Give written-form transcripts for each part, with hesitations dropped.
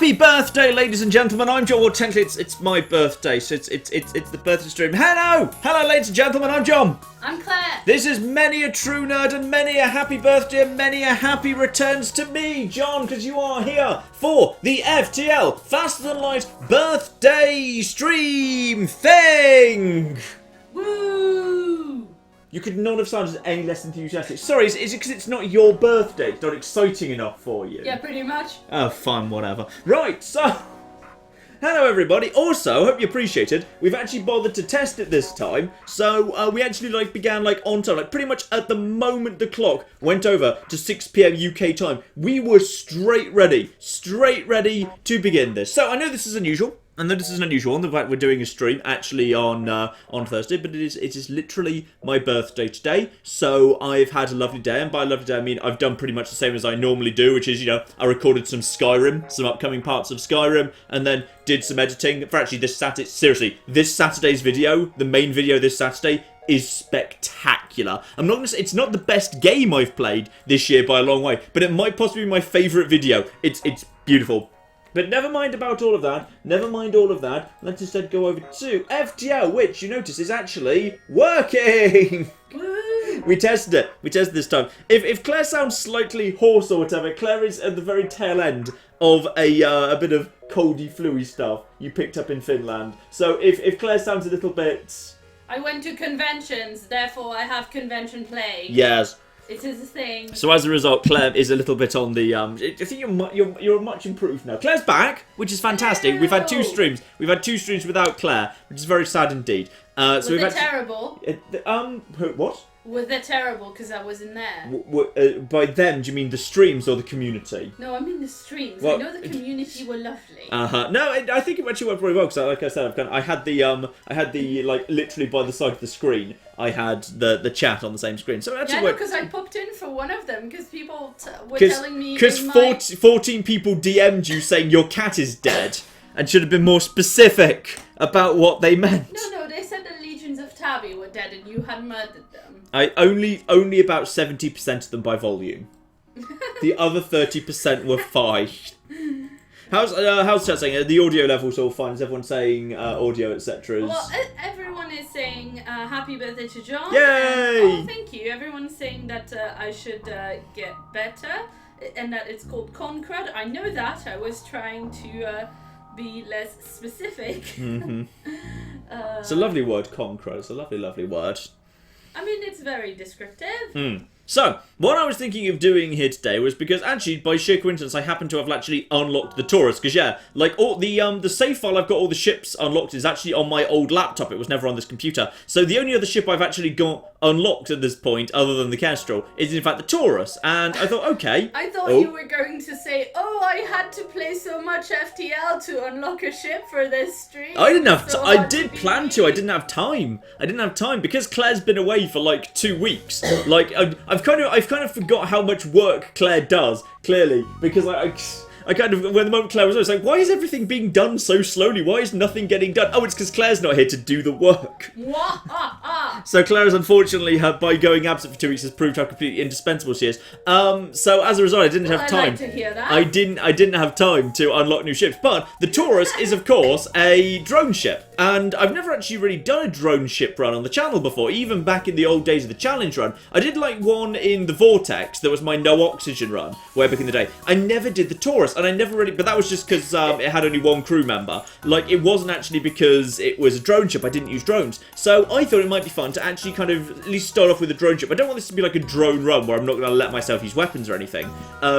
Happy birthday, ladies and gentlemen. I'm John. Well, technically, it's my birthday, so it's the birthday stream. Hello, ladies and gentlemen. I'm John. I'm Claire. This is many a true nerd and many a happy birthday and many a happy returns to me, John, because you are here for the FTL Faster Than Light birthday stream thing. Woo! You could not have sounded any less enthusiastic. Sorry, is it because it's not your birthday? It's not exciting enough for you? Yeah, pretty much. Oh, fine, whatever. Right, so... Hello, everybody. Also, hope you appreciated. We've actually bothered to test it this time. So, we actually, began, on time. Pretty much at the moment the clock went over to 6 PM UK time, we were straight ready to begin this. So, I know this is unusual. I know this is unusual, the fact we're doing a stream actually on Thursday, but it is literally my birthday today, so I've had a lovely day, and by a lovely day I mean I've done pretty much the same as I normally do, which is, I recorded some Skyrim, some upcoming parts of Skyrim, and then did some editing for actually this Saturday. Seriously, this Saturday's video, the main video this Saturday, is spectacular. I'm not gonna say it's not the best game I've played this year by a long way, but it might possibly be my favourite video. It's beautiful. But never mind about all of that. Never mind all of that. Let's instead go over to FTL, which you notice is actually working. We tested it. We tested this time. If Claire sounds slightly hoarse or whatever, Claire is at the very tail end of a bit of coldy, fluey stuff you picked up in Finland. So if Claire sounds a little bit... I went to conventions, therefore I have convention plague. Yes. It is a thing. So as a result, Claire is a little bit on the. I think you're much improved now. Claire's back, which is fantastic. Ew. We've had two streams. We've had two streams without Claire, which is very sad indeed. Was it terrible? What? Was it terrible because I wasn't there? By them, do you mean the streams or the community? No, I mean the streams. Well, I know the community were lovely. No, I think it actually went very well because, like I said, I had the literally by the side of the screen. I had the chat on the same screen, so it actually worked. because I popped in for one of them because people were telling me because 14 people DM'd you saying your cat is dead and should have been more specific about what they meant. No, they said the legions of Tabby were dead and you had murdered them. I only about 70% of them by volume. The other 30% were fine. How's chat saying? The audio level's all fine. Is everyone saying audio, etc.? Well, everyone is saying happy birthday to John. Yay! Oh, thank you. Everyone's saying that I should get better and that it's called Concrud. I know that. I was trying to be less specific. Mm-hmm. It's a lovely word, Concrud. It's a lovely, lovely word. I mean, it's very descriptive. So, what I was thinking of doing here today was because actually, by sheer coincidence, I happen to have actually unlocked the Taurus. Because all the save file I've got all the ships unlocked is actually on my old laptop. It was never on this computer. So the only other ship I've actually got unlocked at this point, other than the Kestrel, is in fact the Taurus. And I thought, okay. I thought you were going to say, "Oh, I had to play so much FTL to unlock a ship for this stream." I didn't have. I did plan to. I didn't have time. I didn't have time because Claire's been away for 2 weeks. I've kind of forgot how much work Claire does, clearly, because I kind of, when the moment Claire was, I was like, why is everything being done so slowly? Why is nothing getting done? Oh, it's because Claire's not here to do the work. So Claire is unfortunately, by going absent for 2 weeks, has proved how completely indispensable she is. So as a result, I didn't have time. I'd like to hear that. I didn't have time to unlock new ships. But the Taurus is, of course, a drone ship. And I've never actually really done a drone ship run on the channel before, even back in the old days of the challenge run. I did one in the Vortex, that was my no oxygen run, way back in the day. I never did the Taurus, and I never really, but that was just because it had only one crew member. It wasn't actually because it was a drone ship, I didn't use drones. So I thought it might be fun to actually kind of at least start off with a drone ship. I don't want this to be like a drone run where I'm not going to let myself use weapons or anything,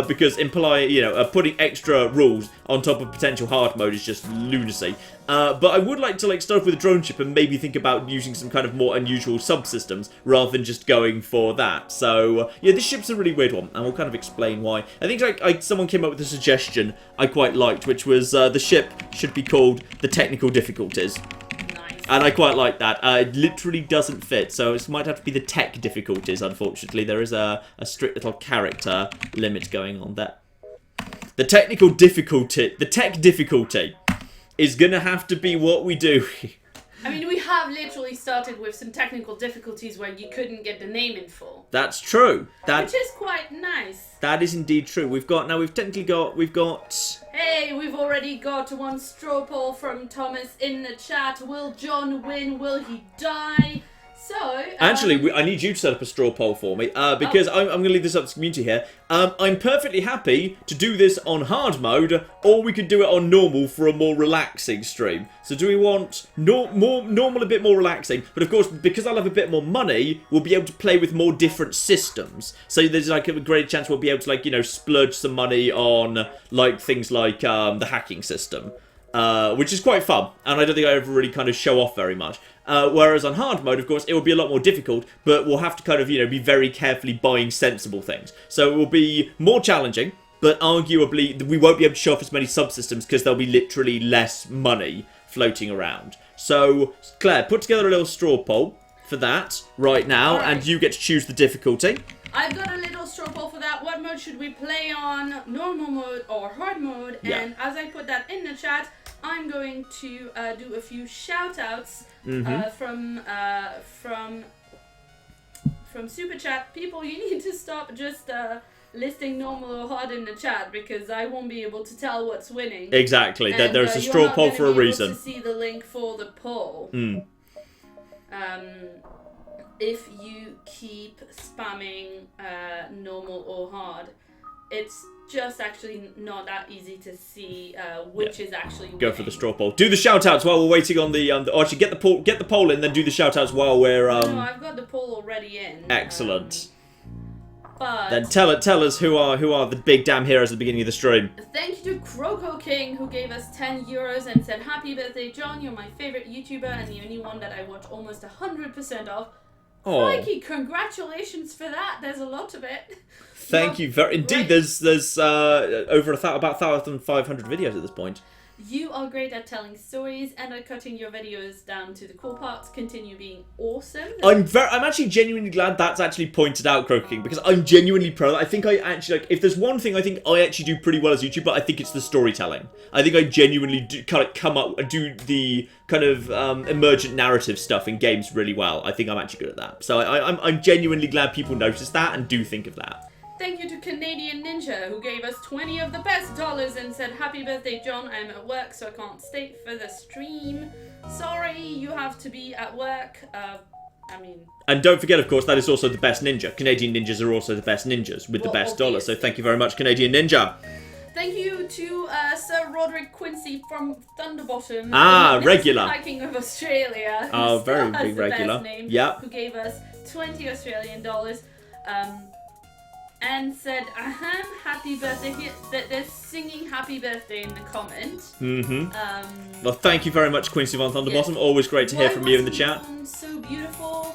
because putting extra rules on top of potential hard mode is just lunacy. But I would like to start off with a drone ship and maybe think about using some kind of more unusual subsystems rather than just going for that. So yeah, this ship's a really weird one, and we'll kind of explain why. I think someone came up with a suggestion I quite liked, which was the ship should be called the Technical Difficulties. Nice. And I quite like that. It literally doesn't fit, so it might have to be the Tech Difficulties, unfortunately. There is a strict little character limit going on there. The Tech Difficulty is gonna have to be what we do. I mean, we have literally started with some technical difficulties where you couldn't get the name in full. That's true. Which is quite nice. That is indeed true. We've got... Hey, we've already got one straw poll from Thomas in the chat. Will John win? Will he die? So... Actually, I need you to set up a straw poll for me, because I'm going to leave this up to the community here. I'm perfectly happy to do this on hard mode, or we could do it on normal for a more relaxing stream. So do we want normal, a bit more relaxing? But of course, because I'll have a bit more money, we'll be able to play with more different systems. So there's like a great chance we'll be able to, like, you know, splurge some money on, like, things like the hacking system. Which is quite fun, and I don't think I ever really kind of show off very much. Whereas on hard mode, of course, it will be a lot more difficult, but we'll have to kind of, you know, be very carefully buying sensible things. So it will be more challenging, but arguably we won't be able to show off as many subsystems because there'll be literally less money floating around. So, Claire, put together a little straw poll for that right now, and you get to choose the difficulty. I've got a little straw poll for that. What mode should we play on? Normal mode or hard mode? Yeah. And as I put that in the chat, I'm going to do a few shout-outs from Super Chat. People, you need to stop just listing normal or hard in the chat because I won't be able to tell what's winning. Exactly. And, there's a straw poll for a reason. You're not going to be able to see the link for the poll. If you keep spamming normal or hard, it's just actually not that easy to see which is actually winning. Go for the straw poll. Do the shout-outs while we're waiting on the or actually get the poll in, then do the shout-outs while we're No, I've got the poll already in. Excellent. But then tell us who are the big damn heroes at the beginning of the stream. Thank you to Croco King who gave us €10 and said, "Happy birthday, John! You're my favorite YouTuber and the only one that I watch almost 100% of." Oh, Crikey, congratulations for that. There's a lot of it. Thank you very indeed. There's over about 1,500 videos at this point. You are great at telling stories and at cutting your videos down to the cool parts. Continue being awesome. I'm actually genuinely glad that's actually pointed out, Croco King, because I'm genuinely proud of that. I think I actually, like, if there's one thing I think I actually do pretty well as a YouTuber, I think it's the storytelling. I think I genuinely do kind of come up and do the kind of emergent narrative stuff in games really well. I think I'm actually good at that. So I'm genuinely glad people notice that and do think of that. Thank you to Canadian Ninja, who gave us 20 of the best dollars and said, "Happy birthday, John. I'm at work, so I can't stay for the stream. Sorry, you have to be at work." And don't forget, of course, that is also the best ninja. Canadian ninjas are also the best ninjas with the best dollars. So thank you very much, Canadian Ninja. Thank you to Sir Roderick Quincy from Thunderbottom. Regular. Hiking of Australia. Oh, very big regular. Yeah. Who gave us 20 Australian dollars. And said, happy birthday. They're singing happy birthday in the comment. Well, thank you very much, Quincy von Thunderbottom. Yes. Always great to hear from you in the chat. So beautiful.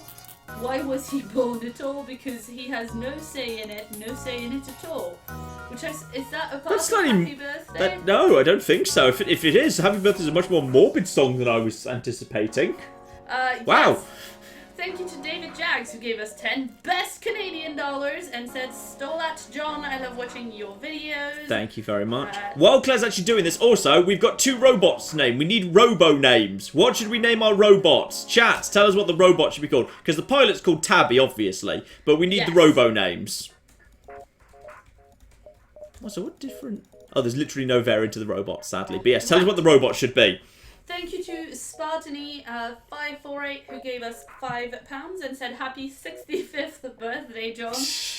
Why was he born at all? Because he has no say in it at all. Which is that a part of Happy Birthday? No, I don't think so. If it is, Happy Birthday is a much more morbid song than I was anticipating. Wow. Yes. Thank you to David Jaggs, who gave us 10 best Canadian dollars and said, "Stolat John, I love watching your videos." Thank you very much. While Claire's actually doing this, also, we've got 2 robots to name. We need robo names. What should we name our robots? Chat, tell us what the robot should be called. Because the pilot's called Tabby, obviously. But we need the robo names. So what different... Oh, there's literally no variant to the robot, sadly. But yes, tell us what the robot should be. Thank you to Spartany548 who gave us £5 and said, "Happy 65th birthday, John.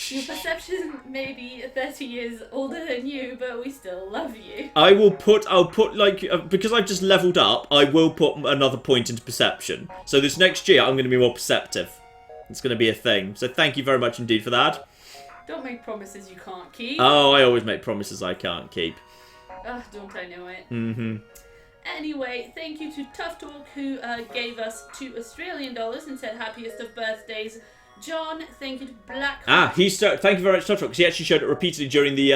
Your perception may be 30 years older than you, but we still love you." I'll put like, because I've just leveled up, I will put another point into perception. So this next year, I'm going to be more perceptive. It's going to be a thing. So thank you very much indeed for that. Don't make promises you can't keep. Oh, I always make promises I can't keep. Don't I know it. Anyway, thank you to Tough Talk who gave us 2 Australian dollars and said, "Happiest of birthdays, John." Thank you to Black. Thank you very much, Tough Talk, because he actually showed it repeatedly during the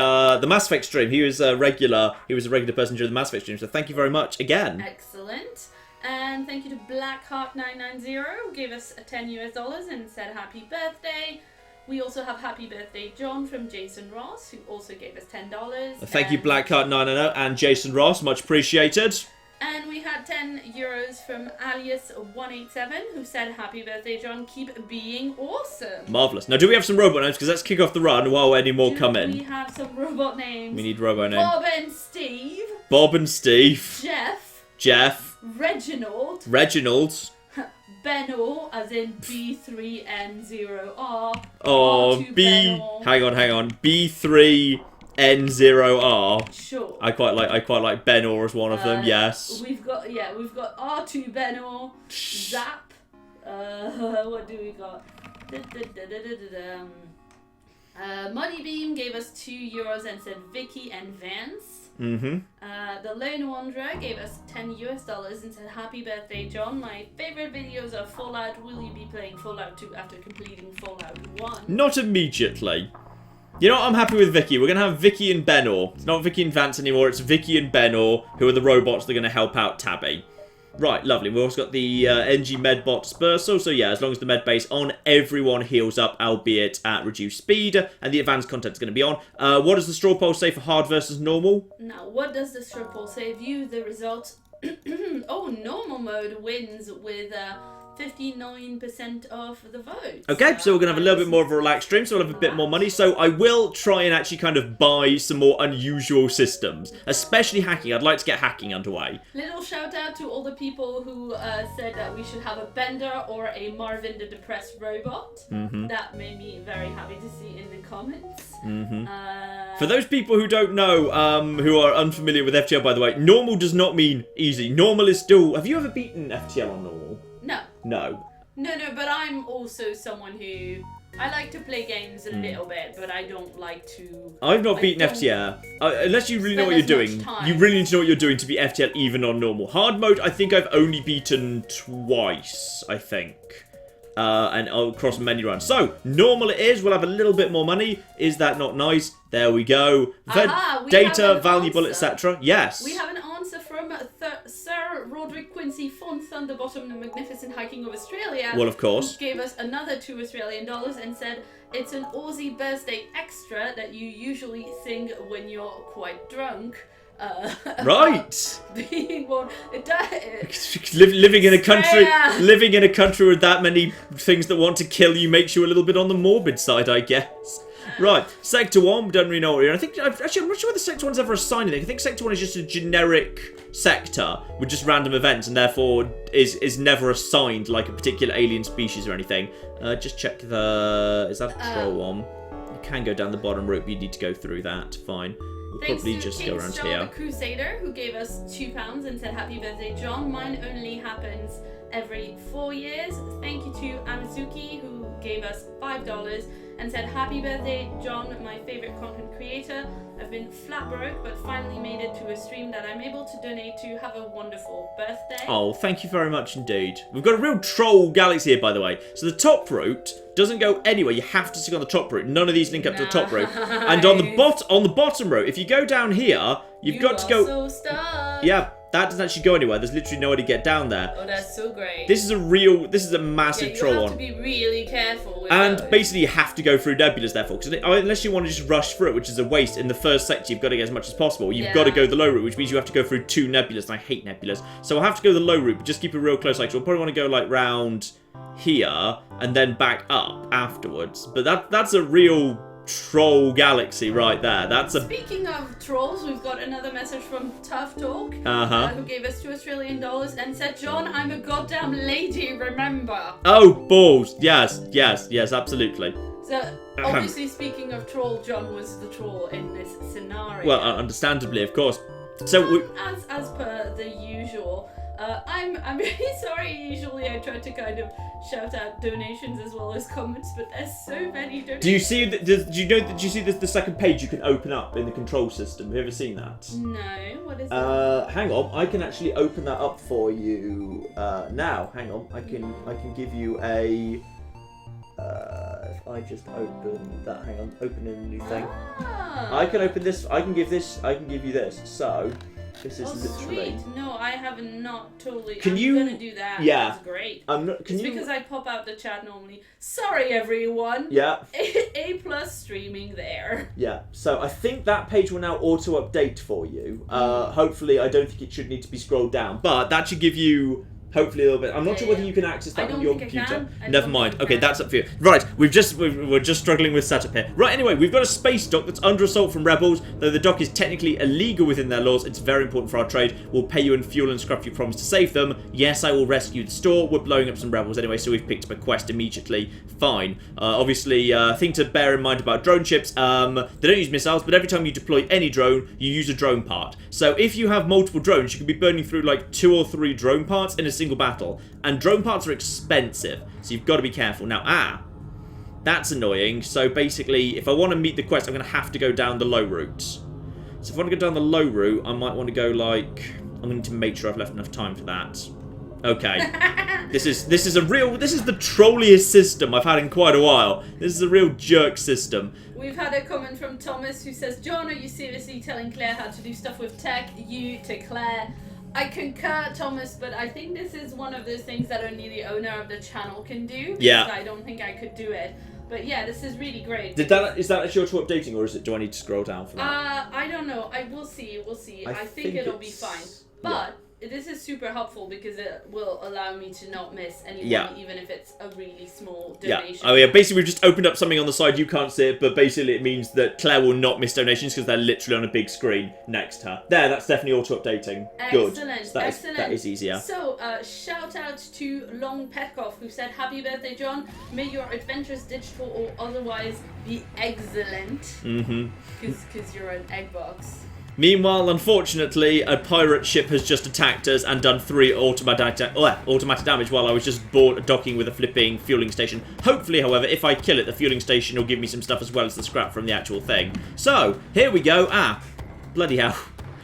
Mass Effect stream. He was a regular person during the Mass Effect stream. So thank you very much again. Excellent. And thank you to Blackheart990 who gave us $10 and said, "Happy birthday." We also have Happy Birthday, John, from Jason Ross, who also gave us $10. Thank you, Blackheart990 and Jason Ross. Much appreciated. And we had 10 euros from Alias187, who said, happy birthday, John. Keep being awesome. Marvellous. Now, do we have some robot names? Because let's kick off the run while any more come in. We have some robot names. We need robot names. Bob and Steve. Bob and Steve. Jeff. Reginald. Benno, as in B3N0R. Oh, hang on. B3N0R. Sure. I quite like Benno as one of them. Yes. We've got R2 Benno, Zap. What do we got? Moneybeam gave us €2 and said Vicky and Vance. Mm-hmm. The Lone Wanderer gave us $10 and said, happy birthday, John. My favourite videos are Fallout. Will you be playing Fallout 2 after completing Fallout 1? Not immediately. You know what? I'm happy with Vicky. We're going to have Vicky and Benno. It's not Vicky and Vance anymore. It's Vicky and Benno, who are the robots that are going to help out Tabby. Right, lovely. We've also got the NG Medbot Dispersal. So yeah, as long as the med base on, everyone heals up, albeit at reduced speed. And the advanced content is going to be on. What does the straw poll say for hard versus normal? Now, what does the straw poll say? View the results. Oh, normal mode wins with 59% of the vote. Okay, so we're going to have a little bit more of a relaxed stream, so we'll have a bit more money. So I will try and actually kind of buy some more unusual systems, especially hacking. I'd like to get hacking underway. Little shout out to all the people who said that we should have a Bender or a Marvin the Depressed Robot. Mm-hmm. That made me very happy to see in the comments. Mm-hmm. For those people who don't know, who are unfamiliar with FTL, by the way, normal does not mean easy. Normal is still... Have you ever beaten FTL on normal? No. No. No, but I'm also someone who... I like to play games a little bit, but I don't like to... I've not beaten FTL. Unless you really know what you're doing. You really need to know what you're doing to beat FTL even on normal. Hard mode, I think I've only beaten twice, I think. And across many runs. So, normal it is. We'll have a little bit more money. Is that not nice? There we go. Data, valuable, etc. Yes. We have an answer from Sir Roderick Quincy von Thunderbottom, the Magnificent Hiking of Australia. Well, of course. Who gave us another $2 and said, it's an Aussie birthday extra that you usually sing when you're quite drunk. Right. Being one, living in a country with that many things that want to kill you makes you a little bit on the morbid side, I guess. Right, Sector 1, we don't really know what we're in. I'm not sure whether Sector 1's ever assigned anything. I think Sector 1 is just a generic sector with just random events and therefore is never assigned like a particular alien species or anything. Just check the... Is that a troll one? You can go down the bottom route, but you need to go through that. Fine. We'll probably just go around here. The Crusader, who gave us £2 and said, happy birthday, John. Mine only happens every 4 years. Thank you to Amazuki, who gave us $5 and said, happy birthday, John, my favourite content creator. I've been flat broke, but finally made it to a stream that I'm able to donate to. Have a wonderful birthday. Oh, thank you very much indeed. We've got a real troll galaxy here, by the way. So the top route doesn't go anywhere. You have to stick on the top route. None of these link up to the top route. And on the bottom route, if you go down here, you've got to go... so stuck. Yeah, that doesn't actually go anywhere. There's literally no way to get down there. Oh, that's so great. This is a massive troll one. You have to be really careful with And those. basically you have to go through nebulas, therefore. Because unless you want to just rush through it, which is a waste, in the first sector you've got to get as much as possible. You've got to go the low route, which means you have to go through 2 nebulas, and I hate nebulas. So I'll have to go the low route, but just keep it real close. Like, so we'll probably want to go like round here, and then back up afterwards. But that's a real... troll galaxy right there. Speaking of trolls, we've got another message from Tough Talk, who gave us $2 and said, John, I'm a goddamn lady, remember? Oh, balls. Yes, absolutely. So, obviously, speaking of troll, John was the troll in this scenario. Well, understandably, of course. So, as per the usual, I'm really sorry. Usually I try to kind of shout out donations as well as comments, but there's so many donations. Do you see the second page you can open up in the control system? Have you ever seen that? No, what is that? Hang on, I can actually open that up for you now. Hang on, I can give you a. If I just open that, hang on, open a new thing. I can open this. I can give you this. So, This is Oh, literally... sweet. No, I have not totally... Can I'm you... gonna do that. Yeah. That's great. Can you... Because I pop out the chat normally. Sorry, everyone. Yeah. A+ streaming there. Yeah, so I think that page will now auto-update for you. Hopefully, I don't think it should need to be scrolled down, but that should give you... hopefully a little bit. I'm not sure whether you can access that on your computer. Never mind. Okay, that's up for you. Right, we're just struggling with setup here. Right, anyway, we've got a space dock that's under assault from rebels. Though the dock is technically illegal within their laws, it's very important for our trade. We'll pay you in fuel and scrap if you promise to save them. Yes, I will rescue the store. We're blowing up some rebels anyway, so we've picked up a quest immediately. Fine. Obviously, thing to bear in mind about drone ships, they don't use missiles, but every time you deploy any drone, you use a drone part. So if you have multiple drones, you could be burning through like 2 or 3 drone parts in a single battle. And drone parts are expensive, so you've got to be careful. Now, that's annoying. So basically, if I want to meet the quest, I'm going to have to go down the low route. So if I want to go down the low route, I might want to go like... I'm going to make sure I've left enough time for that. Okay. This is the trolliest system I've had in quite a while. This is a real jerk system. We've had a comment from Thomas who says, John, are you seriously telling Claire how to do stuff with tech? You to Claire. I concur, Thomas, but I think this is one of those things that only the owner of the channel can do. Yeah. I don't think I could do it. But yeah, this is really great. Is that actually auto-updating, or do I need to scroll down for that? I don't know. We'll see. I think it'll be fine. But... yeah. This is super helpful because it will allow me to not miss any money, even if it's a really small donation. Yeah. Oh yeah, basically we've just opened up something on the side, you can't see it, but basically it means that Claire will not miss donations because they're literally on a big screen next to her. There, that's definitely auto-updating. Good. Excellent, So excellent. That is easier. So, shout out to Long Petkov who said, happy birthday, John. May your adventures, digital or otherwise, be excellent. Mm-hmm. Because you're an egg box. Meanwhile, unfortunately, a pirate ship has just attacked us and done 3 automatic damage while I was just docking with a flipping fueling station. Hopefully, however, if I kill it, the fueling station will give me some stuff as well as the scrap from the actual thing. So, here we go. Bloody hell.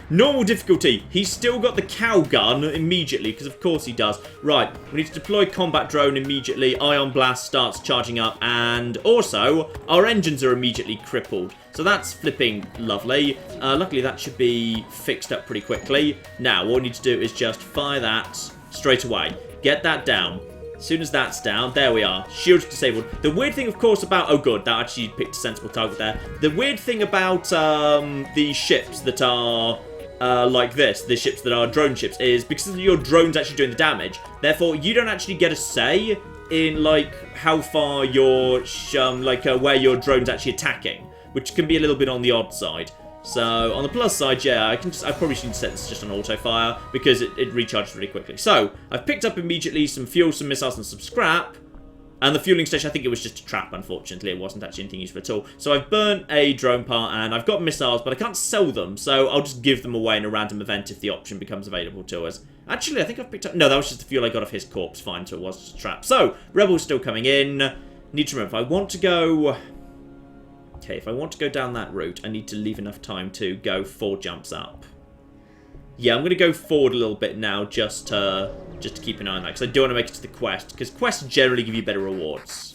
Normal difficulty. He's still got the cow gun immediately, because of course he does. Right, we need to deploy combat drone immediately. Ion blast starts charging up, and also, our engines are immediately crippled. So that's flipping lovely. Luckily, that should be fixed up pretty quickly. Now, what we need to do is just fire that straight away. Get that down. As soon as that's down, there we are. Shields disabled. The weird thing, of course, about... oh, good. That actually picked a sensible target there. The weird thing about the ships that are... like this, the ships that are drone ships, is because your drone's actually doing the damage, therefore you don't actually get a say in, like, how far your, where your drone's actually attacking, which can be a little bit on the odd side. So, on the plus side, yeah, I probably should set this just on auto-fire, because it recharges really quickly. So, I've picked up immediately some fuel, some missiles, and some scrap. And the fueling station, I think it was just a trap, unfortunately. It wasn't actually anything useful at all. So I've burnt a drone part, and I've got missiles, but I can't sell them. So I'll just give them away in a random event if the option becomes available to us. Actually, I think I've picked up... no, that was just the fuel I got off his corpse. Fine, so it was just a trap. So, rebels still coming in. Need to remember, if I want to go... okay, if I want to go down that route, I need to leave enough time to go 4 jumps up. Yeah, I'm going to go forward a little bit now, just to keep an eye on that, because I do want to make it to the quest, because quests generally give you better rewards.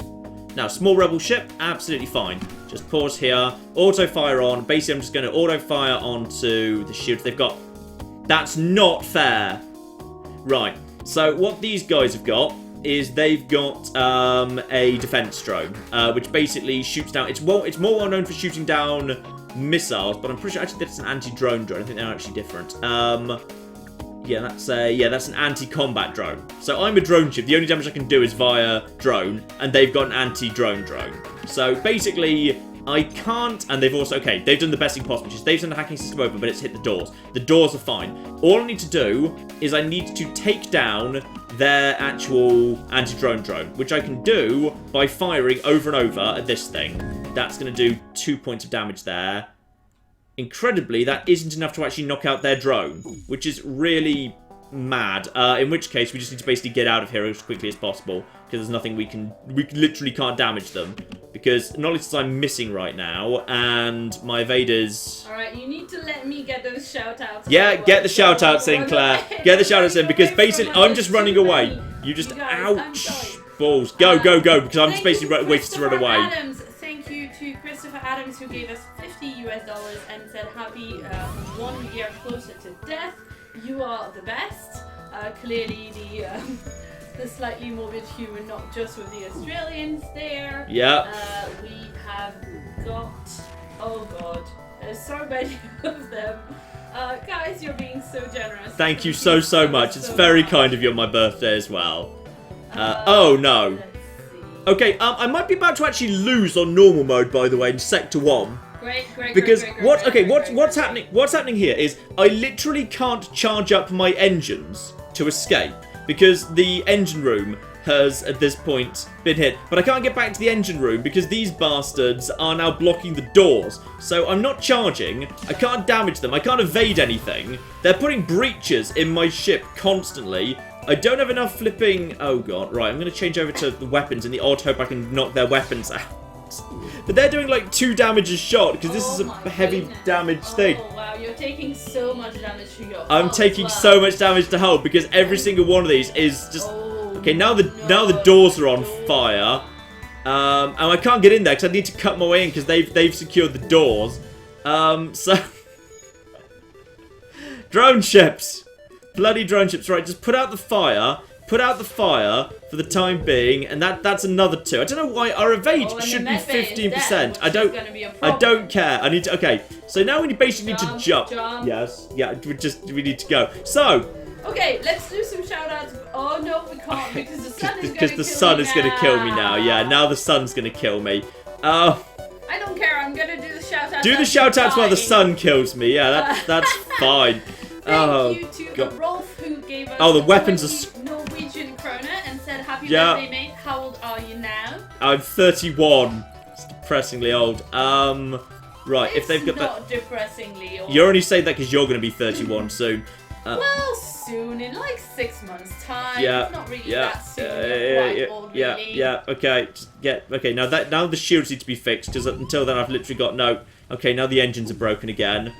Now, small rebel ship, absolutely fine. Just pause here, auto-fire on. Basically, I'm just going to auto-fire onto the shields they've got. That's not fair. Right, so what these guys have got is they've got a defense drone, which basically shoots down... it's more well known for shooting down missiles, but I'm pretty sure actually that's an anti-drone drone. I think they're actually different. Yeah, that's an anti-combat drone. So I'm a drone ship. The only damage I can do is via drone, and they've got an anti-drone drone. So basically, I can't, and they've also, okay, they've done the best thing possible, which is they've done the hacking system over, but it's hit the doors. The doors are fine. All I need to do is I need to take down their actual anti-drone drone, which I can do by firing over and over at this thing. That's going to do 2 points of damage there. Incredibly, that isn't enough to actually knock out their drone, which is really mad. In which case, we just need to basically get out of here as quickly as possible, because there's nothing we literally can't damage them. Because not only am I missing right now, and my evaders... alright, you need to let me get those shoutouts. Yeah, get the shoutouts in, Claire. Get the shoutouts in, because basically I'm just running away. You just, ouch, balls. Go, because I'm just basically waiting to run away. Thank you to Christopher Adams, who gave us $50 and said, happy 1 year closer to death. You are the best. Clearly the slightly morbid humour, not just with the Australians there. Yeah. We have got, oh god, there's so many of them. Guys, you're being so generous. Thank you so much. It's very kind of you on my birthday as well. Oh no. Let's see. Okay, I might be about to actually lose on normal mode, by the way, in Sector 1. Great. Because what's happening here is I literally can't charge up my engines to escape because the engine room has at this point been hit, but I can't get back to the engine room because these bastards are now blocking the doors. So I'm not charging, I can't damage them, I can't evade anything. They're putting breaches in my ship constantly. I don't have enough flipping... Oh god, right, I'm going to change over to the weapons in the odd hope I can knock their weapons out. But they're doing like 2 damage a shot because this is a heavy damage thing. Oh wow, you're taking so much damage to your I'm taking so much damage to hull because every single one of these is just... Okay, now the doors are on fire. And I can't get in there because I need to cut my way in because they've secured the doors. So... Drone ships! Bloody drone ships, right, just put out the fire. Put out the fire for the time being, and that's another 2. I don't know why our evade should be 15%. I don't care. I need to. Okay, so now we basically need to jump. Yes, yeah, we need to go. So. Okay, let's do some shoutouts. Oh no, we can't because the sun is going to kill me. Because the sun is going to kill me now. Yeah, now the sun's going to kill me. I don't care. I'm going to do the shoutouts. Do the shoutouts while the sun kills me. Yeah, that's fine. Thank you to Rolf who gave us. Oh, the weapons are. Norwegian krona and said, happy birthday, mate. How old are you now? I'm 31. It's depressingly old. Right, if they've got that. Not depressingly old. You only say that because you're going to be 31 soon. Well, soon, in like 6 months' time. Yeah. Not really that soon. Old, really. Yeah. Okay, okay. Now the shields need to be fixed because until then I've literally got no. Okay, now the engines are broken again.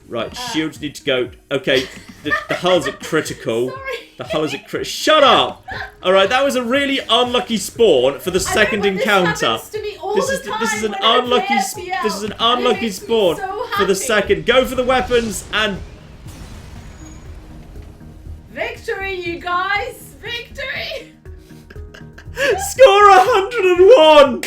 Right, shields need to go. Okay, the hulls are critical. Sorry. The hull is at critical. Shut up! Alright, that was a really unlucky spawn for the second encounter. This is an unlucky spawn for the second. Go for the weapons and victory, you guys! Victory! Score 101!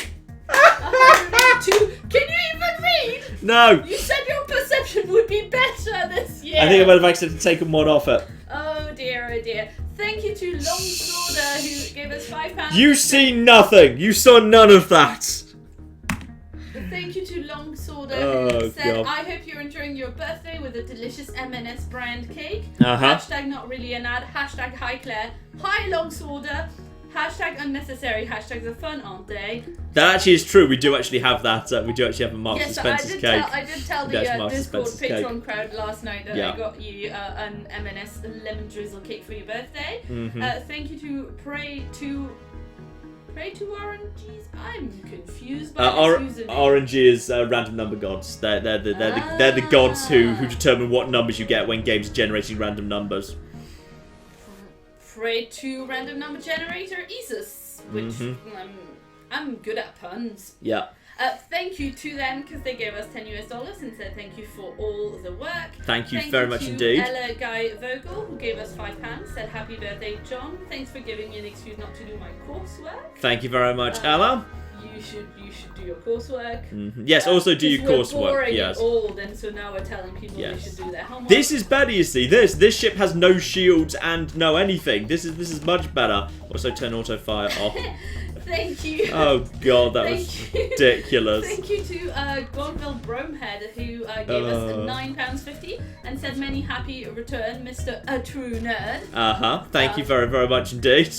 102. Can you even read? No. You said your perception would be better this year. I think I might have accidentally taken one off it. Oh dear, oh dear. Thank you to Longsworder who gave us £5. You see nothing. You saw none of that. Thank you to Longsworder who said, God. I hope you're enjoying your birthday with a delicious M&S brand cake. Uh-huh. # not really an ad. # hi Claire. Hi Longsworder. # unnecessary. Hashtags are fun, aren't they? That actually is true. We do actually have that. We do actually have a Marks and Spencer's cake. I did tell the Discord Patreon crowd last night that I got you an M&S lemon drizzle cake for your birthday. Thank you to Pray to RNGs. I'm confused by this username. RNG is random number gods. They're the gods who determine what numbers you get when games are generating random numbers. Pray to random number generator Isus, which I'm good at puns. Yeah. Thank you to them because they gave us $10 and said thank you for all the work. Thank you very much indeed. Ella Guy Vogel who gave us £5, said happy birthday John. Thanks for giving me an excuse not to do my coursework. Thank you very much, Ella. You should do your coursework. Yes, also do your coursework. We're boring yes. and old, and so now we're telling people they should do their homework. This is better, you see. This ship has no shields and no anything. This is much better. Also, turn auto fire off. Thank you. Oh god, that was ridiculous. Thank you to Gonville Bromehead who gave us £9.50 and said many happy return, Mr. A True Nerd. Thank you very, very much indeed.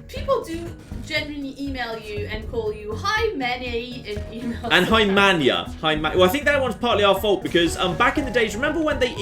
People do genuinely email you and call you Hi Manny in emails. And Hi Mania. Well, I think that one's partly our fault because back in the days, remember when they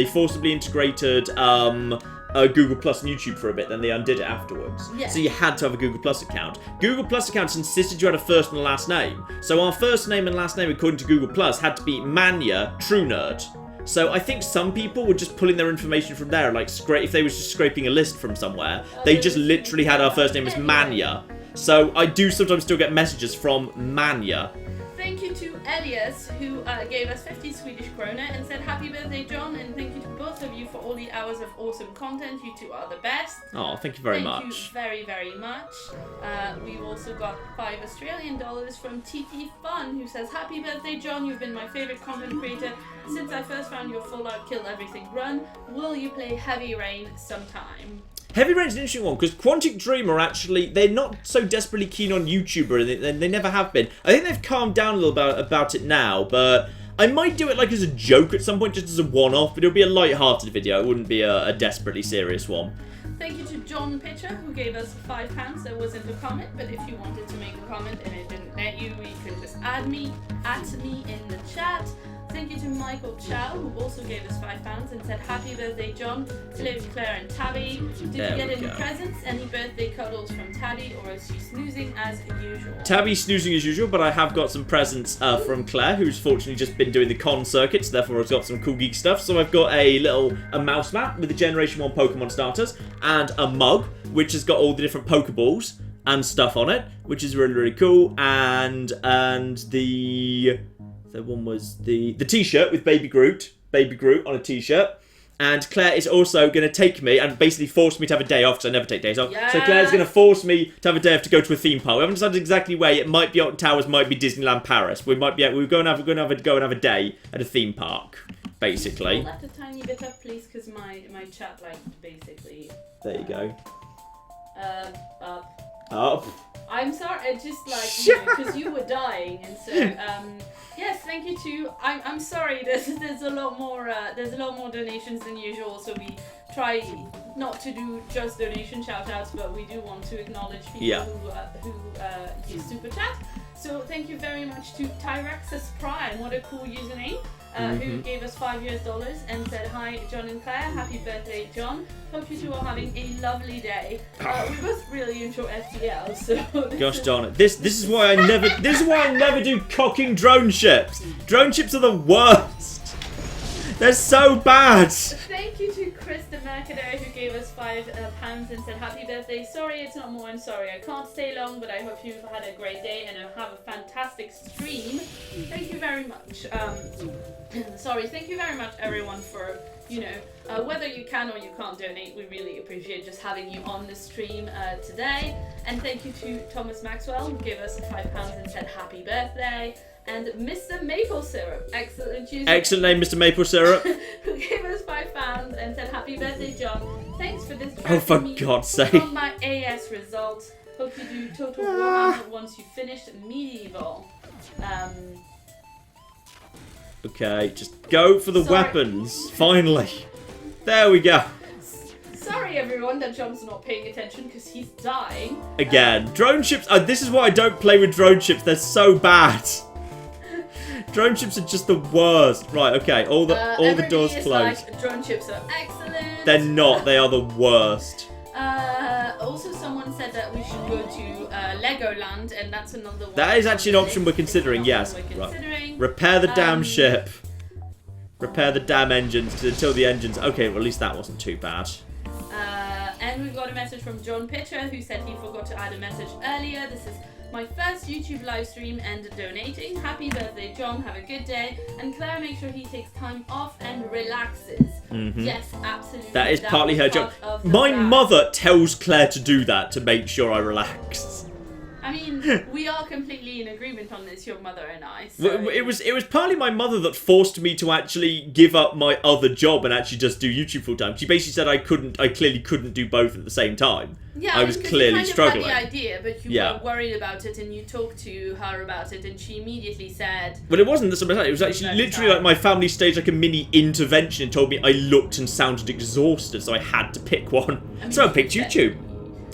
forcibly integrated Google Plus and YouTube for a bit, then they undid it afterwards. Yeah. So you had to have a Google Plus account. Google Plus accounts insisted you had a first and a last name. So our first name and last name, according to Google Plus, had to be Mania True Nerd. So I think some people were just pulling their information from there, like if they were just scraping a list from somewhere, they just literally had our first name as Mania. So I do sometimes still get messages from Mania. Thank you to Elias, who gave us 50 Swedish krona and said happy birthday, John, and thank you to both of you for all the hours of awesome content. You two are the best. Oh, thank you very much. Thank you very, very much. We've also got $5 Australian from TT Fun, who says happy birthday, John. You've been my favorite content creator since I first found your full-out kill everything run. Will you play Heavy Rain sometime? Heavy Rain's an interesting one, because Quantic Dream are actually, they're not so desperately keen on YouTuber, and they never have been. I think they've calmed down a little about it now, but I might do it like as a joke at some point, just as a one-off, but it'll be a light-hearted video. It wouldn't be a desperately serious one. Thank you to John Pitcher, who gave us £5. There wasn't a comment, but if you wanted to make a comment and it didn't let you, you can just at me in the chat. Thank you to Michael Chow, who also gave us £5 and said happy birthday, John. Hello, Claire and Tabby. Did you get any presents? Any birthday cuddles from Tabby, or is she snoozing as usual? Tabby's snoozing as usual, but I have got some presents from Claire, who's fortunately just been doing the con circuit, so therefore has got some cool geek stuff. So I've got a mouse mat with the Generation 1 Pokemon starters, and a mug, which has got all the different Pokeballs and stuff on it, which is really, really cool. And the one was the t-shirt with Baby Groot on a t-shirt. And Claire is also going to take me and basically force me to have a day off, because I never take days off. Yes. So Claire's going to force me to have a day off to go to a theme park. We haven't decided exactly where. It might be Alton Towers, might be Disneyland Paris. We're going to go and have a day at a theme park, basically. Hold that a tiny bit up, please, because my chat, like, basically... There you go. Up. I'm sorry, it's just like, because you were dying, and so, yes, thank you too. I'm sorry, there's a lot more donations than usual, so we try not to do just donation shoutouts, but we do want to acknowledge people who use Super Chat. So thank you very much to Tyrexus Prime, what a cool username, who gave us $5 and said, hi, John and Claire, happy birthday, John. Hope you two are having a lovely day. We both really enjoy FTL, so... Gosh darn it. This is why I never do cocking drone ships. Drone ships are the worst. They're so bad. Thank you to Chris the Mercader, who gave us £5 and said happy birthday. Sorry it's not more, and sorry I can't stay long, but I hope you've had a great day and have a fantastic stream. Thank you very much. Thank you very much everyone for, whether you can or you can't donate, we really appreciate just having you on the stream today. And thank you to Thomas Maxwell, who gave us £5 and said happy birthday. And Mr. Maple Syrup, excellent name, Mr. Maple Syrup, who gave us £5 and said happy birthday, John. Thanks for this. Oh, for God's sake. From my AS results. Hope you do Total Warhammer once you finished Medieval. Okay, just go for the weapons. Finally. There we go. Sorry everyone that John's not paying attention because he's dying. Again, drone ships, this is why I don't play with drone ships, they're so bad. Drone ships are just the worst. Right, okay, all the doors closed. Like, drone ships are excellent. They're not, they are the worst. Also someone said that we should go to Legoland, and that's another one. That is actually an option we're considering, yes. Right. Repair the damn ship. Repair the damn engines until the engines... Okay, well at least that wasn't too bad. And we've got a message from John Pitcher, who said he forgot to add a message earlier. This is my first YouTube live stream and donating. Happy birthday, John. Have a good day. And Claire, make sure he takes time off and relaxes. Yes, absolutely. That is partly her job. My mother tells Claire to do that to make sure I relax. I mean, we are completely in agreement on this, your mother and I. So. It was partly my mother that forced me to actually give up my other job and actually just do YouTube full time. She basically said I clearly couldn't do both at the same time. Yeah, I was clearly you struggling. Had the idea, but you were worried about it, and you talked to her about it, and she immediately said. Well, it wasn't the it was actually literally like my family staged like a mini intervention and told me I looked and sounded exhausted, so I had to pick one. So I picked YouTube.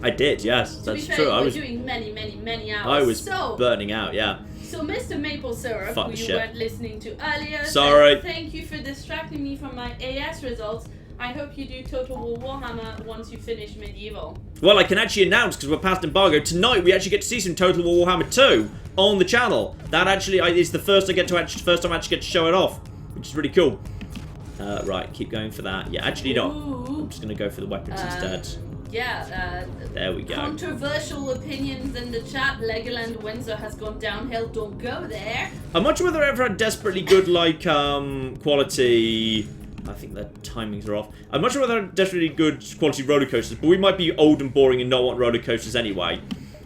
I did, yes, that's true. I was doing many hours. I was burning out, yeah. So Mr. Maple Syrup, who you weren't listening to earlier, sorry. Said, thank you for distracting me from my AS results. I hope you do Total War Warhammer once you finish Medieval. Well, I can actually announce, because we're past embargo, tonight we actually get to see some Total War Warhammer 2 on the channel. That actually is the first time I actually get to show it off, which is really cool. Right, keep going for that. Yeah, actually not. I'm just going to go for the weapons instead. yeah, There we go. Controversial opinions in the chat. Legoland Windsor has gone downhill. Don't go there. I'm not sure whether I ever had desperately good, like, quality... I think the timings are off. I'm not sure whether I had desperately good quality roller coasters, but we might be old and boring and not want roller coasters anyway.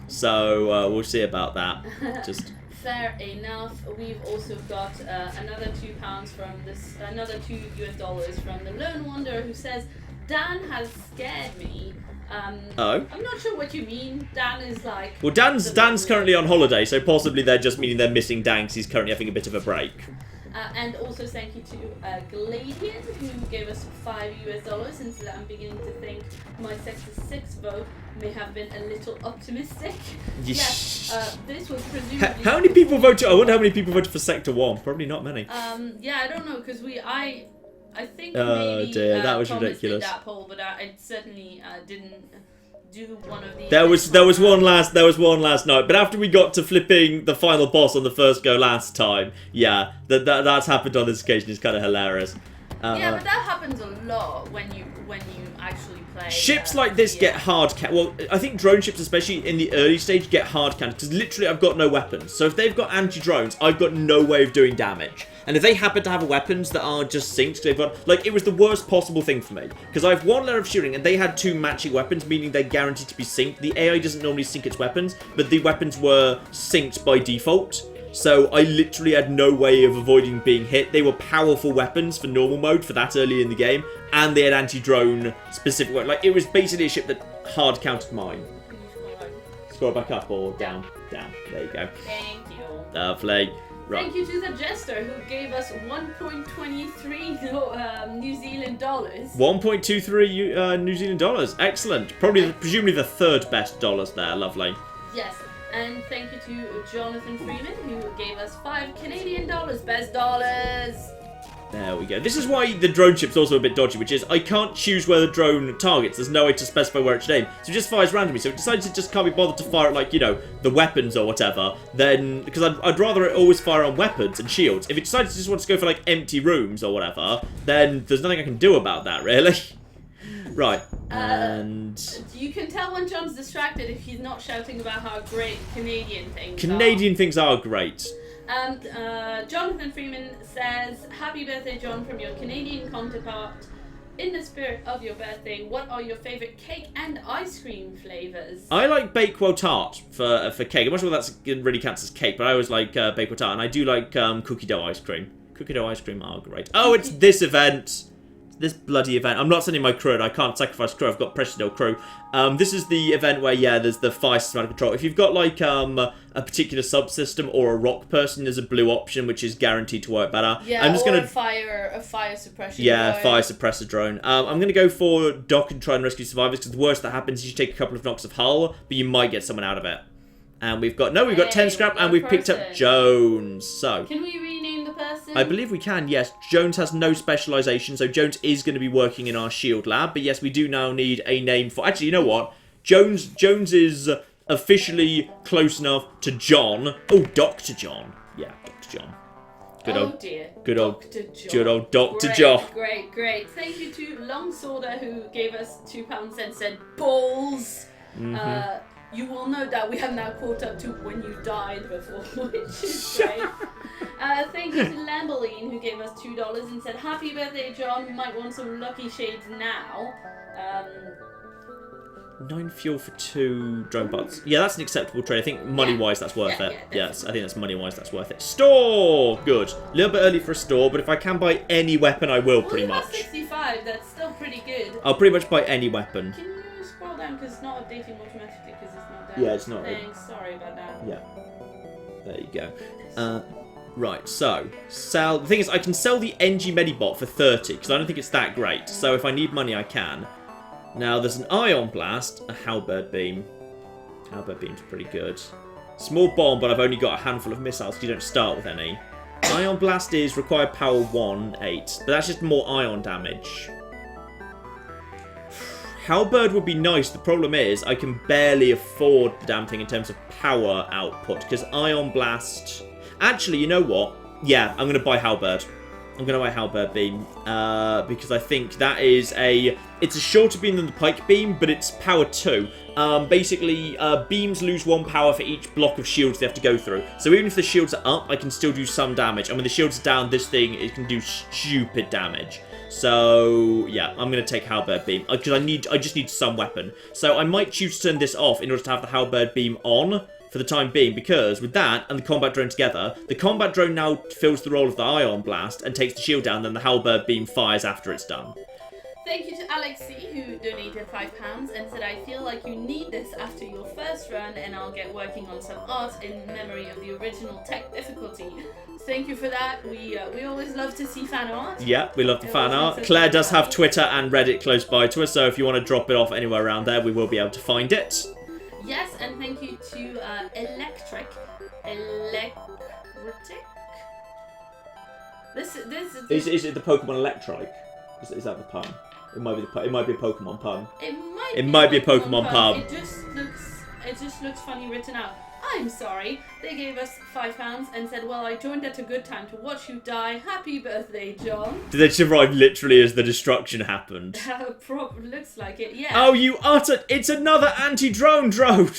So, we'll see about that. Just... Fair enough. We've also got another £2 from this, another $2 US from the Lone Wanderer, who says, Dan has scared me. Oh. I'm not sure what you mean. Dan is like... Well, Dan's currently on holiday, so possibly they're just meaning they're missing Dan because he's currently having a bit of a break. And also thank you to Gladian, who gave us $5 US, and so I'm beginning to think my Sector 6 vote may have been a little optimistic. Yes, this was presumably... How many people voted? I wonder how many people voted for Sector 1. Probably not many. Yeah, I don't know, because I think Oh maybe dear, that was Thomas ridiculous. did that poll, but I certainly didn't do one of these. There was one last night, but after we got to flipping the final boss on the first go last time, yeah, that's happened on this occasion. It's kind of hilarious. Yeah, but that happens a lot when you actually play. Ships like this get hard well, I think drone ships, especially in the early stage, get hard counted because literally I've got no weapons. So if they've got anti-drones, I've got no way of doing damage. And if they happen to have weapons that are just synced, they've got, like, it was the worst possible thing for me. Because I have one layer of shooting, and they had 2 matching weapons, meaning they're guaranteed to be synced. The AI doesn't normally sync its weapons, but the weapons were synced by default. So I literally had no way of avoiding being hit. They were powerful weapons for normal mode for that early in the game, and they had anti-drone specific. Like, it was basically a ship that hard counted mine. Scroll back up or down? Down. There you go. Thank you. Lovely. Right. Thank you to the Jester, who gave us 1.23 New Zealand dollars. 1.23 New Zealand dollars. Excellent. Presumably the third best dollars there. Lovely. Yes. And thank you to Jonathan Freeman, who gave us 5 Canadian dollars. Best dollars. There we go. This is why the drone ship's also a bit dodgy, which is I can't choose where the drone targets. There's no way to specify where it should aim. So it just fires randomly. So it decides it just can't be bothered to fire at, like, you know, the weapons or whatever, then... Because I'd rather it always fire on weapons and shields. If it decides it just wants to go for, like, empty rooms or whatever, then there's nothing I can do about that, really. Right. And... You can tell when John's distracted if he's not shouting about how great Canadian things are. Canadian things are great. Jonathan Freeman says, Happy birthday, John, from your Canadian counterpart. In the spirit of your birthday, what are your favourite cake and ice cream flavours? I like Bakewell Tart for cake. I'm not sure if that's really counts as cake, but I always like Bakewell Tart, and I do like cookie dough ice cream. Cookie dough ice cream are great. Oh, it's this event. This bloody event. I'm not sending my crew. I can't sacrifice crew. I've got precious little crew. This is the event where, yeah, there's the fire system out of control. If you've got, like, a particular subsystem or a rock person, there's a blue option, which is guaranteed to work better. Yeah, I'm just a fire suppression drone. drone. Fire suppressor drone. I'm going to go for dock and try and rescue survivors, because the worst that happens is you take a couple of knocks of hull, but you might get someone out of it. And we've got 10 scrap, and we've picked up Jones. So can we rename the person? I believe we can, yes. Jones has no specialisation, so Jones is going to be working in our shield lab. But yes, we do now need a name for... Actually, you know what? Jones is officially close enough to John. Oh, Dr. John. Yeah, Dr. John. Good old Dr. John. Great. Thank you to Longsworder, who gave us £2 and said balls. Mm-hmm. You will note that we have now caught up to when you died before, which is great. Thank you to Lambeline, who gave us $2 and said, Happy birthday, John. Might want some lucky shades now. 9 fuel for 2 drone parts. Yeah, that's an acceptable trade. I think money-wise that's worth it. Yes, I think that's money-wise that's worth it. Store! Good. A little bit early for a store, but if I can buy any weapon, I will, pretty much. 65, that's still pretty good. I'll pretty much buy any weapon. Can you scroll down, because it's not updating automatically, because it's not down. Yeah, it's not. Thanks, sorry about that. Yeah. There you go. Right, so, sell... The thing is, I can sell the NG Medibot for 30, because I don't think it's that great. So if I need money, I can. Now, there's an Ion Blast, a Halberd Beam. Halberd Beam's pretty good. Small Bomb, but I've only got a handful of missiles, because you don't start with any. Ion Blast is required power 1, 8. But that's just more ion damage. Halberd would be nice. The problem is, I can barely afford the damn thing in terms of power output, because Ion Blast... Actually, you know what? Yeah, I'm going to buy Halberd. I'm going to buy halberd beam because I think that is it's a shorter beam than the pike beam, but it's power 2. Basically, beams lose 1 power for each block of shields they have to go through. So even if the shields are up, I can still do some damage. And when the shields are down, this thing, it can do stupid damage. So, yeah, I'm going to take halberd beam because I just need some weapon. So I might choose to turn this off in order to have the halberd beam on for the time being, because with that and the combat drone together, the combat drone now fills the role of the ion blast and takes the shield down, then the halberd beam fires after it's done. Thank you to Alexi, who donated £5 and said, I feel like you need this after your first run, and I'll get working on some art in memory of the original tech difficulty. Thank you for that. We always love to see fan art. Yeah, we love the fan art. Claire does have Twitter and Reddit close by to us, so if you want to drop it off anywhere around there, we will be able to find it. Yes, and thank you to Electric. This Is it the Pokemon Electrike? Is that the pun? It might be a Pokemon pun. It might be a Pokemon pun. It just looks funny written out. I'm sorry. They gave us £5 and said, well, I joined at a good time to watch you die. Happy birthday, John. Did they survive literally as the destruction happened? Looks like it, yeah. Oh, you uttered! It's another anti-drone drone!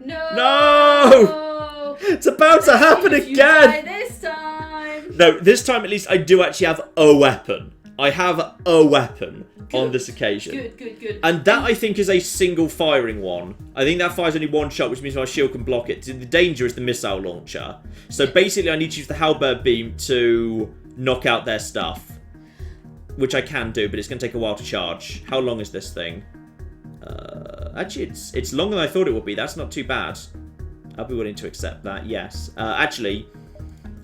No! No! It's about to happen if you again! die this time! No, this time at least I do actually have a weapon. I have a weapon on this occasion. Good. And that, I think, is a single firing one. I think that fires only 1 shot, which means my shield can block it. The danger is the missile launcher. So basically, I need to use the halberd beam to knock out their stuff. Which I can do, but it's going to take a while to charge. How long is this thing? Actually, it's longer than I thought it would be. That's not too bad. I'll be willing to accept that, yes. Actually,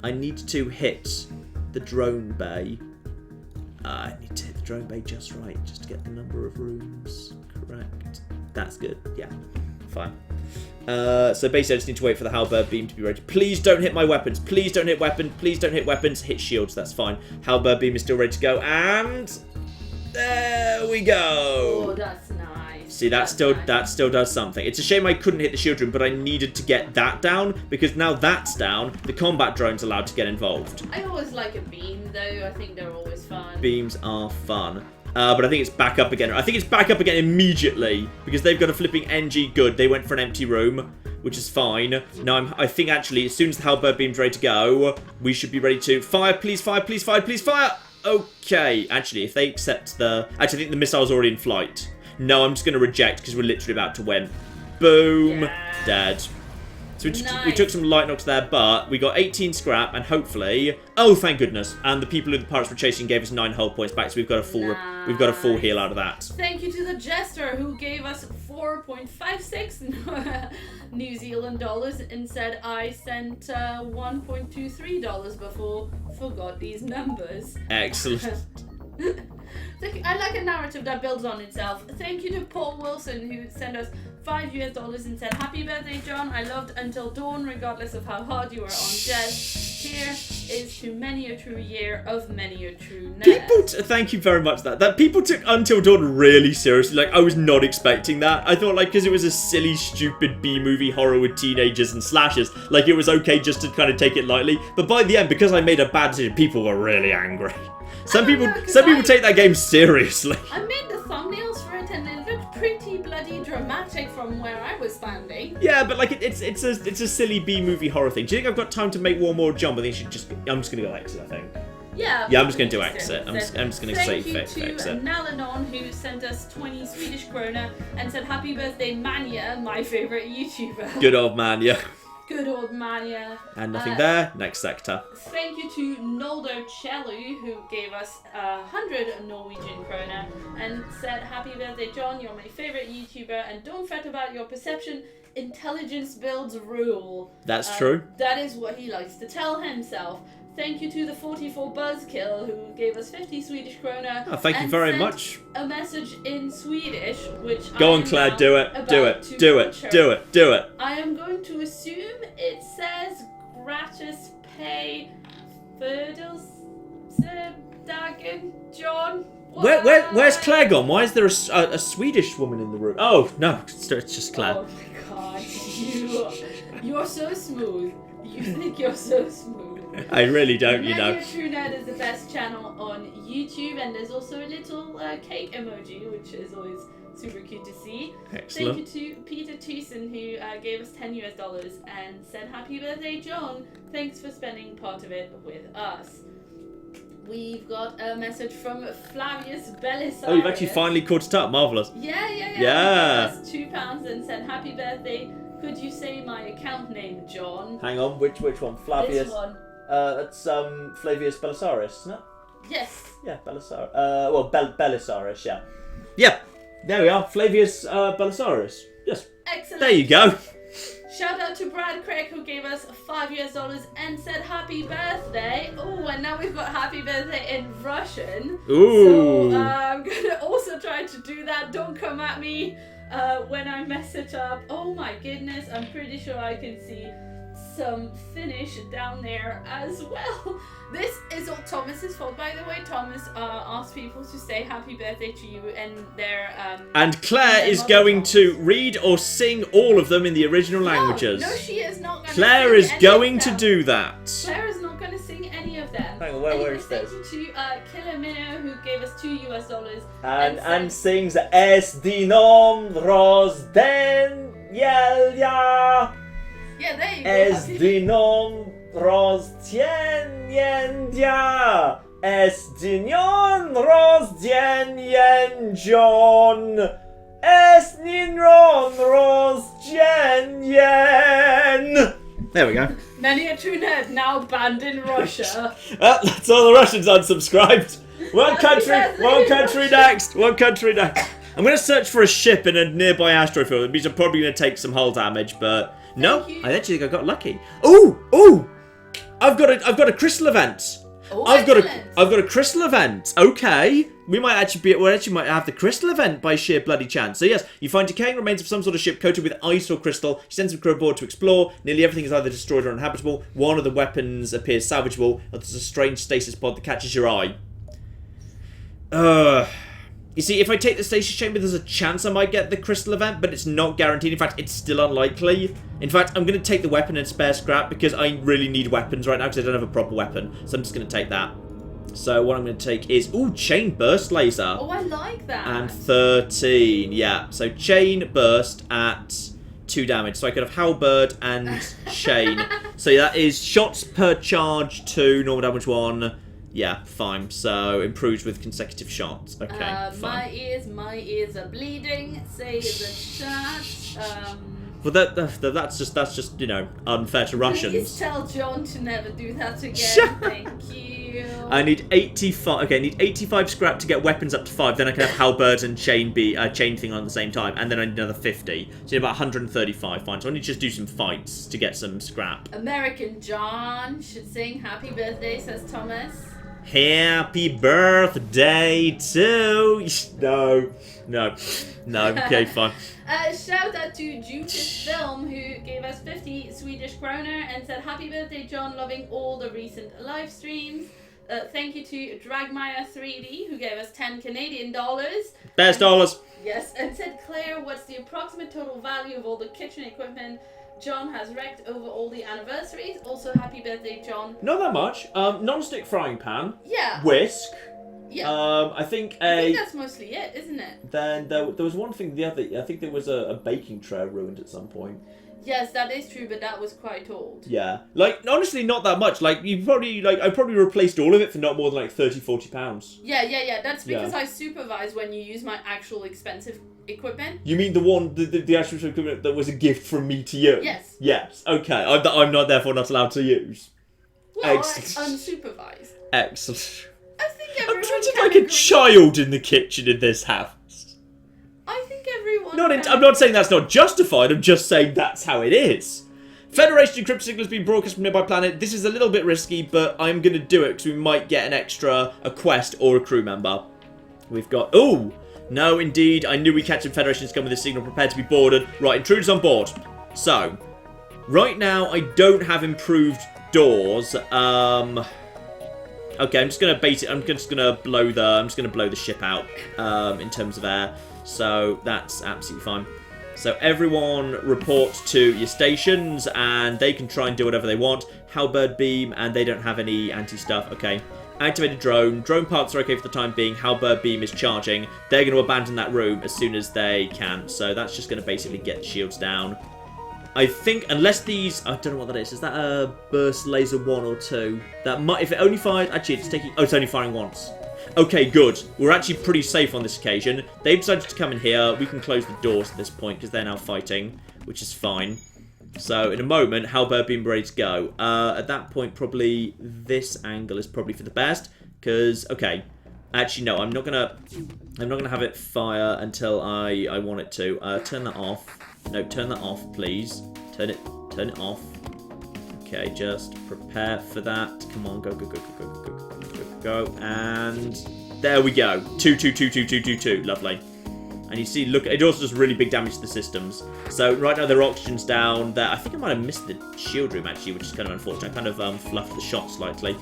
I need to hit the drone bay. I need to hit the drone bay just right, just to get the number of rooms correct. That's good, yeah, fine. So basically I just need to wait for the halberd beam to be ready. Please don't hit my weapons, please don't hit weapons, please don't hit weapons. Hit shields, that's fine. Halberd beam is still ready to go, and there we go. Oh, that's nice. See, that still does something. It's a shame I couldn't hit the shield room, but I needed to get that down, because now that's down, the combat drone's allowed to get involved. I always like a beam, though. I think they're always fun. Beams are fun. But I think it's back up again. I think it's back up again immediately, because they've got a flipping NG good. They went for an empty room, which is fine. Now, I think, actually, as soon as the halberd beam's ready to go, we should be ready to fire. Please fire, please fire, please fire! Okay. Actually, if they accept the... Actually, I think the missile's already in flight. No, I'm just going to reject because we're literally about to win. Boom. Yeah. Dead. So Nice. we took some light knocks there, but we got 18 scrap, and hopefully... Oh, thank goodness. And the people who the pirates were chasing gave us 9 hull points back, so we've got a full heal out of that. Thank you to the Jester, who gave us 4.56 New Zealand dollars and said I sent $1.23 before. Forgot these numbers. Excellent. I like a narrative that builds on itself. Thank you to Paul Wilson, who sent us $5 and said, happy birthday, John. I loved Until Dawn, regardless of how hard you were on Jez. Here is to many a true year of many a true net. Thank you very much. That people took Until Dawn really seriously. Like, I was not expecting that. I thought, like, because it was a silly, stupid B-movie horror with teenagers and slashers, like, it was okay just to kind of take it lightly. But by the end, because I made a bad decision, people were really angry. Some people take that game seriously. I made the thumbnails for it and it looked pretty bloody dramatic from where I was standing. Yeah, but like it's a silly B-movie horror thing. Do you think I've got time to make one more jump? I think I'm just gonna go exit, I think. Yeah, I'm just gonna do exit. I'm just gonna say fix it. Thank you to Nalanon, who sent us 20 Swedish krona and said happy birthday Mania, my favourite YouTuber. Good old man, yeah. Good old Mania. And nothing there. Next sector. Thank you to Noldo Cellu, who gave us 100 Norwegian krona and said, happy birthday, John. You're my favourite YouTuber. And don't fret about your perception. Intelligence builds rule. That's true. That is what he likes to tell himself. Thank you to the 44 Buzzkill, who gave us 50 Swedish krona. Oh, thank you very much. A message in Swedish, which Go on, Claire, do it. I am going to assume it says gratis pay Dagen John. Where's Claire gone? Why is there a Swedish woman in the room? Oh no, it's just Claire. Oh my god, you. You're so smooth. You think you're so smooth. I really don't, you know. True Nerd is the best channel on YouTube, and there's also a little cake emoji, which is always super cute to see. Excellent. Thank you to Peter Thiessen, who gave us $10 and said, "Happy birthday, John. Thanks for spending part of it with us." We've got a message from Flavius Belisarius. Oh, you've actually finally caught it up. Marvellous. Yeah. Yeah. He gave us £2 and said, "Happy birthday. Could you say my account name, John?" Hang on, which one? Flavius? This one. That's Flavius Belisarius, isn't it? Yes. Yeah, Belisarius. Belisarius, yeah. Yeah, there we are. Flavius Belisarius. Yes. Excellent. There you go. Shout out to Brad Craig, who gave us $5 and said happy birthday. Oh, and now we've got happy birthday in Russian. Ooh. So I'm gonna also try to do that. Don't come at me when I mess it up. Oh my goodness, I'm pretty sure I can see some Finnish down there as well. This is all Thomas's fault, by the way. Thomas asked people to say happy birthday to you and their and Claire is going to read or sing all of them in the original languages. No, she is not going to Claire is going to do that. Claire is not going to sing any of them. Hang on, where is this? Thank you to Killer Minnow, who gave us $2 and sings Es dinom rozden jelja. Yeah, there you go. Es dinom rozdzienięcia. Es dinon rozdzienięcion. Es ninon rozdzienien. There we go. Many a true nerd now banned in Russia. That's all the Russians unsubscribed. One country next. One country next. I'm going to search for a ship in a nearby asteroid field. It means I'm probably going to take some hull damage, but no, I actually think I got lucky. Ooh! I've got a crystal event. Oh, I've got a crystal event. Okay, we might actually have the crystal event by sheer bloody chance. So yes, you find decaying remains of some sort of ship coated with ice or crystal. You send some crew aboard to explore. Nearly everything is either destroyed or uninhabitable. One of the weapons appears salvageable, or there's a strange stasis pod that catches your eye. You see, if I take the stasis chamber, there's a chance I might get the crystal event, but it's not guaranteed. In fact, it's still unlikely. In fact, I'm going to take the weapon and spare scrap because I really need weapons right now because I don't have a proper weapon. So I'm just going to take that. So what I'm going to take is, chain burst laser. Oh, I like that. And 13, yeah. So chain burst at 2 damage. So I could have halberd and chain. So that is shots per charge 2, normal damage 1. Yeah, fine. So improves with consecutive shots. Okay, fine. My ears are bleeding. Say the chat. Well, that's just unfair to Russians. Please tell John to never do that again. Thank you. I need 85. Okay, I need 85 scrap to get weapons up to 5. Then I can have halberd and chain thing on at the same time, and then I need another 50. So about 135. Fine. So I need to just do some fights to get some scrap. American John should sing "Happy Birthday," says Thomas. Happy birthday to... No. Okay, fine. Shout out to Judas Film, who gave us 50 Swedish kroner and said, "Happy birthday, John, loving all the recent live streams." Thank you to Dragmire3D, who gave us 10 Canadian dollars. Best dollars. Yes, and said, "Claire, what's the approximate total value of all the kitchen equipment John has wrecked over all the anniversaries? Also, happy birthday, John." Not that much. Non-stick frying pan. Yeah. Whisk. Yeah. I think that's mostly it, isn't it? Then there was one thing. I think there was a baking tray ruined at some point. Yes, that is true, but that was quite old. Yeah. Honestly, not that much. I probably replaced all of it for not more than £30-40. Yeah. That's because I supervise when you use my actual expensive equipment. You mean the actual equipment that was a gift from me to you? Yes. Yes. Okay. I'm not therefore not allowed to use. Well, Excellent. Unsupervised. Excellent. I think everyone I'm treated can like a agree. child in the kitchen in this house. I think everyone. I'm not saying that's not justified. I'm just saying that's how it is. Federation encrypted signal has been broadcast from a nearby planet. This is a little bit risky, but I'm going to do it because we might get a quest or a crew member. We've got... No, indeed. I knew we catch some Federation scum with this signal. Prepared to be boarded. Right, intruders on board. So, right now, I don't have improved doors. Okay, I'm just gonna bait it. I'm just gonna blow the ship out in terms of air. So that's absolutely fine. So everyone report to your stations, and they can try and do whatever they want. Halberd beam, and they don't have any anti-stuff. Okay. Activated drone. Drone parts are okay for the time being. Halberd beam is charging. They're going to abandon that room as soon as they can. So that's just going to basically get the shields down. I think, unless these... I don't know what that is. Is that a burst laser 1 or 2? That might... If it only fired... Actually, it's taking... Oh, it's only firing once. Okay, good. We're actually pretty safe on this occasion. They've decided to come in here. We can close the doors at this point because they're now fighting, which is fine. So, in a moment, Halberd beam ready to go. At that point, probably this angle is probably for the best. Because, okay. Actually, no, I'm not gonna have it fire until I want it to. Turn that off. No, turn that off, please. Turn it off. Okay, just prepare for that. Come on, go, go, go, go, go, go, go, go, go. And there we go. 2, 2, 2, 2, 2, 2, 2. Lovely. And you see, look, it also does really big damage to the systems. So right now their oxygen's down. There, I think I might have missed the shield room actually, which is kind of unfortunate. I kind of fluffed the shot slightly.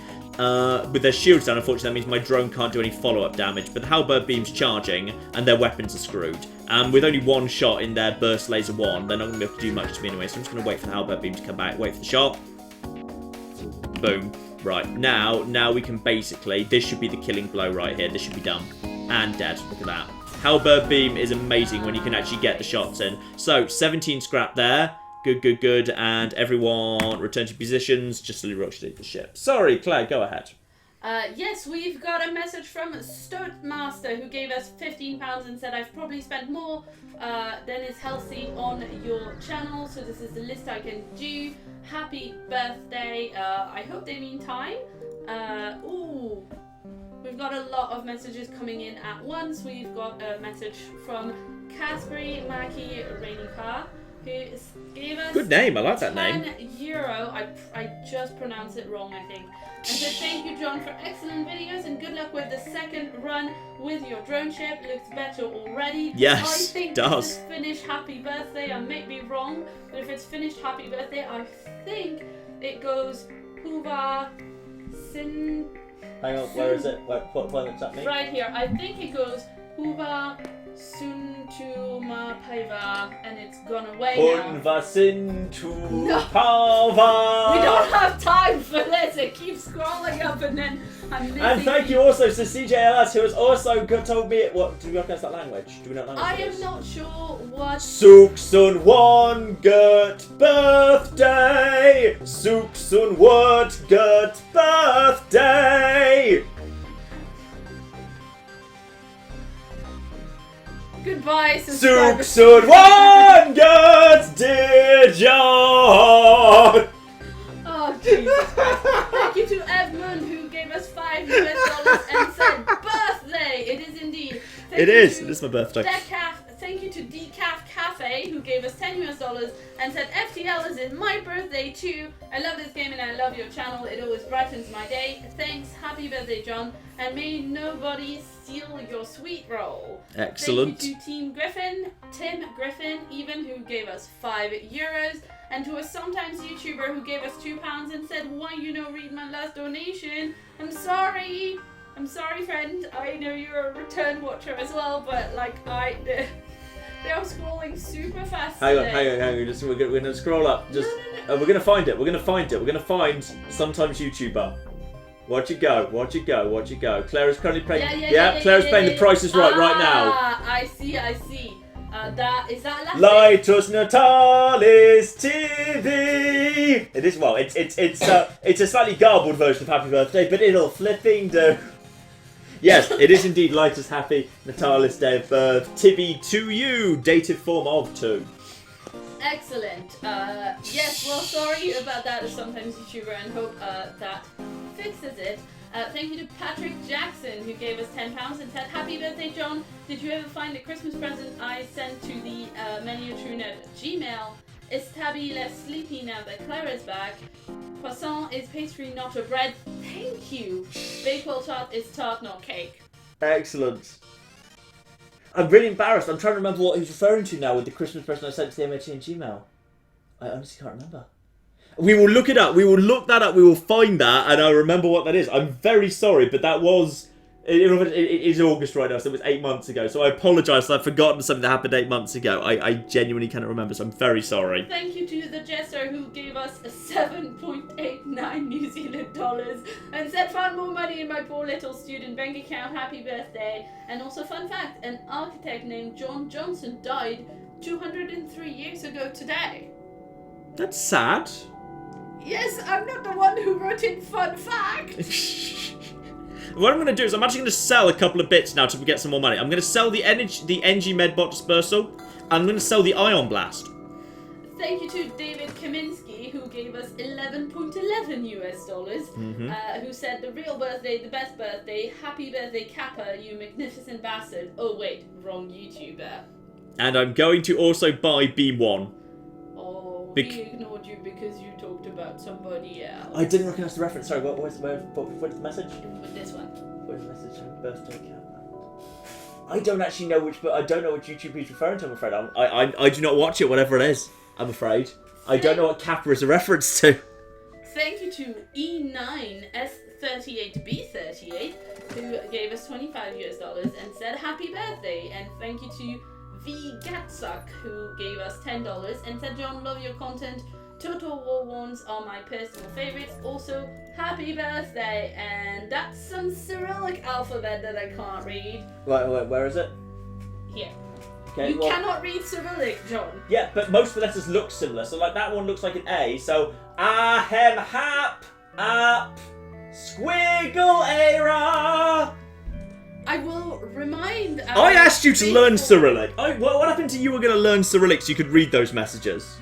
With their shields down, unfortunately, that means my drone can't do any follow-up damage. But the Halberd beam's charging, and their weapons are screwed. And with only one shot in their burst laser 1, they're not going to be able to do much to me anyway. So I'm just going to wait for the Halberd beam to come back. Wait for the shot. Boom. Right, now we can basically... This should be the killing blow right here. This should be done. And dead. Look at that. Halberd beam is amazing when you can actually get the shots in. So, 17 scrap there. Good, good, good. And everyone return to positions. Just slowly rotate the ship. Sorry, Claire, go ahead. Yes, we've got a message from Stoatmaster who gave us £15 and said, I've probably spent more than is healthy on your channel, so this is the list I can do. Happy birthday. I hope they mean time. Ooh. We've got a lot of messages coming in at once. We've got a message from Casbury Maki Rainika, who gave us... Good name, I like that name. €10. I just pronounced it wrong, I think. And said, thank you, John, for excellent videos, and good luck with the second run with your drone ship. Looks better already. Yes, I think does. this is finished happy birthday. I may be wrong, but if it's finished happy birthday, I think it goes Huva Sin... Hang on, where is it? What planet's that mean? Right here. I think it goes Huva Suntuma Paiva, and it's gone away now. Hunva Sintu No. Pava. We don't have time for this. It keeps scrolling up, and then I'm missing. And thank you also to CJLS, who has also told me what. Do we recognize that language? Do we know that language? I am not sure what. Suksun one good birthday. Suksun what good birthday. Goodbye, subscribers. Suksun one good dear John. Oh Jesus Christ! Thank you to Edmund who gave us $5 and said birthday. It is indeed. It is my birthday. Thank you to Decaf Cafe who gave us $10 and said FTL is in my birthday too. I love this game and I love your channel. It always brightens my day. Thanks. Happy birthday, John. And may nobody steal your sweet roll. Excellent. Thank you to Team Griffin, Tim Griffin, even who gave us €5, and to a sometimes YouTuber who gave us £2 and said, why you no read my last donation? I'm sorry, friend. I know you're a return watcher as well, but like they are scrolling super fast. Hang on. We're gonna scroll up. Just we're gonna find it. We're gonna find sometimes YouTuber. Watch it go. Claire is currently playing. Claire is playing The Price is Right right now. I see. Is that last Lightus Natalis TV. It is it's a slightly garbled version of Happy Birthday, but it'll flipping do. Yes, it is indeed Lightus Happy Natalis Day of Birth. Tibby to you, dative form of 2. Excellent. Yes, well, sorry about that as sometimes YouTuber, and hope that fixes it. Thank you to Patrick Jackson who gave us £10 and said, happy birthday, John. Did you ever find a Christmas present I sent to the miniaturine at Gmail? Is Tabby less sleepy now that Claire is back? Croissant is pastry, not a bread. Thank you. Bakewell tart is tart, not cake. Excellent. I'm really embarrassed. I'm trying to remember what he's referring to now with the Christmas present I sent to the MHA and Gmail. I honestly can't remember. We will look it up. We will look that up. We will find that, and I'll remember what that is. I'm very sorry, but that was... It is August right now, so it was 8 months ago. So I apologise. I've forgotten something that happened 8 months ago. I genuinely cannot remember, so I'm very sorry. Thank you to the Jester who gave us 7.89 New Zealand dollars and said, found more money in my poor little student bank account. Happy birthday. And also, fun fact, an architect named John Johnson died 203 years ago today. That's sad. Yes, I'm not the one who wrote in fun fact. What I'm going to do is I'm actually going to sell a couple of bits now to get some more money. I'm going to sell the NG Medbot Dispersal. And I'm going to sell the Ion Blast. Thank you to David Kaminsky, who gave us 11.11 US dollars, who said, the real birthday, the best birthday, happy birthday Kappa, you magnificent bastard. Oh wait, wrong YouTuber. And I'm going to also buy Beam 1. Oh, we ignored you because you talked about somebody else. I didn't recognise the reference. Sorry, what's the message? With this one. Where's the message? Birthday Kappa. I don't actually know which, but I don't know what YouTube he's referring to. I'm afraid I do not watch it, whatever it is. I'm afraid I don't know what Kappa is a reference to. Thank you to E9S38B38 who gave us 25 US dollars and said happy birthday, and thank you to V Gatsuck who gave us $10 and said, John, love your content. Total War Ones are my personal favorites. Also, happy birthday, and that's some Cyrillic alphabet that I can't read. Wait, where is it? Here. Okay, you cannot read Cyrillic, John. Yeah, but most of the letters look similar. So, like, that one looks like an A. So, ahem, hap, up, squiggle, era. I will remind. I asked you to learn Cyrillic. What happened to you were going to learn Cyrillic so you could read those messages?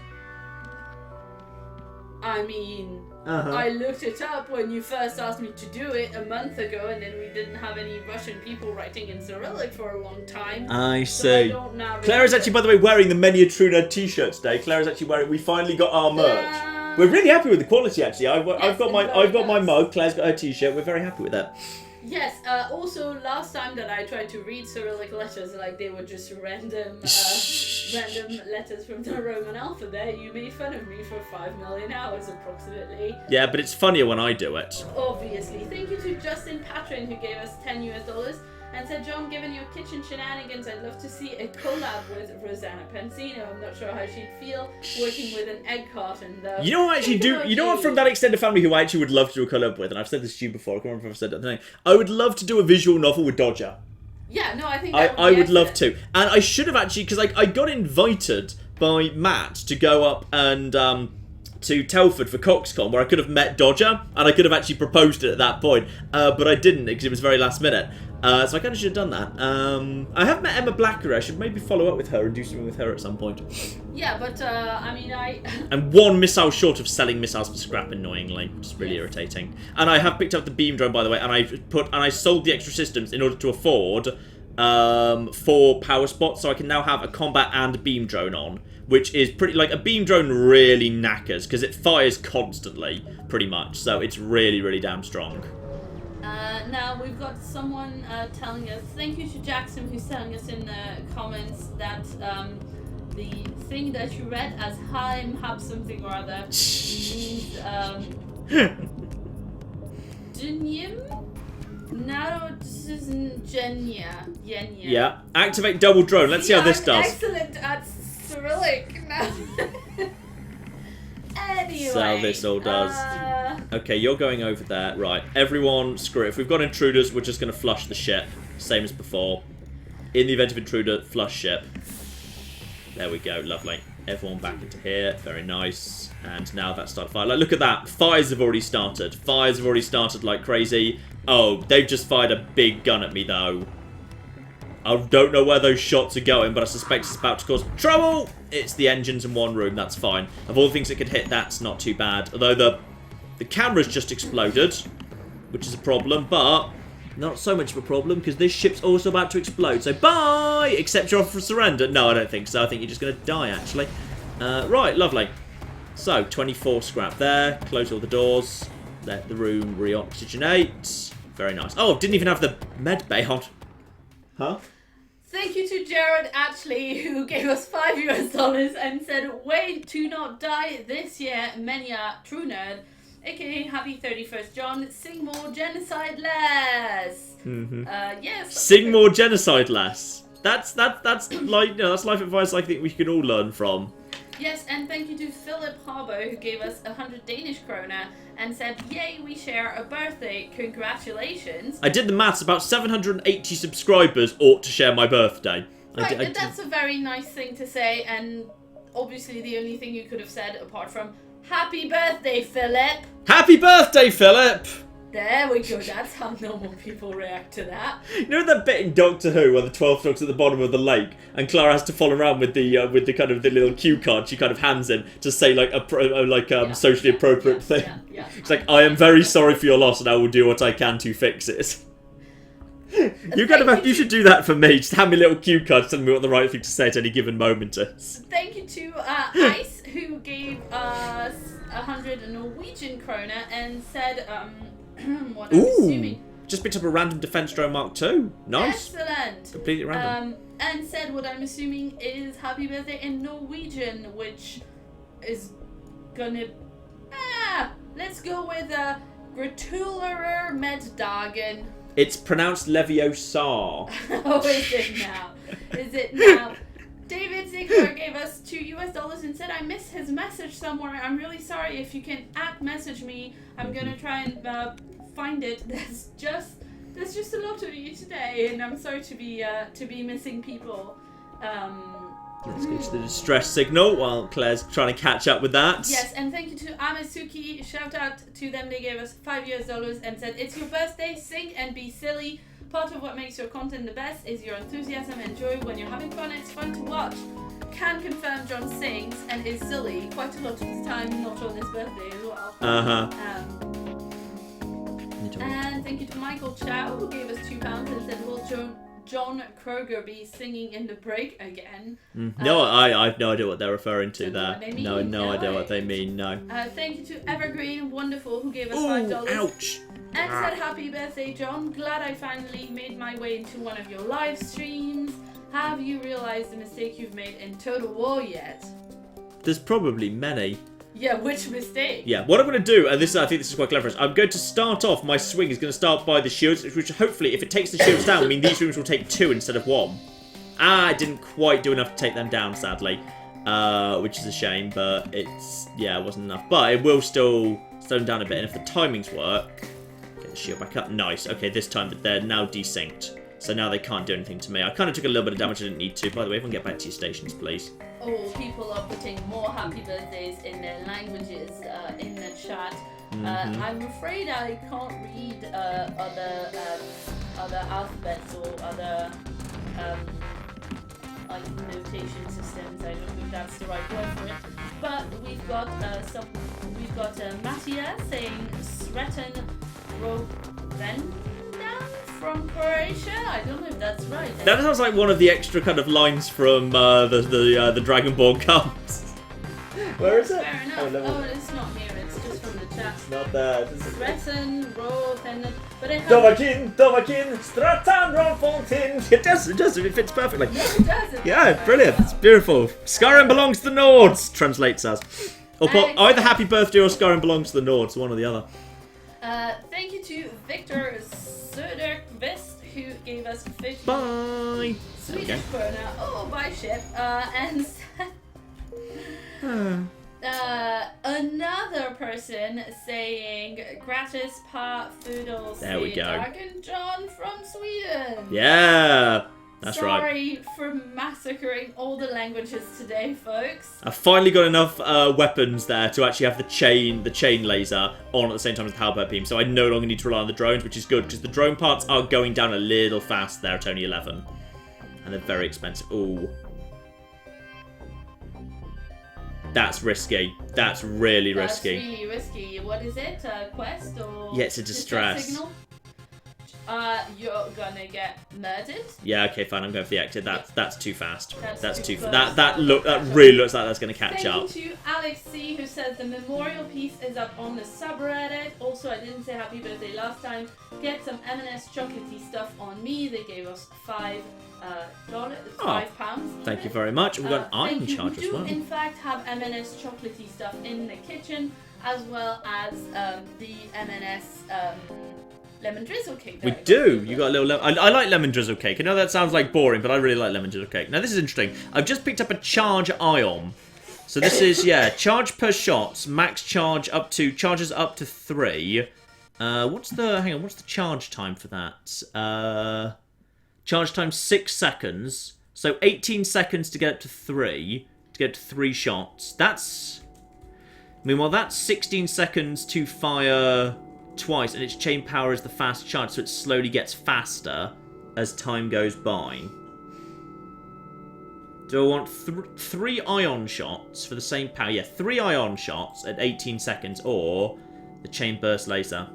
I mean, I looked it up when you first asked me to do it a month ago, and then we didn't have any Russian people writing in Cyrillic for a long time. I see. So I don't now Claire is actually, by the way, wearing the Many a True Nerd t-shirt today. Claire is actually wearing. We finally got our merch. We're really happy with the quality, actually. I've got my mug. Claire's got her t-shirt. We're very happy with that. Yes. Also, last time that I tried to read Cyrillic letters, like they were just random letters from the Roman alphabet, you made fun of me for 5 million hours approximately. Yeah, but it's funnier when I do it. Obviously. Thank you to Justin Patron who gave us 10 US dollars and said, John, given your kitchen shenanigans, I'd love to see a collab with Rosanna Pansino. I'm not sure how she'd feel working with an egg carton, though. You know what I actually do? You know what, from that extended family who I actually would love to do a collab with, and I've said this to you before, I can't remember if I've said that. I would love to do a visual novel with Dodger. Yeah, no, I think that I would love to. And I should have actually, because I got invited by Matt to go up and to Telford for CoxCon, where I could have met Dodger, and I could have actually proposed it at that point, but I didn't because it was very last minute. So I kind of should have done that. I have met Emma Blacker. I should maybe follow up with her and do something with her at some point. Yeah, but I mean, And one missile short of selling missiles for scrap, annoyingly, which is really irritating. And I have picked up the beam drone, by the way, and I sold the extra systems in order to afford 4 power spots, so I can now have a combat and beam drone on, which is pretty, like, a beam drone really knackers because it fires constantly, pretty much. So it's really, really damn strong. Now we've got someone telling us, thank you to Jackson who's telling us in the comments that the thing that you read as Heim Hab something or other means Dunyim? No, this isn't Genya. Yeah, activate double drone. Let's see how this does. Excellent at Cyrillic. Anyway. So how this all does. Okay, you're going over there. Right, everyone, screw it. If we've got intruders, we're just going to flush the ship. Same as before. In the event of intruder, flush ship. There we go, lovely. Everyone back into here. Very nice. And now that's started fire. Like, look at that. Fires have already started. Fires have already started like crazy. Oh, they've just fired a big gun at me, though. I don't know where those shots are going, but I suspect it's about to cause trouble. It's the engines in one room. That's fine. Of all the things it could hit, that's not too bad. Although the camera's just exploded, which is a problem, but not so much of a problem because this ship's also about to explode. So bye! Accept your offer for surrender. No, I don't think so. I think you're just going to die, actually. Right, lovely. So, 24 scrap there. Close all the doors. Let the room re-oxygenate. Very nice. Oh, didn't even have the med bay on. Huh? Thank you to Jared Ashley, who gave us $5 US and said, "Way to not die this year, Mania True Nerd." aka Happy 31st John, sing more, genocide less. Yes. Sing more, genocide less. That's like that's life advice I think we can all learn from. Yes, and thank you to Philip Harbo, who gave us 100 Danish kroner and said, "Yay, we share a birthday. Congratulations." I did the maths. About 780 subscribers ought to share my birthday. Right, that's a very nice thing to say, and obviously the only thing you could have said apart from "Happy birthday, Philip." Happy birthday, Philip! There we go. That's how normal people react to that. You know that bit in Doctor Who where the 12th Doctor's at the bottom of the lake and Clara has to follow around with the kind of the little cue card she kind of hands him to say like socially appropriate thing. Yeah. It's like, I am very sorry for your loss and I will do what I can to fix it. You should do that for me. Just hand me a little cue card telling me what the right thing to say at any given moment is. Thank you to Ice, who gave us 100 Norwegian kroner and said, what I'm assuming. Just picked up a random defense drone Mark II. Nice. Excellent. Completely random. And said what I'm assuming is happy birthday in Norwegian, which is gonna... let's go with Gratulerer Meddagen. It's pronounced Leviosa. Oh, is it now? Is it now? David Ziegler gave us $2 and said, "I missed his message somewhere. I'm really sorry. If you can message me, I'm gonna try and find it. There's just a lot of you today, and I'm sorry to be missing people." Let's go to the distress signal while Claire's trying to catch up with that. Yes, and thank you to Amasuki. Shout out to them. They gave us $5 and said, "It's your birthday. Sing and be silly. Part of what makes your content the best is your enthusiasm and joy. When you're having fun, it's fun to watch." Can confirm John sings and is silly quite a lot of the time, not on his birthday as well. And thank you to Michael Chow, who gave us £2 and said, "Will John Kroger be singing in the break again?" No, I have no idea what they're referring to there. No idea what they mean, no. Thank you to Evergreen Wonderful, who gave us $5. Ouch! And said, "Happy birthday, John. Glad I finally made my way into one of your live streams. Have you realized the mistake you've made in Total War yet?" There's probably many. Yeah, which mistake? Yeah, what I'm going to do, and I think this is quite clever, I'm going to start off, my swing is going to start by the shields, which hopefully, if it takes the shields down, I mean these rooms will take 2 instead of 1. I didn't quite do enough to take them down, sadly, which is a shame, but it wasn't enough. But it will still slow them down a bit, and if the timings work, get the shield back up, nice. Okay, this time they're now desynced, so now they can't do anything to me. I kind of took a little bit of damage I didn't need to. By the way, everyone get back to your stations, please. Oh, people are putting more happy birthdays in their languages in the chat. I'm afraid I can't read other alphabets or other notation systems. I don't know if that's the right word for it. But we've got Mattia saying Sretan Rovendan from Croatia. I don't know if that's right. That sounds like one of the extra kind of lines from the Dragon Ball cards. Where is it? Fair enough. It's not here. It's just from the chat. It's not there. Sretan Rovendan. But it has... Dovakin, Stratan Ronfontin. It does. It fits perfectly. No, it does. Yeah, brilliant. It's beautiful. Skyrim belongs to the Nords, translates as. Or either happy birthday or Skyrim belongs to the Nords, one or the other. Thank you to Victor Söderqvist, who gave us 50 Bye. Swedish krona. Oh, bye ship. And another person saying gratis par Fudel. There we go. Dragon John from Sweden. Yeah. That's right. Sorry for massacring all the languages today, folks. I've finally got enough weapons there to actually have the chain laser on at the same time as the halberd beam, so I no longer need to rely on the drones, which is good, because the drone parts are going down a little fast there at only 11. And they're very expensive. Ooh. That's risky. That's really risky. That's really risky. What is it? A quest or... Yeah, it's a distress. Signal? You're gonna get murdered. Yeah, okay, fine. I'm going for the exit. That's too fast. That's too fast. fast. That really looks like that's going to catch up. Thank you to Alex C, who says the memorial piece is up on the subreddit. Also, I didn't say happy birthday last time. Get some M&S chocolatey stuff on me. They gave us £5. Thank you very much. We've got an iron charge as well. We do, in fact, have M&S chocolatey stuff in the kitchen. as well as the M&S lemon drizzle cake. We do. You got a little. I like lemon drizzle cake. I know that sounds like boring, but I really like lemon drizzle cake. Now this is interesting. I've just picked up a charge ion. So this is charge per shot, max charge up to charges up to 3. What's the charge time for that? Charge time 6 seconds. So 18 seconds to get up to 3. To get to 3 shots. Meanwhile, that's 16 seconds to fire twice, and its chain power is the fast charge, so it slowly gets faster as time goes by. Do I want 3 ion shots for the same power? Yeah, 3 ion shots at 18 seconds, or the chain burst laser.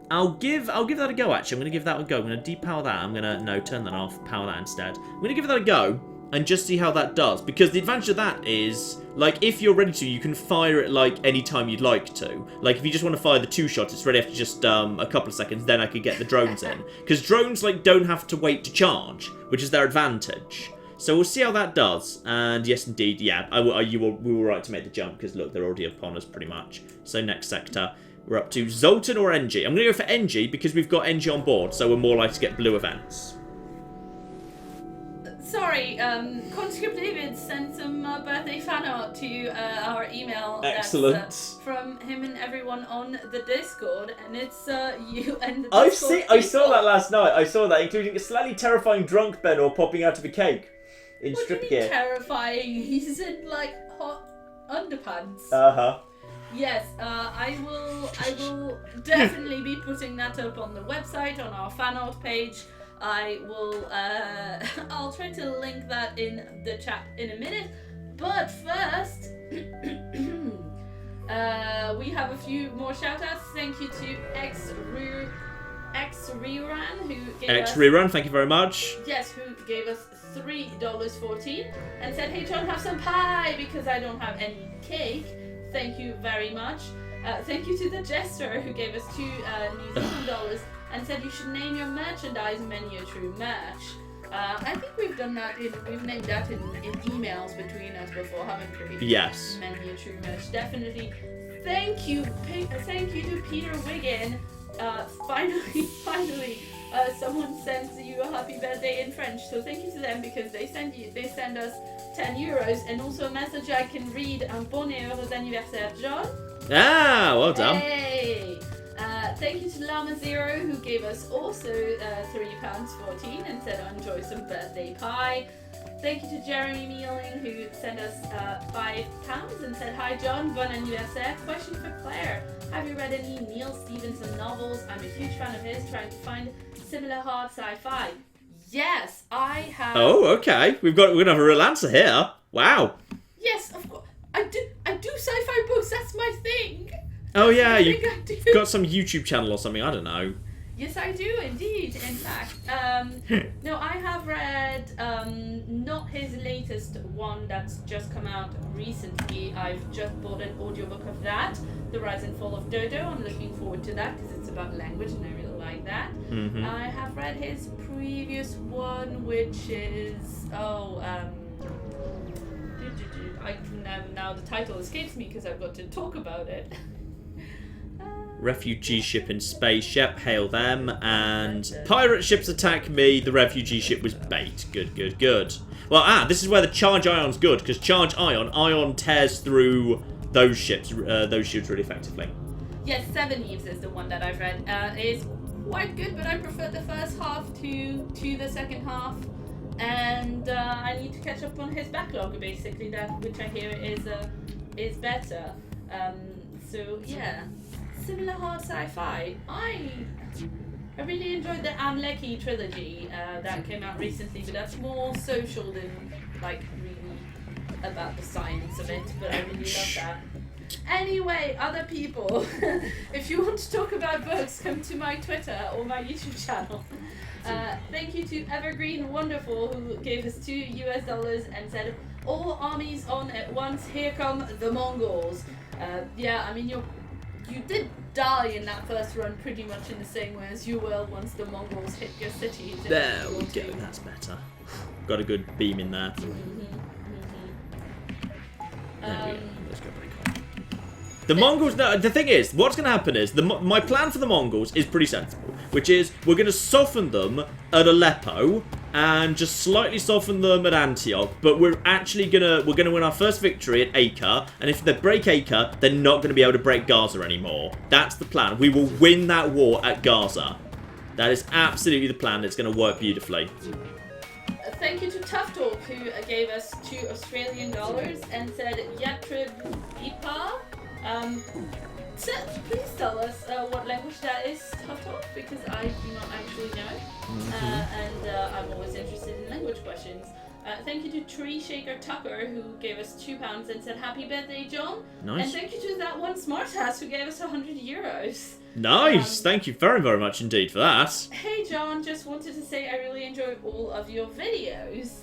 I'll give that a go. Actually, I'm gonna give that a go. I'm gonna depower that. I'm gonna turn that off. Power that instead. I'm gonna give that a go. And just see how that does. Because the advantage of that is, like, if you're ready to, you can fire it, like, any time you'd like to. Like, if you just want to fire the 2 shots, it's ready after just a couple of seconds, then I could get the drones in. Because drones, like, don't have to wait to charge, which is their advantage. So we'll see how that does. And yes, indeed, yeah, we were right to make the jump, because, look, they're already upon us, pretty much. So next sector, we're up to Zoltan or NG. I'm going to go for NG, because we've got NG on board, so we're more likely to get blue events. Sorry, Conscript David sent some birthday fan art to our email. Excellent. That's, from him and everyone on the Discord, and it's you and the Discord I saw that last night. I saw that, including a slightly terrifying drunk Benno popping out of a cake in strip gear. Terrifying? He's in like hot underpants. Yes, I will definitely be putting that up on the website, on our fan art page. I will, I'll try to link that in the chat in a minute, but first, we have a few more shoutouts. Thank you to X-Rerun, who gave X-Rerun, thank you very much. Yes, who gave us $3.14 and said, hey John, have some pie because I don't have any cake. Thank you very much. Thank you to the Jester, who gave us $2 New Zealand dollars and said you should name your merchandise menu true merch. I think we've done that we've named that in emails between us before, haven't we? Yes. Menu true merch, definitely. Thank you to Peter Wiggin. Finally, someone sends you a happy birthday in French. So thank you to them because they send us €10 and also a message I can read. Un bon et heureux anniversaire, John. Ah, well done. Hey. Thank you to Llama Zero, who gave us also £3.14 and said enjoy some birthday pie. Thank you to Jeremy Mealing, who sent us £5 and said hi John, bon anniversaire. Question for Claire: have you read any Neil Stevenson novels? I'm a huge fan of his, trying to find similar hard sci-fi. Yes, I have. Oh, okay. We're gonna have a real answer here. Wow. Yes, of course. I do sci-fi books. That's my thing. Oh yeah, you've got some YouTube channel or something, I don't know. Yes, I do indeed, in fact. No, I have read not his latest one that's just come out recently. I've just bought an audiobook of that, The Rise and Fall of Dodo. I'm looking forward to that because it's about language and I really like that. Mm-hmm. I have read his previous one, which is, now the title escapes me because I've got to talk about it. Refugee ship in space, yep, hail them. And pirate ships attack me, the refugee ship was bait. Good. Well, this is where the charge ion's good, because charge ion tears through those ships really effectively. Yes, Seven Eves is the one that I've read. It's quite good, but I prefer the first half to the second half. And I need to catch up on his backlog, basically, which I hear is better. So yeah. Similar hard sci-fi. I really enjoyed the Anne Leckie trilogy that came out recently, but that's more social than like really about the science of it. But I really love that. Anyway, other people, if you want to talk about books, come to my Twitter or my YouTube channel. Thank you to Evergreen Wonderful, who gave us $2 and said, "All armies on at once. Here come the Mongols." Yeah, I mean you did die in that first run pretty much in the same way as you will once the Mongols hit your city. There we go, that's better. Got a good beam in there. There we go, let's go break on. The Mongols, no, the thing is, what's going to happen is, my plan for the Mongols is pretty sensible, which is, we're going to soften them at Aleppo, and just slightly soften them at Antioch, but we're actually we're going to win our first victory at Acre, and if they break Acre, they're not going to be able to break Gaza anymore. That's the plan. We will win that war at Gaza. That is absolutely the plan. It's going to work beautifully. Thank you to Tough Talk, who gave us $2 Australian and said Yatrib Ipa. Please tell us what language that is, Tough Talk, because I do not actually know. And I'm always interested in language questions. Thank you to Tree Shaker Tucker, who gave us £2 and said Happy Birthday, John. Nice. And thank you to that one smartass who gave us €100. Nice. Thank you very, very much indeed for that. Hey John, just wanted to say I really enjoyed all of your videos.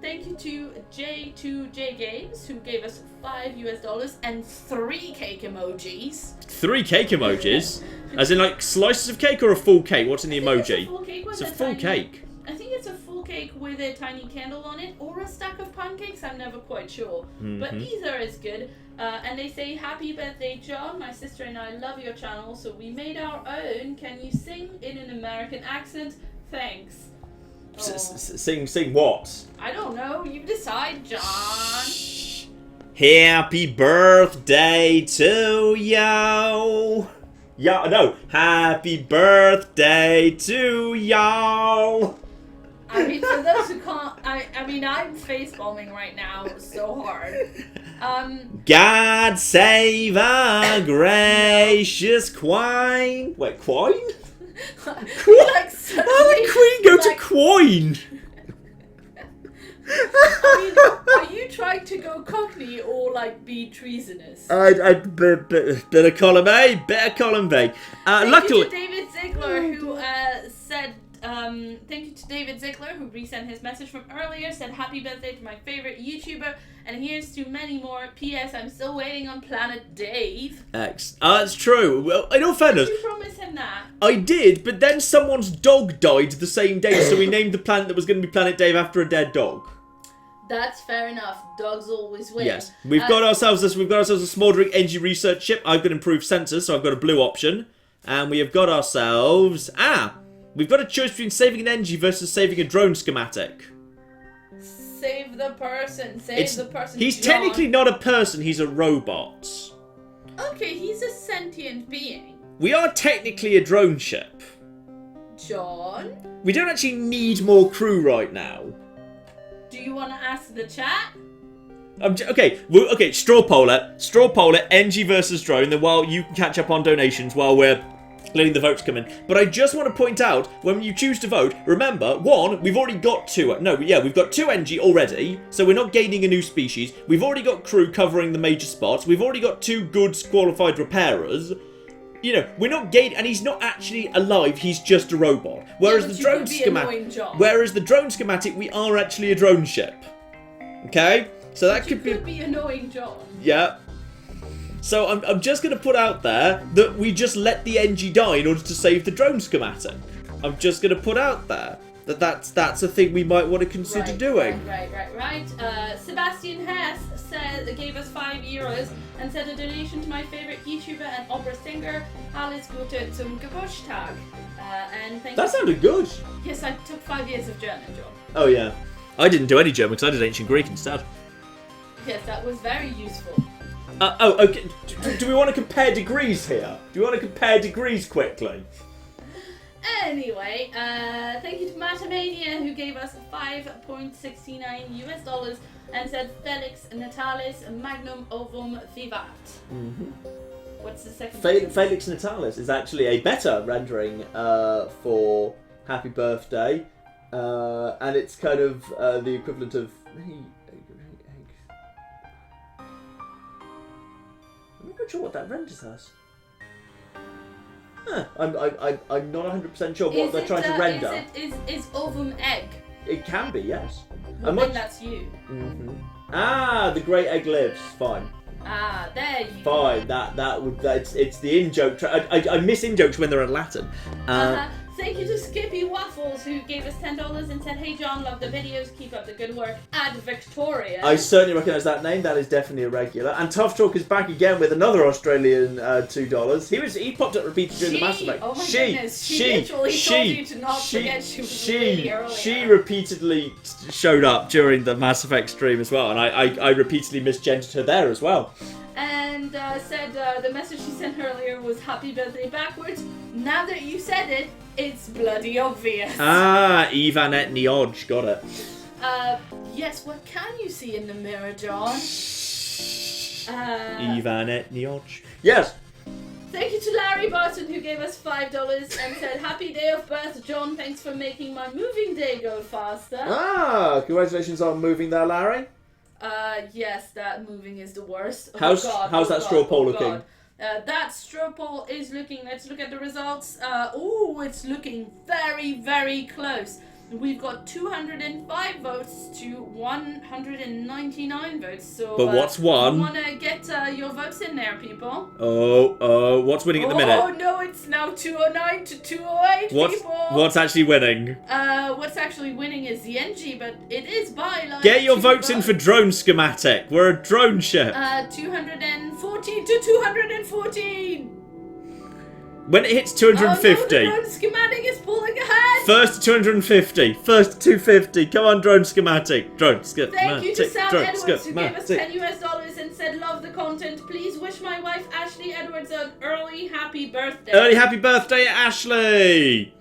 Thank you to J2J Games, who gave us $5 and 3 cake emojis. 3 cake emojis? As in like slices of cake or a full cake? What's in the emoji? It's a full cake with it's a full cake. I think it's a full cake with a tiny candle on it, or a stack of pancakes, I'm never quite sure. But either is good. And they say, Happy birthday, John. My sister and I love your channel, so we made our own. Can you sing in an American accent? Thanks. Sing what? I don't know. You decide, John. Happy birthday to you. Yeah, no. Happy birthday to y'all. I mean, for those who can't, I mean, I'm face bombing right now so hard. God save our gracious queen. Wait, queen? Like, how did queen go to queen? I mean, are you trying to go cockney or like be treasonous? Bit of column A, bit of column B. Thank you to David Ziegler, who said. Thank you to David Ziegler, who resent his message from earlier, said happy birthday to my favorite YouTuber, and here's to many more. P.S. I'm still waiting on Planet Dave. X. That's true. Well, in all fairness, Did you promise him that? I did, but then someone's dog died the same day, so we named the planet that was going to be Planet Dave after a dead dog. That's fair enough. Dogs always win. Yes, we've got ourselves a smouldering energy research ship. I've got improved sensors, so I've got a blue option, and we have got ourselves we've got a choice between saving an energy versus saving a drone schematic. Save the person. Save the person. He's John. technically not a person. He's a robot. Okay, he's a sentient being. We are technically a drone ship. John? We don't actually need more crew right now. Do you want to ask the chat? Okay, straw poll it, NG versus drone, then while you can catch up on donations while we're letting the votes come in. But I just want to point out, when you choose to vote, remember, one, we've already got we've got 2 NG already, so we're not gaining a new species. We've already got crew covering the major spots. We've already got 2 good qualified repairers. You know, we're not gaining, and he's not actually alive, he's just a robot. Whereas the drone schematic, we are actually a drone ship. Okay? So that could be annoying, John. Yeah. So I'm just going to put out there that we just let the NG die in order to save the drone schematic. I'm just going to put out there that that's a thing we might want to consider doing. Right. Sebastian Hess gave us €5 and said a donation to my favourite YouTuber and opera singer, Alles Gute zum Geburtstag. And thank that sounded good. Yes, I took 5 years of German, John. Oh yeah. I didn't do any German because I did ancient Greek instead. Yes, that was very useful. Okay. Do we want to compare degrees here? Do you want to compare degrees quickly? Anyway, thank you to Matamania, who gave us $5.69 and said Felix Natalis Magnum Ovum Vivat. What's the second? Felix Natalis is actually a better rendering for Happy Birthday, and it's kind of the equivalent of. I'm not sure what that renders as. I'm not 100% sure what they're trying to render. Is ovum egg? It can be, yes. Well, then that's you. The great egg lives. Fine. There you go. Fine. It's the in joke. I miss in jokes when they're in Latin. Thank you to Skippy Waffles, who gave us $10 and said, "Hey John, love the videos, keep up the good work." And Victoria. I certainly recognise that name. That is definitely a regular. And Tough Talk is back again with another Australian $2. He popped up repeated during the Mass Effect. Oh my goodness! She literally told you to not forget she was really early. She repeatedly showed up during the Mass Effect stream as well, and I repeatedly misgendered her there as well. And said the message she sent earlier was "Happy birthday" backwards. Now that you said it, it's bloody obvious. Ah, Ivanet Niodj, got it. Yes, what can you see in the mirror, John? Ivanet Niodj. Yes. Thank you to Larry Barton, who gave us $5 and said, "Happy day of birth, John. Thanks for making my moving day go faster." Ah, congratulations on moving there, Larry. Yes, that moving is the worst. How's that straw poll looking? That straw poll is looking, let's look at the results. It's looking very, very close. We've got 205 votes to 199 votes. So, but what's won? You want to get your votes in there, people. What's winning at the minute? Oh no, it's now 209 to 208, people. What's actually winning? What's actually winning is the NG, but it is by like. Get your votes in for Drone Schematic. We're a drone ship. 214 to 214. When it hits 250. Oh, no, the drone schematic is pulling ahead. First to 250. First to 250. Come on, Drone Schematic. Drone Schematic. Thank you to Sam Edwards, who gave us $10 and said, "Love the content. Please wish my wife Ashley Edwards an early happy birthday." Early happy birthday, Ashley.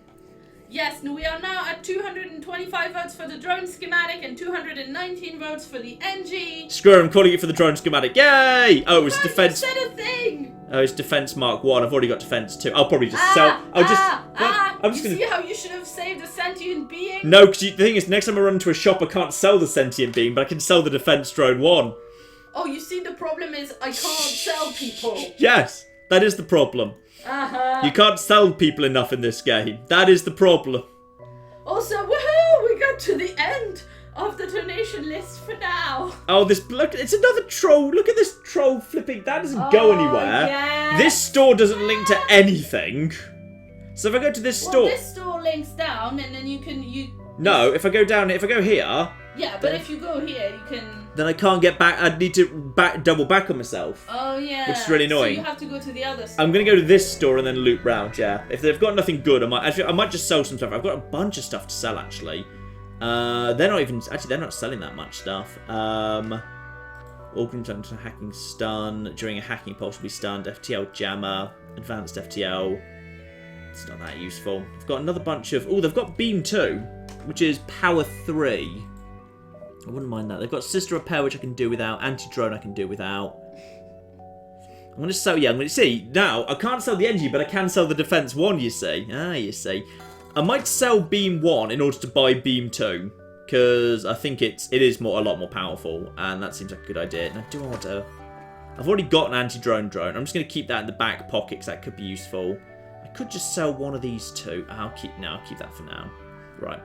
Yes, we are now at 225 votes for the drone schematic and 219 votes for the NG. Screw it, I'm calling it for the Drone Schematic. Yay! Oh, it was defense. You said a thing. Oh, it's Defense Mark 1. I've already got Defense 2. I'll probably just sell. I'm just you gonna. See how you should have saved a sentient being? No, because the thing is, next time I run into a shop, I can't sell the sentient being, but I can sell the Defense Drone 1. Oh, you see, the problem is I can't sell people. Yes, that is the problem. You can't sell people enough in this game. That is the problem. Also, woohoo! We got to the end of the donation list for now. Oh, look, it's another troll. Look at this troll flipping. That doesn't go anywhere. Yes. This store doesn't link to anything. So if I go to this store... this store links down, and then you can... No, if I go down, if I go here... Yeah, but if you go here, you can... Then I can't get back. I'd need to double back on myself. Oh, yeah. Which is really annoying. So you have to go to the other store. I'm going to go to this store and then loop round, yeah. If they've got nothing good, I might just sell some stuff. I've got a bunch of stuff to sell, actually. They're not even... Actually, they're not selling that much stuff. All groups under hacking stun. During a hacking pulse will be stunned. FTL jammer. Advanced FTL. It's not that useful. I've got another bunch of... Oh, they've got Beam 2, which is Power 3. I wouldn't mind that. They've got Sister Repair, which I can do without. Anti-Drone I can do without. I'm going to sell... Yeah, I'm going to... See, now, I can't sell the NG, but I can sell the Defense 1, you see. Ah, you see. I might sell Beam 1 in order to buy Beam 2. Because I think it is a lot more powerful. And that seems like a good idea. Now, do I want to... I've already got an anti-drone drone. I'm just going to keep that in the back pocket because that could be useful. I could just sell one of these two. I'll keep that for now. Right.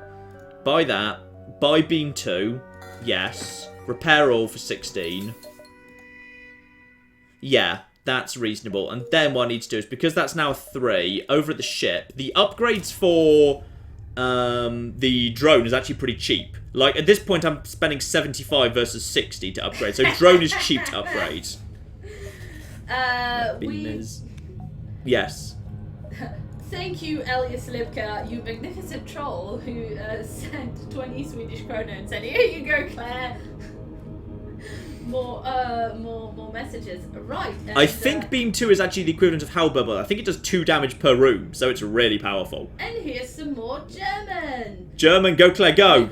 Buy that. Buy Beam 2. Yes. Repair all for 16. Yeah, that's reasonable. And then what I need to do is, because that's now 3, over at the ship, the upgrades for the drone is actually pretty cheap. Like, at this point, I'm spending 75 versus 60 to upgrade. So drone is cheap to upgrade. Beam is... Yes. Thank you, Elias Libka, you magnificent troll, who sent 20 Swedish krona and said, "Here you go, Claire." More messages. Right. And, I think Beam 2 is actually the equivalent of Hellbubble. I think it does 2 damage per room, so it's really powerful. And here's some more German. German, go Claire, go.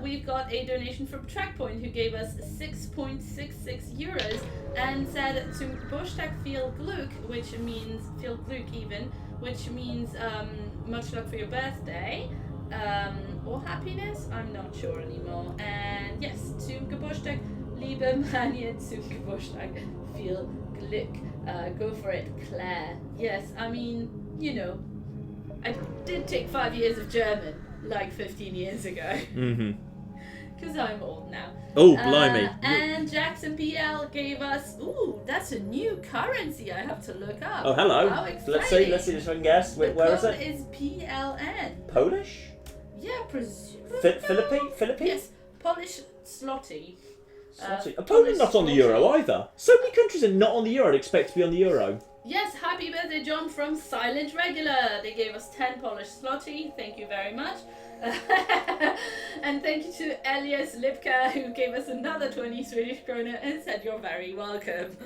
We've got a donation from Trackpoint, who gave us 6.66 euros and said to Burshtag viel Glück, which means viel Glück even, which means much luck for your birthday. Or happiness? I'm not sure anymore. And yes, zum Geburtstag, liebe Manje, zum Geburtstag, viel Glück. Go for it, Claire. Yes, I mean, you know, I did take 5 years of German, like 15 years ago. Because I'm old now. Oh, blimey. And Jackson PL gave us, ooh, that's a new currency I have to look up. Oh, hello. How Let's exciting. see if I can guess. Where is The it? code is PLN. Polish? Yeah, presumably. Philippine? Yes, Polish zloty. Poland's not on the euro either. So many countries are not on the euro. I'd expect to be on the euro. Yes, happy birthday, John, from Silent Regular. They gave us 10 Polish zloty. Thank you very much. And thank you to Elias Lipka, who gave us another 20 Swedish krona and said you're very welcome.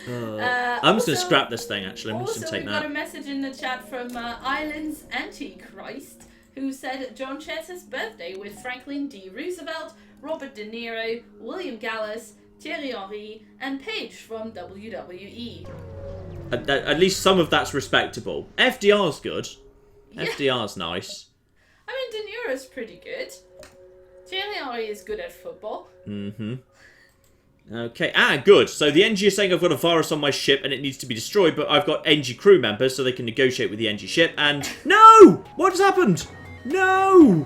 I'm just going to scrap this thing, actually. I'm just going to take we that. got a message in the chat from Islands Antichrist, who said John shares his birthday with Franklin D. Roosevelt, Robert De Niro, William Gallas, Thierry Henry, and Paige from WWE. At least some of that's respectable. FDR's good. Yeah. FDR's nice. I mean, De Niro's pretty good. Thierry Henry is good at football. Mm-hmm. Okay, good. So the NG is saying I've got a virus on my ship and it needs to be destroyed, but I've got NG crew members so they can negotiate with the NG ship, and... No! What has happened? No!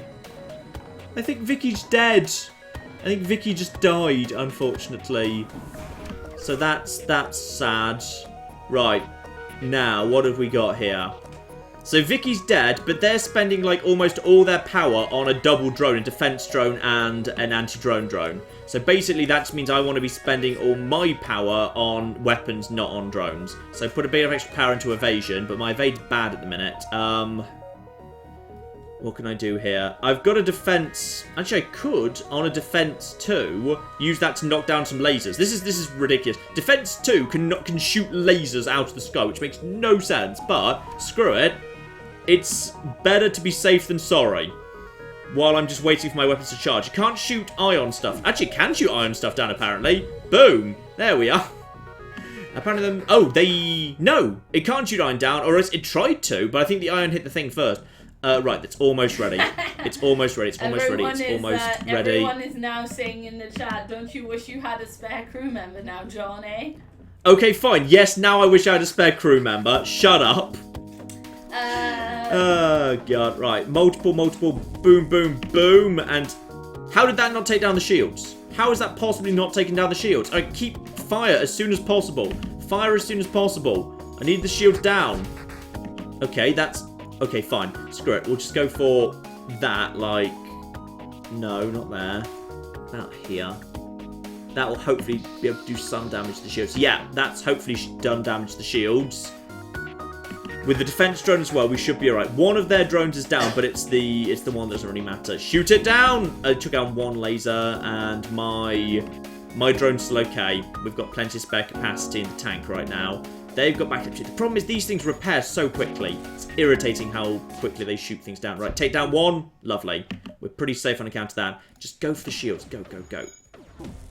I think Vicky's dead. I think Vicky just died, unfortunately. So that's sad. Right. Now, what have we got here? So Vicky's dead, but they're spending like almost all their power on a double drone, a defense drone and an anti-drone drone. So basically that means I want to be spending all my power on weapons, not on drones. So put a bit of extra power into evasion, but my evade's bad at the minute. What can I do here? I've got a defense. Actually, I could, on a defense 2, use that to knock down some lasers. This is ridiculous. Defense 2 can shoot lasers out of the sky, which makes no sense. But screw it. It's better to be safe than sorry. While I'm just waiting for my weapons to charge. You can't shoot ion stuff. Actually, you can shoot ion stuff down, apparently. Boom. There we are. Apparently, no, it can't shoot ion down, or else it tried to, but I think the ion hit the thing first. Right, it's almost ready. It's almost ready. It's almost ready. It's almost ready. Everyone is now saying in the chat, don't you wish you had a spare crew member now, John, eh? Okay, fine. Yes, now I wish I had a spare crew member. Shut up. Oh, God. Right. Multiple. Boom, boom, boom. And how did that not take down the shields? How is that possibly not taking down the shields? I keep fire as soon as possible. Fire as soon as possible. I need the shields down. Okay, that's... Okay, fine. Screw it. We'll just go for that, like... No, not there. About here. That will hopefully be able to do some damage to the shields. Yeah, that's hopefully done damage to the shields. With the defense drone as well, we should be alright. One of their drones is down, but it's the one that doesn't really matter. Shoot it down! I took out one laser, and my drone's still okay. We've got plenty of spare capacity in the tank right now. They've got backup shit. The problem is these things repair so quickly. It's irritating how quickly they shoot things down. Right, take down one. Lovely. We're pretty safe on account of that. Just go for the shields. Go, go, go.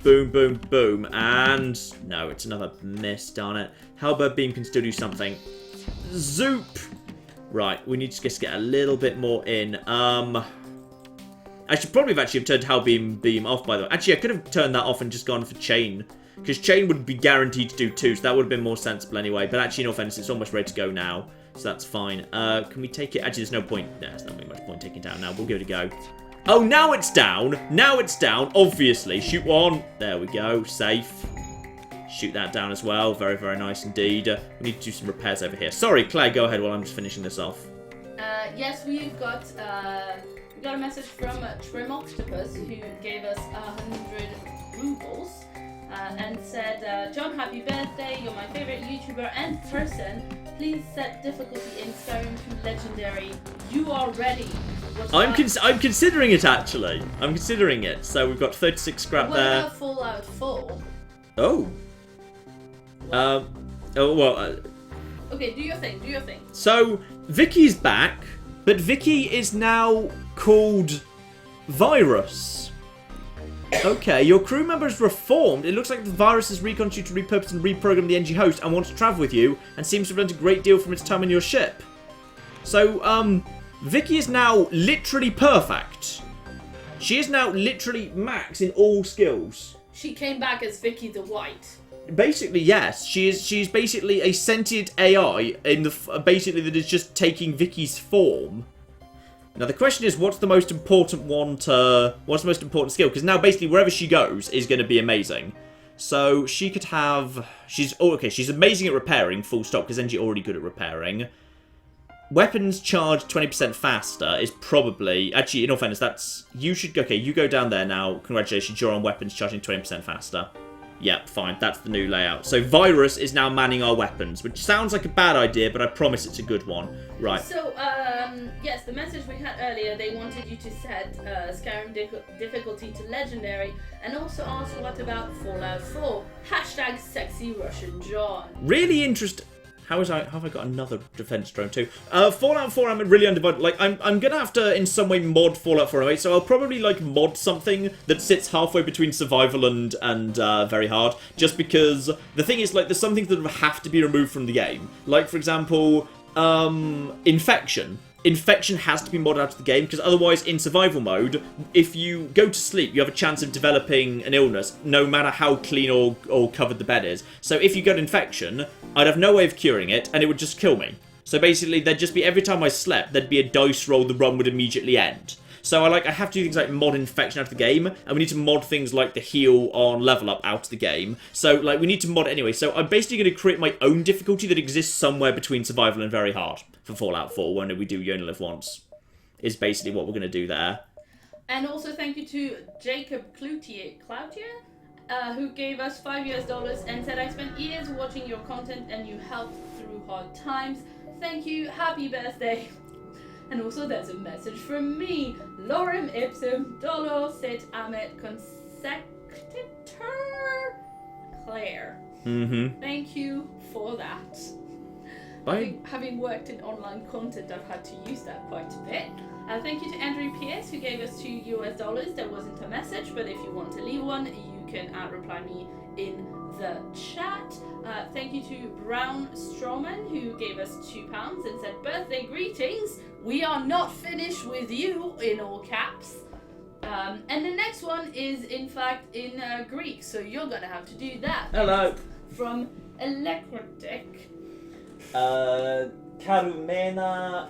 Boom, boom, boom. And... No, it's another miss, darn it. Halberd beam can still do something. Zoop! Right, we need to just get a little bit more in. I should probably have turned Halberd beam off, by the way. Actually, I could have turned that off and just gone for chain. Because chain would be guaranteed to do 2, so that would have been more sensible anyway. But actually, in all fairness, it's almost ready to go now. So that's fine. Can we take it? Actually, there's no point. No, there's not really much point taking it down now. We'll give it a go. Oh, now it's down. Now it's down, obviously. Shoot one. There we go. Safe. Shoot that down as well. Very, very nice indeed. We need to do some repairs over here. Sorry, Claire, go ahead while I'm just finishing this off. Yes, we've got a message from Trim Octopus, who gave us 100 rubles. And said, John, happy birthday, you're my favourite YouTuber and person. Please set difficulty in Skyrim to Legendary. You are ready. I'm considering it, actually. I'm considering it. So we've got 36 scrap there. What about Fallout 4? Oh. Okay, do your thing, do your thing. So, Vicky's back, but Vicky is now called Virus. Okay, your crew member is reformed. It looks like the virus has reconstituted, repurposed, and reprogrammed the NG host and wants to travel with you, and seems to have learned a great deal from its time on your ship. So, Vicky is now literally perfect. She is now literally max in all skills. She came back as Vicky the White. Basically, yes. She's basically a sentient AI in the basically that is just taking Vicky's form. Now the question is, what's the most important what's the most important skill? Because now basically wherever she goes is going to be amazing. So she could have, she's amazing at repairing, full stop, because then she's already good at repairing. Weapons charge 20% faster is probably, actually, in all fairness, you go down there now. Congratulations, you're on weapons charging 20% faster. Yep, fine, that's the new layout. So Virus is now manning our weapons, which sounds like a bad idea, but I promise it's a good one. Right. So, yes, the message we had earlier, they wanted you to set Skyrim difficulty to Legendary, and also ask what about Fallout 4? Hashtag sexy Russian John. Really interesting. Have I got another defense drone too? Fallout 4, I'm really undivided. Like, I'm gonna have to in some way mod Fallout 4 away, so I'll probably like mod something that sits halfway between survival and very hard. Just because the thing is, like, there's some things that have to be removed from the game. Like, for example, infection. Infection has to be modded out of the game, because otherwise, in survival mode, if you go to sleep, you have a chance of developing an illness, no matter how clean or covered the bed is. So if you got infection, I'd have no way of curing it, and it would just kill me. So basically, there'd just be, every time I slept, there'd be a dice roll, the run would immediately end. So I have to do things like mod infection out of the game, and we need to mod things like the heal on level up out of the game. So, like, we need to mod it anyway. So I'm basically going to create my own difficulty that exists somewhere between survival and very hard for Fallout 4 when we do You Only Live Once. Is basically what we're going to do there. And also thank you to Jacob Cloutier, who gave us $5 and said, I spent years watching your content and you helped through hard times. Thank you, happy birthday. And also there's a message from me. Lorem ipsum dolo sit amet consectitor Claire. Thank you for that. Having worked in online content, I've had to use that quite a bit. Thank you to Andrew Pierce, who gave us $2. There wasn't a message, but if you want to leave one, you can reply me in the chat. Thank you to Brown Strawman, who gave us £2 and said, birthday greetings, we are not finished with you, in all caps. And the next one is in fact in Greek, so you're gonna have to do that. Hello. From Electrotic. Karumena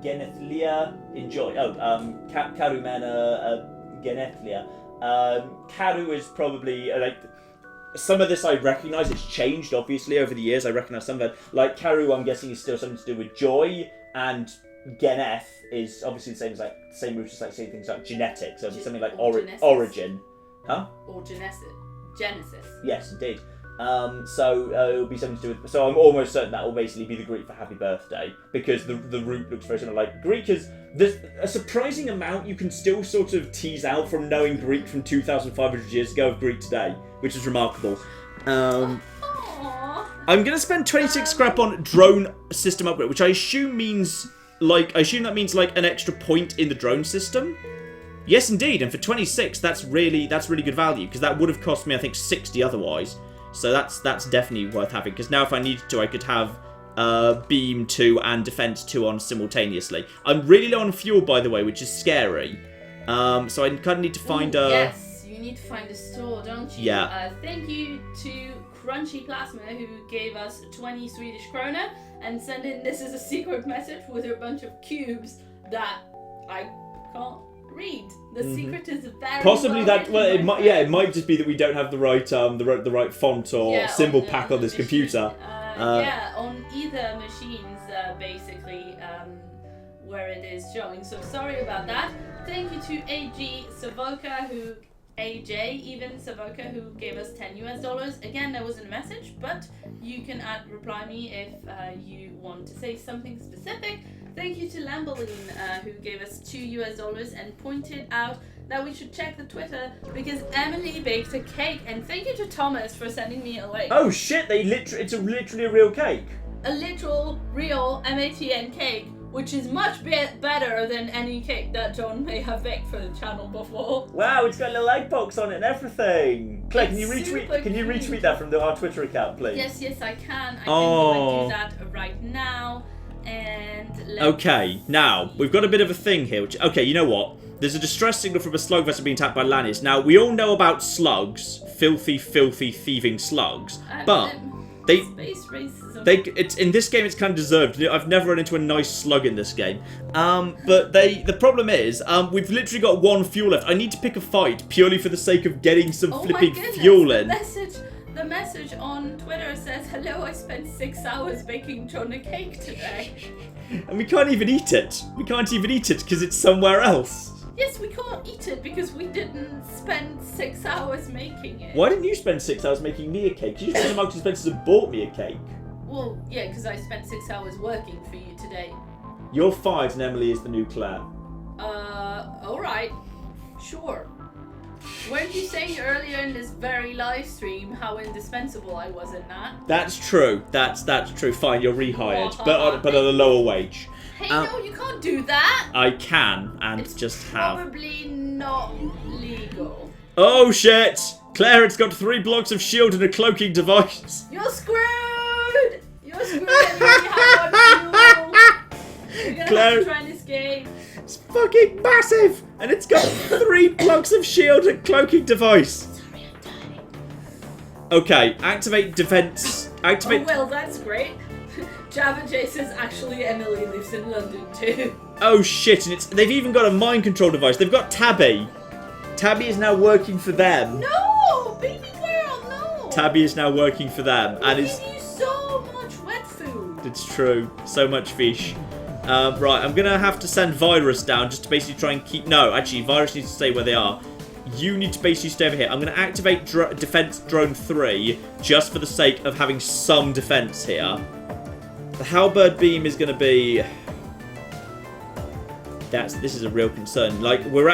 Genethlia enjoy. Karumena Genethlia. Karu is probably like some of this I recognise. It's changed obviously over the years. I recognise some of it. Like Karu, I'm guessing is still something to do with joy, and Geneth is obviously the same as like same root as like saying things like genetics, so something like origin, huh? Or Genesis. Yes, indeed. So it'll be something to do with. So I'm almost certain that will basically be the Greek for happy birthday, because the root looks very similar. Like Greek is there's a surprising amount you can still sort of tease out from knowing Greek from 2,500 years ago of Greek today, which is remarkable. I'm gonna spend 26 scrap on drone system upgrade, which I assume means that means an extra point in the drone system. Yes, indeed, and for 26, that's really good value, because that would have cost me I think 60 otherwise. So that's definitely worth having, because now if I needed to, I could have Beam 2 and Defense 2 on simultaneously. I'm really low on fuel, by the way, which is scary. So I kind of need to find a... Yes, you need to find a store, don't you? Yeah. Thank you to Crunchy Plasma, who gave us 20 Swedish krona, and sent in, this is a secret message with a bunch of cubes that I can't read. The secret is very possibly that. Well, it might. friend. It might just be that we don't have the right font or symbol pack on this computer. On either machines, basically, where it is showing. So sorry about that. Thank you to AJ Savoca, who gave us $10. Again, there wasn't a message, but you can reply me if you want to say something specific. Thank you to Lambeline, who gave us $2 and pointed out that we should check the Twitter because Emily baked a cake. And thank you to Thomas for sending me a link. Oh shit! It's literally a real cake. A literal, real MATN cake, which is much better than any cake that John may have baked for the channel before. Wow, it's got a little egg box on it and everything. Claire, can you It's retweet that from our Twitter account, please? Yes, I can. I can go and do that right now. And okay, now we've got a bit of a thing here. Okay, you know what? There's a distress signal from a slug vessel being attacked by Lannis. Now we all know about slugs, filthy, thieving slugs. But Space racism. It's in this game. It's kind of deserved. I've never run into a nice slug in this game. But the problem is, we've literally got one fuel left. I need to pick a fight purely for the sake of getting some flipping fuel in. The message on Twitter says, "Hello, I spent 6 hours baking John a cake today." And we can't even eat it. We can't even eat it because it's somewhere else. Yes, we can't eat it because we didn't spend 6 hours making it. Why didn't you spend 6 hours making me a cake? You just went to Marks and Spencer's and bought me a cake. Well, yeah, because I spent 6 hours working for you today. You're fired and Emily is the new Claire. Alright. Sure. Weren't you saying earlier in this very live stream how indispensable I was in that? That's true. That's true. Fine, you're rehired, but at a lower wage. Hey, no, you can't do that. I can, and it's just have. Probably not legal. Oh shit! Claire, it's got 3 blocks of shield and a cloaking device. You're screwed. You're screwed. And you only have one fuel. You're gonna Claire, have to try and escape. It's fucking massive, and it's got 3 blocks of shield and cloaking device. Okay, activate defense. Activate. Oh well, that's great. Java J says actually Emily lives in London too. Oh shit! And they've even got a mind control device. They've got Tabby. Tabby is now working for them. No, baby girl, no. Tabby is now working for them, and is. Give you so much wet food. It's true. So much fish. Right, I'm gonna have to send Virus down just to basically try and keep. No, actually, Virus needs to stay where they are. You need to basically stay over here. I'm gonna activate Defense Drone 3 just for the sake of having some defense here. The halberd beam is going to be... This is a real concern. Like, we're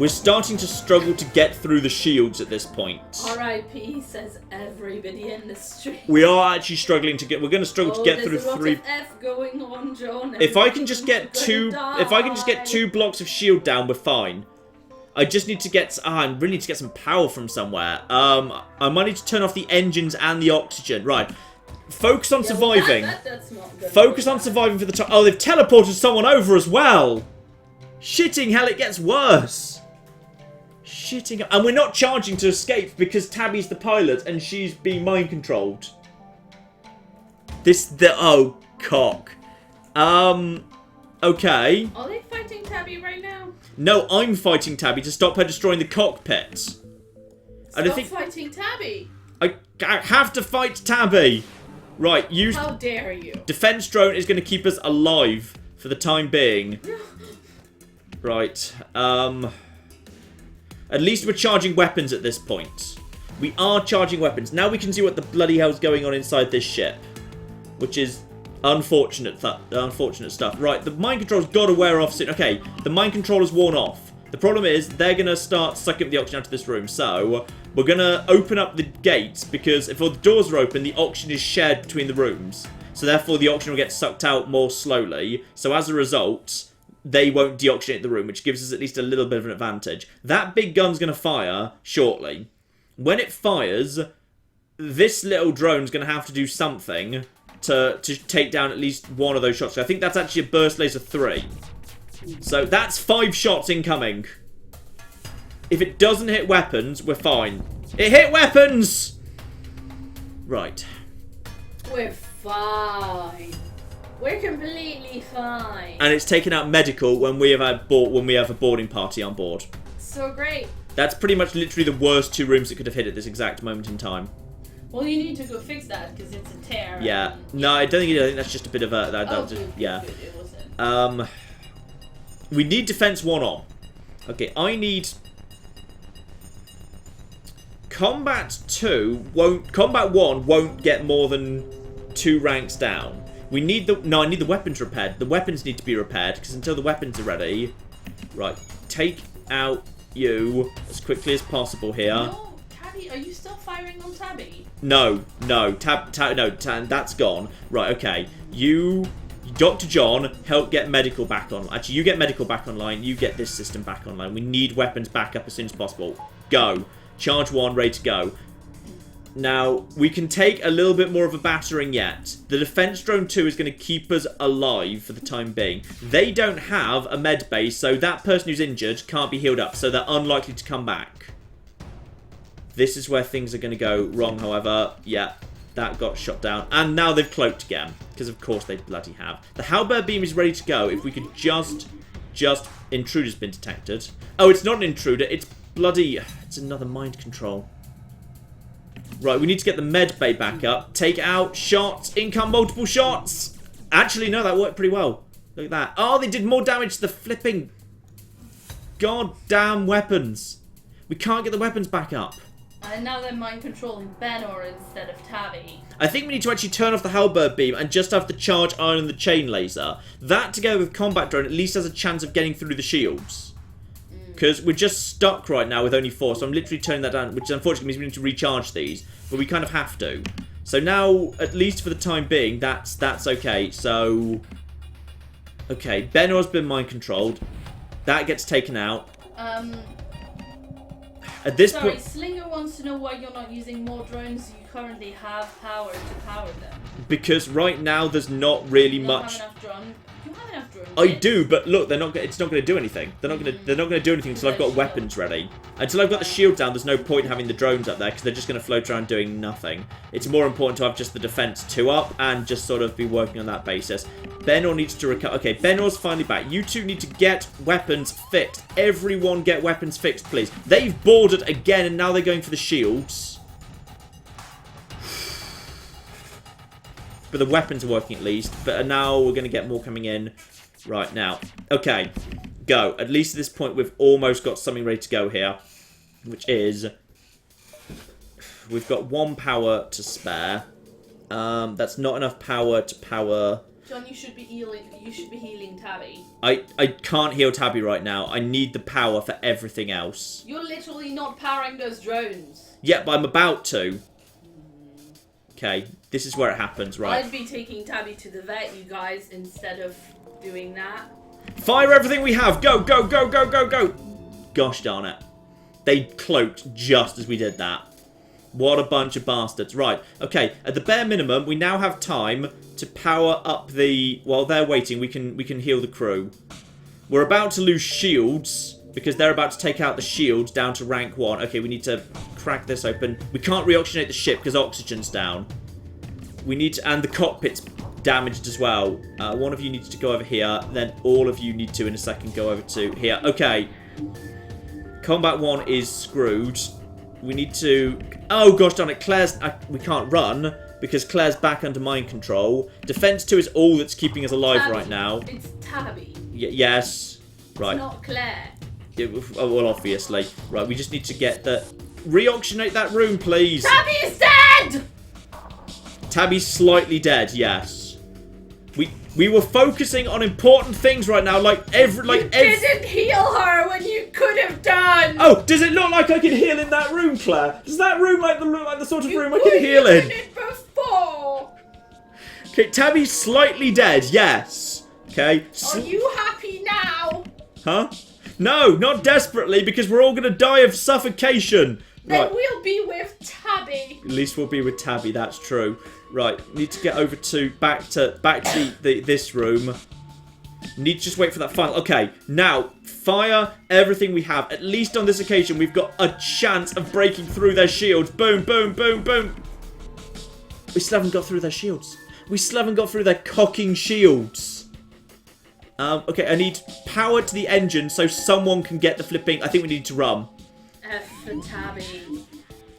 starting to struggle to get through the shields at this point. R.I.P. says everybody in the street. We are actually struggling to get... We're going to struggle to get through there's a lot 3... of F going on, John. If I can just get 2... If I can just get 2 blocks of shield down, we're fine. I just need to get... I really need to get some power from somewhere. I might need to turn off the engines and the oxygen. Right. Focus on surviving. That's not good. Focus on surviving for the time. Oh, they've teleported someone over as well. Shitting hell, it gets worse. Shitting. And we're not charging to escape because Tabby's the pilot and she's being mind controlled. Oh, cock. Okay. Are they fighting Tabby right now? No, I'm fighting Tabby to stop her destroying the cockpit. Stop fighting Tabby. I have to fight Tabby. Right, use... How dare you? Defense drone is going to keep us alive for the time being. Right, at least we're charging weapons at this point. We are charging weapons. Now we can see what the bloody hell's going on inside this ship. Which is unfortunate stuff. Right, the mind control's got to wear off soon. Okay, the mind controller's worn off. The problem is, they're going to start sucking up the oxygen out of this room. So, we're going to open up the gates, because if all the doors are open, the oxygen is shared between the rooms. So therefore, the oxygen will get sucked out more slowly. So as a result, they won't deoxygenate the room, which gives us at least a little bit of an advantage. That big gun's going to fire shortly. When it fires, this little drone's going to have to do something to take down at least one of those shots. So I think that's actually a burst laser 3. So that's 5 shots incoming. If it doesn't hit weapons, we're fine. It hit weapons! Right. We're fine. We're completely fine. And it's taken out medical when we have a boarding party on board. So great. That's pretty much literally the worst 2 rooms it could have hit at this exact moment in time. Well, you need to go fix that because it's a tear. Yeah. No, I don't think it is. I think that's just a bit of a... yeah. Good. It wasn't. We need defense 1 on. Okay, I need... Combat 1 won't get more than 2 ranks down. We need the... No, I need the weapons repaired. The weapons need to be repaired, because until the weapons are ready... Right, take out you as quickly as possible here. No, Tabby, are you still firing on Tabby? No, that's gone. Right, okay. You... Dr. John, help get medical back on. Actually, you get medical back online. You get this system back online. We need weapons back up as soon as possible. Go. Charge 1, ready to go. Now, we can take a little bit more of a battering yet. The Defense Drone 2 is going to keep us alive for the time being. They don't have a med base, so that person who's injured can't be healed up, so they're unlikely to come back. This is where things are going to go wrong, however. Yeah. That got shot down. And now they've cloaked again. Because of course they bloody have. The halberd beam is ready to go. If we could just... Intruder's been detected. Oh, it's not an intruder. It's bloody... It's another mind control. Right, we need to get the med bay back up. Take out shots. Income multiple shots. Actually, no, that worked pretty well. Look at that. Oh, they did more damage to the flipping... goddamn weapons. We can't get the weapons back up. And now they're mind controlling Benor instead of Tabby. I think we need to actually turn off the halberd beam and just have the charge iron and the chain laser. That together with combat drone at least has a chance of getting through the shields. Because we're just stuck right now with only 4, so I'm literally turning that down, which unfortunately means we need to recharge these. But we kind of have to. So now, at least for the time being, that's okay. So... Okay, Benor's been mind controlled. That gets taken out. At this point, Slinger wants to know why you're not using more drones you currently have power to power them. Because right now there's not really much. Have enough drone. You have enough drones. I do, but look, they're not. It's not going to do anything. They're not going to do anything until I've got weapons ready. Until I've got the shield down, there's no point having the drones up there because they're just going to float around doing nothing. It's more important to have just the defense 2 up and just sort of be working on that basis. Benor needs to recover. Okay, Benor's finally back. You two need to get weapons fixed. Everyone get weapons fixed, please. They've boarded again, and now they're going for the shields. But the weapons are working at least. But now we're going to get more coming in right now. Okay, go. At least at this point, we've almost got something ready to go here. Which is... We've got 1 power to spare. That's not enough power to power... John, you should be healing Tabby. I can't heal Tabby right now. I need the power for everything else. You're literally not powering those drones. Yeah, but I'm about to. Okay, this is where it happens, right? I'd be taking Tabby to the vet, you guys, instead of doing that. Fire everything we have! Go, go, go, go, go, go! Gosh darn it. They cloaked just as we did that. What a bunch of bastards. Right, okay, at the bare minimum, we now have time to power up the... While they're waiting, we can heal the crew. We're about to lose shields, because they're about to take out the shields down to rank 1. Okay, we need to crack this open. We can't reoxygenate the ship, because oxygen's down. We need to... And the cockpit's damaged as well. One of you needs to go over here, then all of you need to, in a second, go over to here. Okay. Combat 1 is screwed. We need to... Oh, gosh darn it. Claire's... we can't run because Claire's back under mind control. Defense 2 is all that's keeping us alive right now. It's Tabby. Yes. Right. It's not Claire. Well, obviously. Right, we just need to get the... Reoxygenate that room, please. Tabby is dead! Tabby's slightly dead, yes. We were focusing on important things right now, You didn't heal her when you could have done! Oh, does it look like I can heal in that room, Claire? Does that room look like the sort of room I can heal in? It before! Okay, Tabby's slightly dead, yes. Okay. Are you happy now? Huh? No, not desperately, because we're all going to die of suffocation. Then Right. we'll be with Tabby. At least we'll be with Tabby, that's true. Right, need to get over to back to this room. Need to just wait for that final. Okay, now fire everything we have. At least on this occasion, we've got a chance of breaking through their shields. Boom, boom, boom, boom. We still haven't got through their shields. We still haven't got through their cocking shields. Okay, I need power to the engine so someone can get the flipping. I think we need to run. F for Tabby.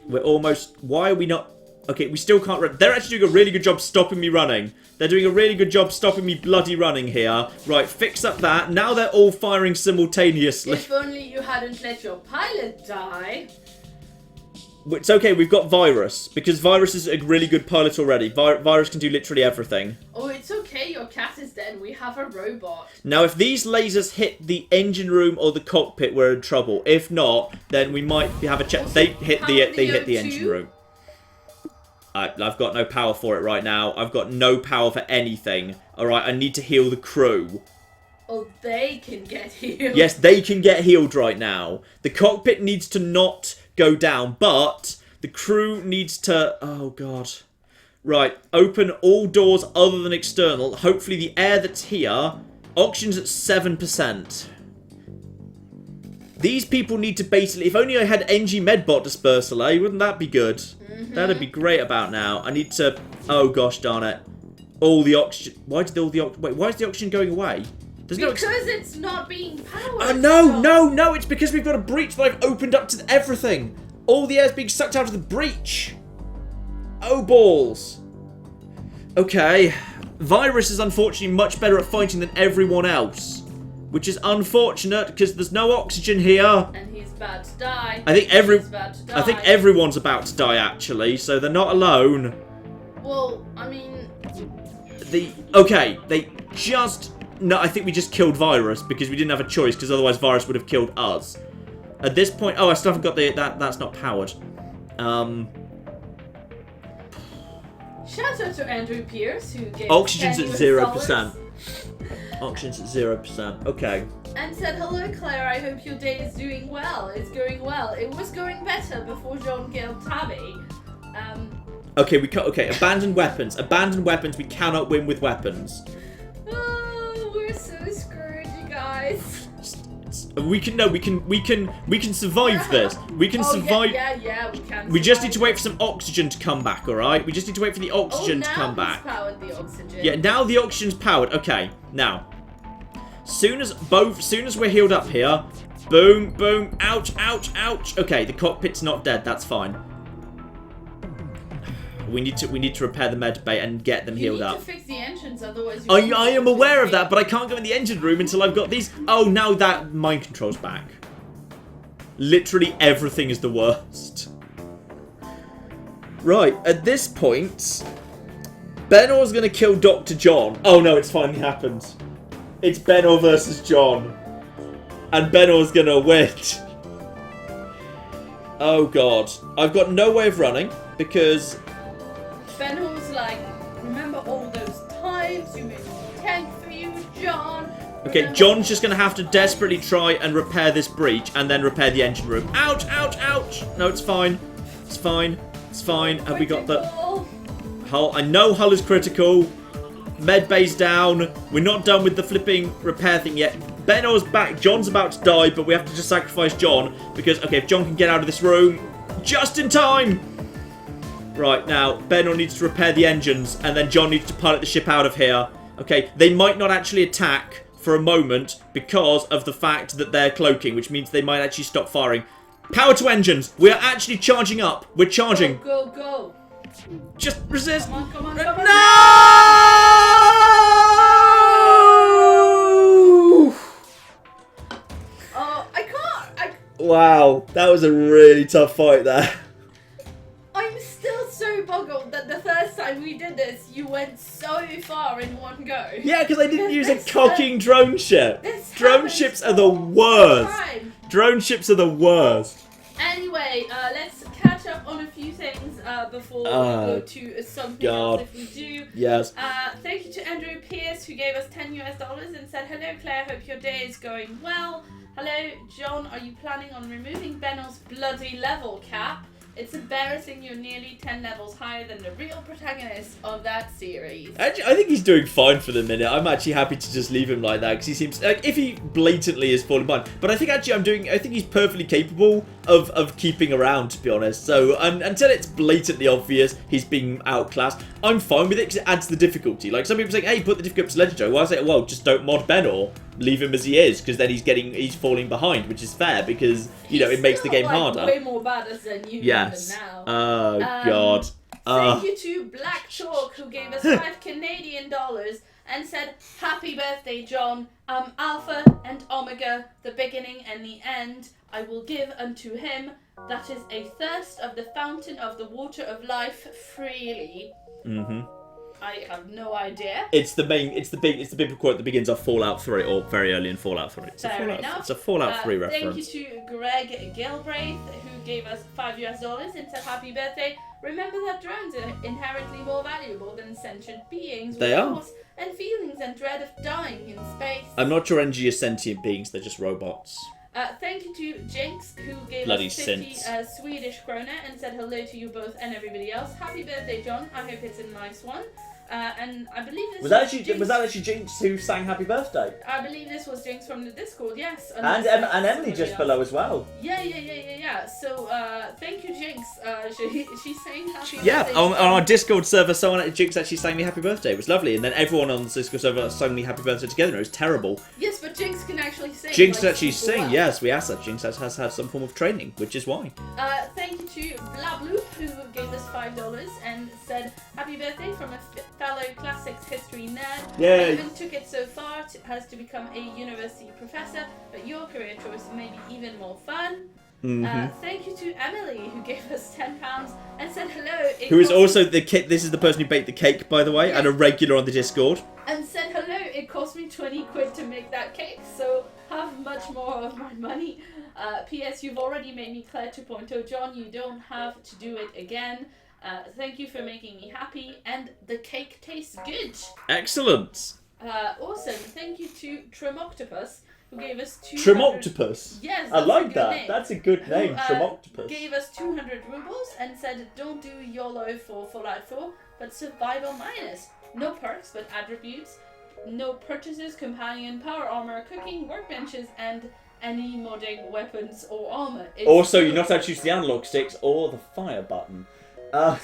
We're almost... Why are we not... Okay, we still can't run. They're actually doing a really good job stopping me running. They're doing a really good job stopping me bloody running here. Right, fix up that. Now they're all firing simultaneously. If only you hadn't let your pilot die. It's okay, we've got Virus. Because Virus is a really good pilot already. Virus can do literally everything. Oh, it's okay. Your cat is dead. We have a robot. Now, if these lasers hit the engine room or the cockpit, we're in trouble. If not, then we might have a check. They hit the engine room. I've got no power for it right now. I've got no power for anything. Alright, I need to heal the crew. Oh, they can get healed. Yes, they can get healed right now. The cockpit needs to not go down, but the crew needs to... Oh, God. Right, open all doors other than external. Hopefully the air that's here... Oxygen's at 7%. These people need to basically... If only I had NG Medbot Dispersal, eh? Wouldn't that be good? That'd be great about now. I need to... Oh, gosh darn it. All the oxygen... Why is the oxygen going away? There's because it's not being powered. Oh, no. It's because we've got a breach that I've opened up to everything. All the air's being sucked out of the breach. Oh, balls. Okay. Virus is unfortunately much better at fighting than everyone else. Which is unfortunate, because there's no oxygen here. And he's about to die. I think everyone's about to die, actually, so they're not alone. Well, I mean... Okay, No, I think we just killed Virus, because we didn't have a choice, because otherwise Virus would have killed us. At this point... Oh, I still haven't got that's not powered. Shout out to Andrew Pierce, who gave Oxygen's at 0%. Oxygen's at 0%. Okay. And said, hello Claire, I hope your day is doing well. It's going well. It was going better before John killed Tabby. Okay, abandoned weapons. Abandoned weapons, we cannot win with weapons. Oh, we're so screwed, you guys. We can survive this. We can survive. Yeah, we can. We just need to wait for some oxygen to come back, alright? We just need to wait for the oxygen to come back. Powered the oxygen. Yeah, now the oxygen's powered. Okay, now. Soon as we're healed up here, boom, boom, ouch, ouch, ouch. Okay, the cockpit's not dead, that's fine. We need to repair the med bay and get them healed up. You need to fix the engines, otherwise I am aware of that, but I can't go in the engine room until I've got these. Oh, now that mind control's back. Literally everything is the worst. Right, at this point, Benor's gonna kill Dr. John. Oh no, it's finally happened. It's Benor versus John. And Benor's gonna win. Oh god. I've got no way of running, because... Benor's like, remember all those times you made me tank for you, John? Okay, John's just gonna have to desperately try and repair this breach, and then repair the engine room. Ouch, ouch, ouch! No, it's fine. It's fine. It's fine. Have we got the... Hull? I know hull is critical. Med bay's down. We're not done with the flipping repair thing yet. Benor's back. John's about to die, but we have to just sacrifice John. Because, okay, if John can get out of this room just in time. Right, now, Benor needs to repair the engines, and then John needs to pilot the ship out of here. Okay, they might not actually attack for a moment because of the fact that they're cloaking, which means they might actually stop firing. Power to engines. We are actually charging up. We're charging. Go, go, go. Just resist. Come on, come on, No! come on. Oh, I can't. Wow, that was a really tough fight there. I'm still so boggled that the first time we did this, you went so far in one go. Yeah, because I didn't use a cocking drone ship. Drone ships are the all worst. the time. Drone ships are the worst. Anyway, let's catch up on a few things before we go to something else if we do. Yes. Thank you to Andrew Pierce, who gave us $10 and said, hello Claire, hope your day is going well. Hello John, are you planning on removing Benor's bloody level cap? It's embarrassing you're nearly 10 levels higher than the real protagonist of that series. Actually, I think he's doing fine for the minute. I'm actually happy to just leave him like that, because he seems like, if he blatantly is falling behind. But I think actually I think he's perfectly capable of keeping around, to be honest. So until it's blatantly obvious he's being outclassed, I'm fine with it, because it adds the difficulty. Like, some people say, hey, put the difficulty to legendary. Well, I say, well, just don't mod Benor. Leave him as he is, because then he's falling behind, which is fair, because, you know, it makes the game harder. Way more badass than you yes. now. Oh, God. Thank you to Black Chalk, who gave us $5 Canadian and said, happy birthday, John. Alpha and Omega, the beginning and the end, I will give unto him. That is a thirst of the fountain of the water of life freely. Mm-hmm. I have no idea. It's the big quote that begins off Fallout 3, or very early in Fallout 3. It's a Fallout 3 reference. Thank you to Greg Gilbraith, who gave us $5 and said happy birthday. Remember that drones are inherently more valuable than sentient beings with thoughts and feelings and dread of dying in space. I'm not sure NG are sentient beings, they're just robots. Thank you to Jinx, who gave Bloody us 50 Swedish krona and said hello to you both and everybody else. Happy birthday, John. I hope it's a nice one. And I believe this Was that actually Jinx who sang Happy Birthday? I believe this was Jinx from the Discord, yes. And Emily just below as well. Yeah. So, thank you, Jinx. She's saying happy birthday. Yeah, on our Discord server, someone at Jinx actually sang me Happy Birthday. It was lovely. And then everyone on the Discord server sang me Happy Birthday together. It was terrible. Yes, but Jinx can actually sing. Jinx can actually super sing, well. yes. We asked that. Jinx has had some form of training, which is why. Thank you to Blabloop, who gave us $5 and said, happy birthday from a fellow classics history nerd. Yay. I even took it so far as to become a university professor, but your career choice may be even more fun. Thank you to Emily, who gave us £10 and said hello. Who is also the kid. This is the person who baked the cake, by the way, Yes. and a regular on the Discord. And said hello. It cost me 20 quid to make that cake, so have much more of my money. P.S. You've already made me Claire 2.0, John. You don't have to do it again. Thank you for making me happy, and the cake tastes good. Excellent. Awesome. Thank you to Tremoctopus, who gave us 200... Tremoctopus. Yes, I that's like a good that. name. That's a good name, Who, Tremoctopus. gave us 200 rubles and said, don't do YOLO for Fallout 4, but survival minus. No perks, but attributes. No purchases, companion, power armor, cooking, workbenches, and any modding weapons or armor. It's Also, good. you're not allowed to use the analog sticks or the fire button. I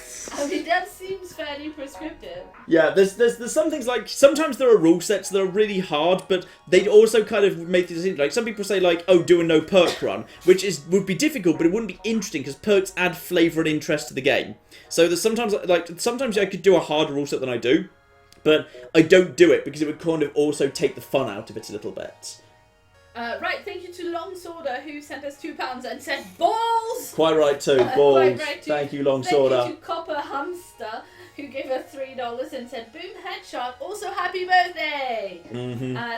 mean, that seems fairly prescriptive. Yeah, there's some things like, sometimes there are rule sets that are really hard, but they also kind of make things like, some people say like, oh, do a no perk run, which would be difficult, but it wouldn't be interesting because perks add flavour and interest to the game. So there's sometimes I could do a harder rule set than I do, but I don't do it because it would kind of also take the fun out of it a little bit. Right, thank you to Longsworder, who sent us £2 and said balls! Quite right too, balls. Quite right too. Thank you, Longsworder. Thank you to Copper Hamster, who gave us $3 and said boom headshot, also happy birthday!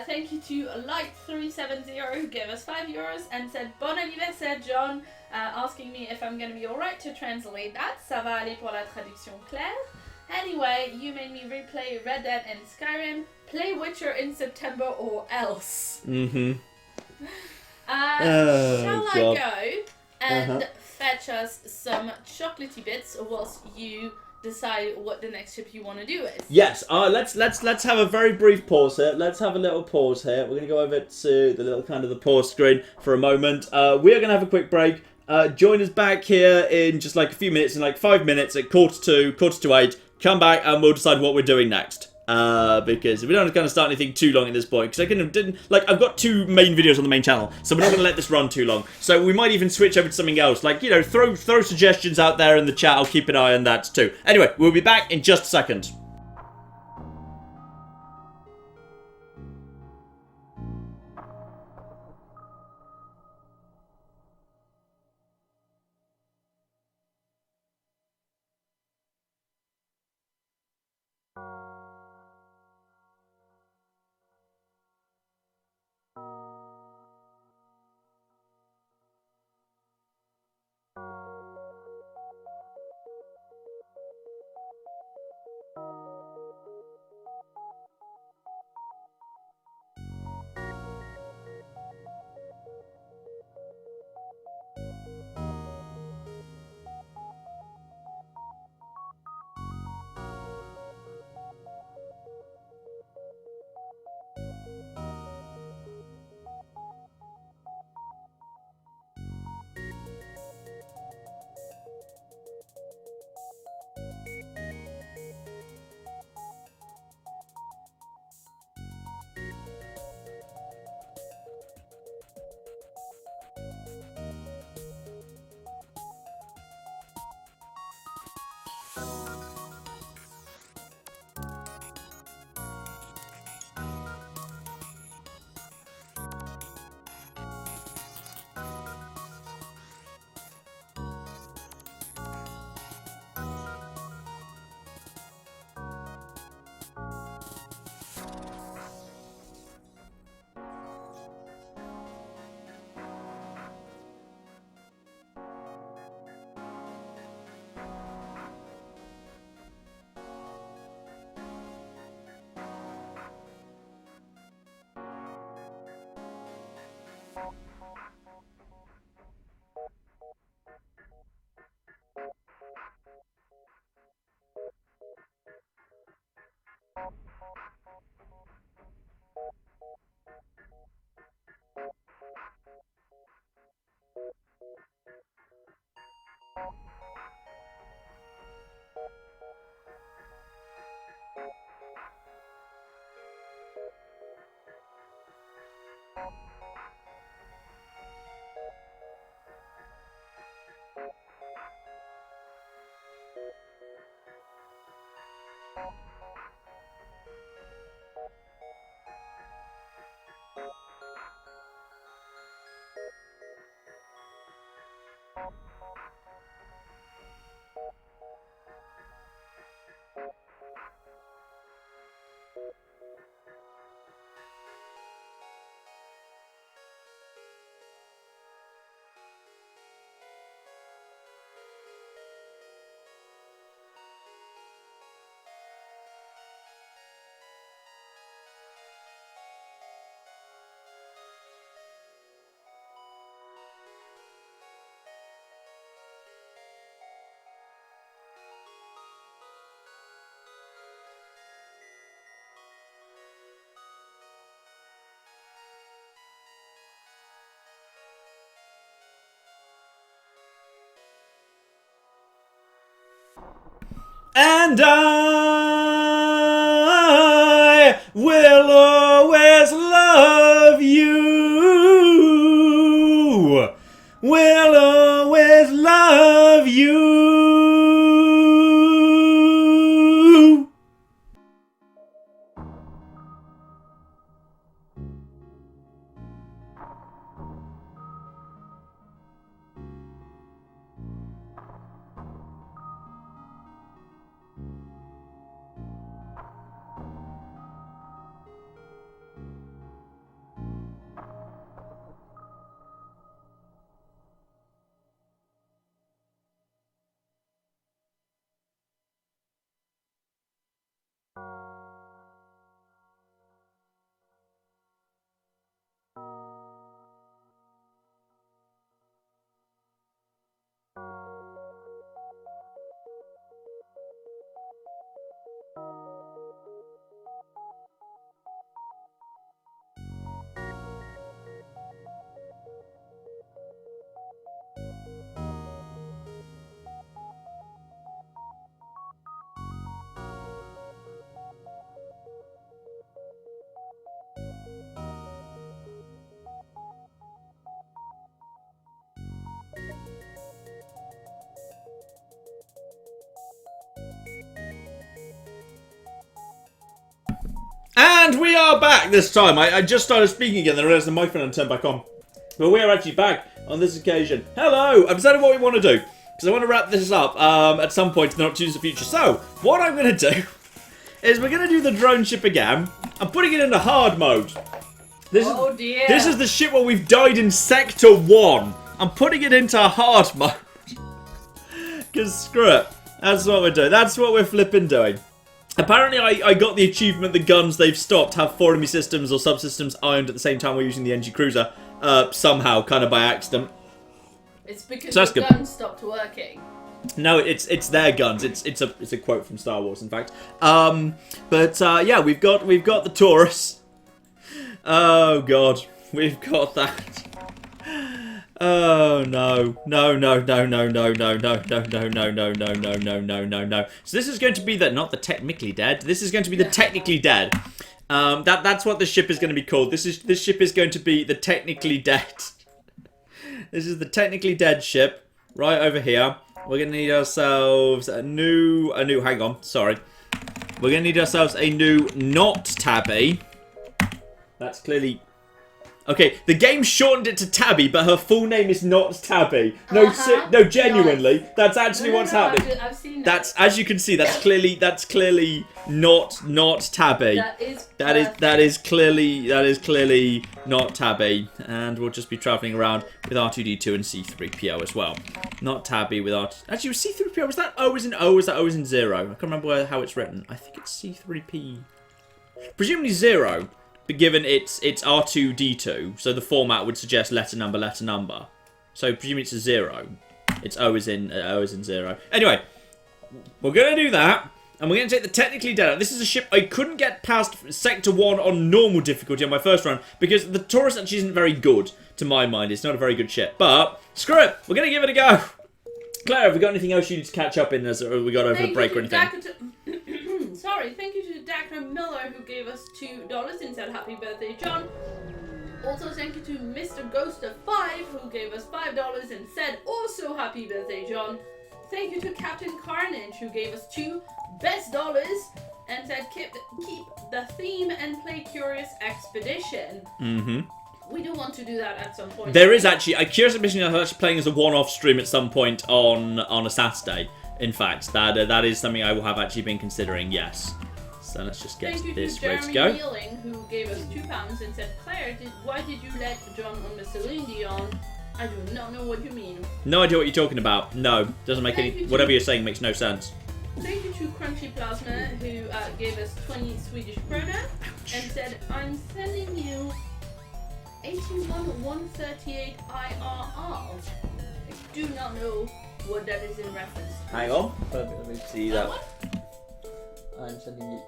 Thank you to Light370, who gave us €5 and said bon anniversaire, John, asking me if I'm going to be alright to translate that. Ça va aller pour la traduction claire. Anyway, you made me replay Red Dead and Skyrim. Play Witcher in September or else. Shall I go and fetch us some chocolatey bits whilst you decide what the next ship you want to do is? Yes. Let's have a very brief pause here. Let's have a little pause here. We're gonna go over to the little kind of the pause screen for a moment. We are gonna have a quick break. Join us back here in just like a few minutes, in like 5 minutes at quarter to 8. Come back and we'll decide what we're doing next. Because we don't kind of start anything too long at this point, because I've got 2 main videos on the main channel, so we're not going to let this run too long. So we might even switch over to something else, like, you know, throw suggestions out there in the chat. I'll keep an eye on that too. Anyway, we'll be back in just a second. And I will always love you. Will always love you. And we are back this time. I just started speaking again, then I realised the microphone hadn't turned back on. But we are actually back on this occasion. Hello! I've decided what we want to do. Because I want to wrap this up at some point in the not too distant future. So, what I'm going to do is we're going to do the drone ship again. I'm putting it into hard mode. Oh dear. This is the ship where we've died in Sector 1. I'm putting it into hard mode. Because screw it. That's what we're doing. That's what we're flipping doing. Apparently, I got the achievement, the guns they've stopped have 4 enemy systems or subsystems ironed at the same time we're using the NG Cruiser. Somehow, kind of by accident. It's because So the guns stopped working. No, it's their guns. It's a quote from Star Wars, in fact. Yeah, we've got the Taurus. Oh god, we've got that. Oh no. No. So this is going to be not the technically dead. This is going to be the technically dead. That's what the ship is going to be called. This ship is going to be the technically dead. This is the technically dead ship right over here. We're going to need ourselves a new hang on, sorry. We're going to need ourselves a new not Tabby. That's clearly okay, the game shortened it to Tabby, but her full name is not Tabby. No, no, genuinely, that's actually what's happening. I've seen that's as you can see. That's clearly not Tabby. That is clearly not Tabby, and we'll just be traveling around with R2D2 and C3PO as well. Not Tabby with R. Actually, with C3PO, was that O as in O? Was that O as in 0? I can't remember how it's written. I think it's C3P. Presumably 0. But given it's R2D2, so the format would suggest letter number. So presumably it's a 0. It's O as in 0. Anyway, we're going to do that, and we're going to take the technically dead out. This is a ship I couldn't get past Sector 1 on normal difficulty on my first run, because the Taurus actually isn't very good, to my mind. It's not a very good ship. But, screw it, we're going to give it a go. Claire, have we got anything else you need to catch up in as we got over the break or anything? Sorry, thank you to Dr. Miller who gave us $2 and said happy birthday, John. Also, thank you to Mr. Ghost of 5 who gave us $5 and said also happy birthday, John. Thank you to Captain Carnage who gave us $2 best and said keep the theme and play Curious Expedition. Mm-hmm. We do want to do that at some point. There is actually a Curious Expedition is actually playing as a one-off stream at some point on a Saturday. In fact, that is something I will have actually been considering, yes. So let's just get Thank you this to ready to Jeremy go. Wheeling, who gave us £2 and said, Claire, why did you let John on the Celine Dion? I do not know what you mean. No idea what you're talking about. No, doesn't make any. Whatever you're saying makes no sense. Thank you to Crunchy Plasma, who gave us 20 Swedish krona and said, I'm sending you 81138 IRR. I do not know what that is in reference to. Hang on. Let me see that. What? I'm sending you.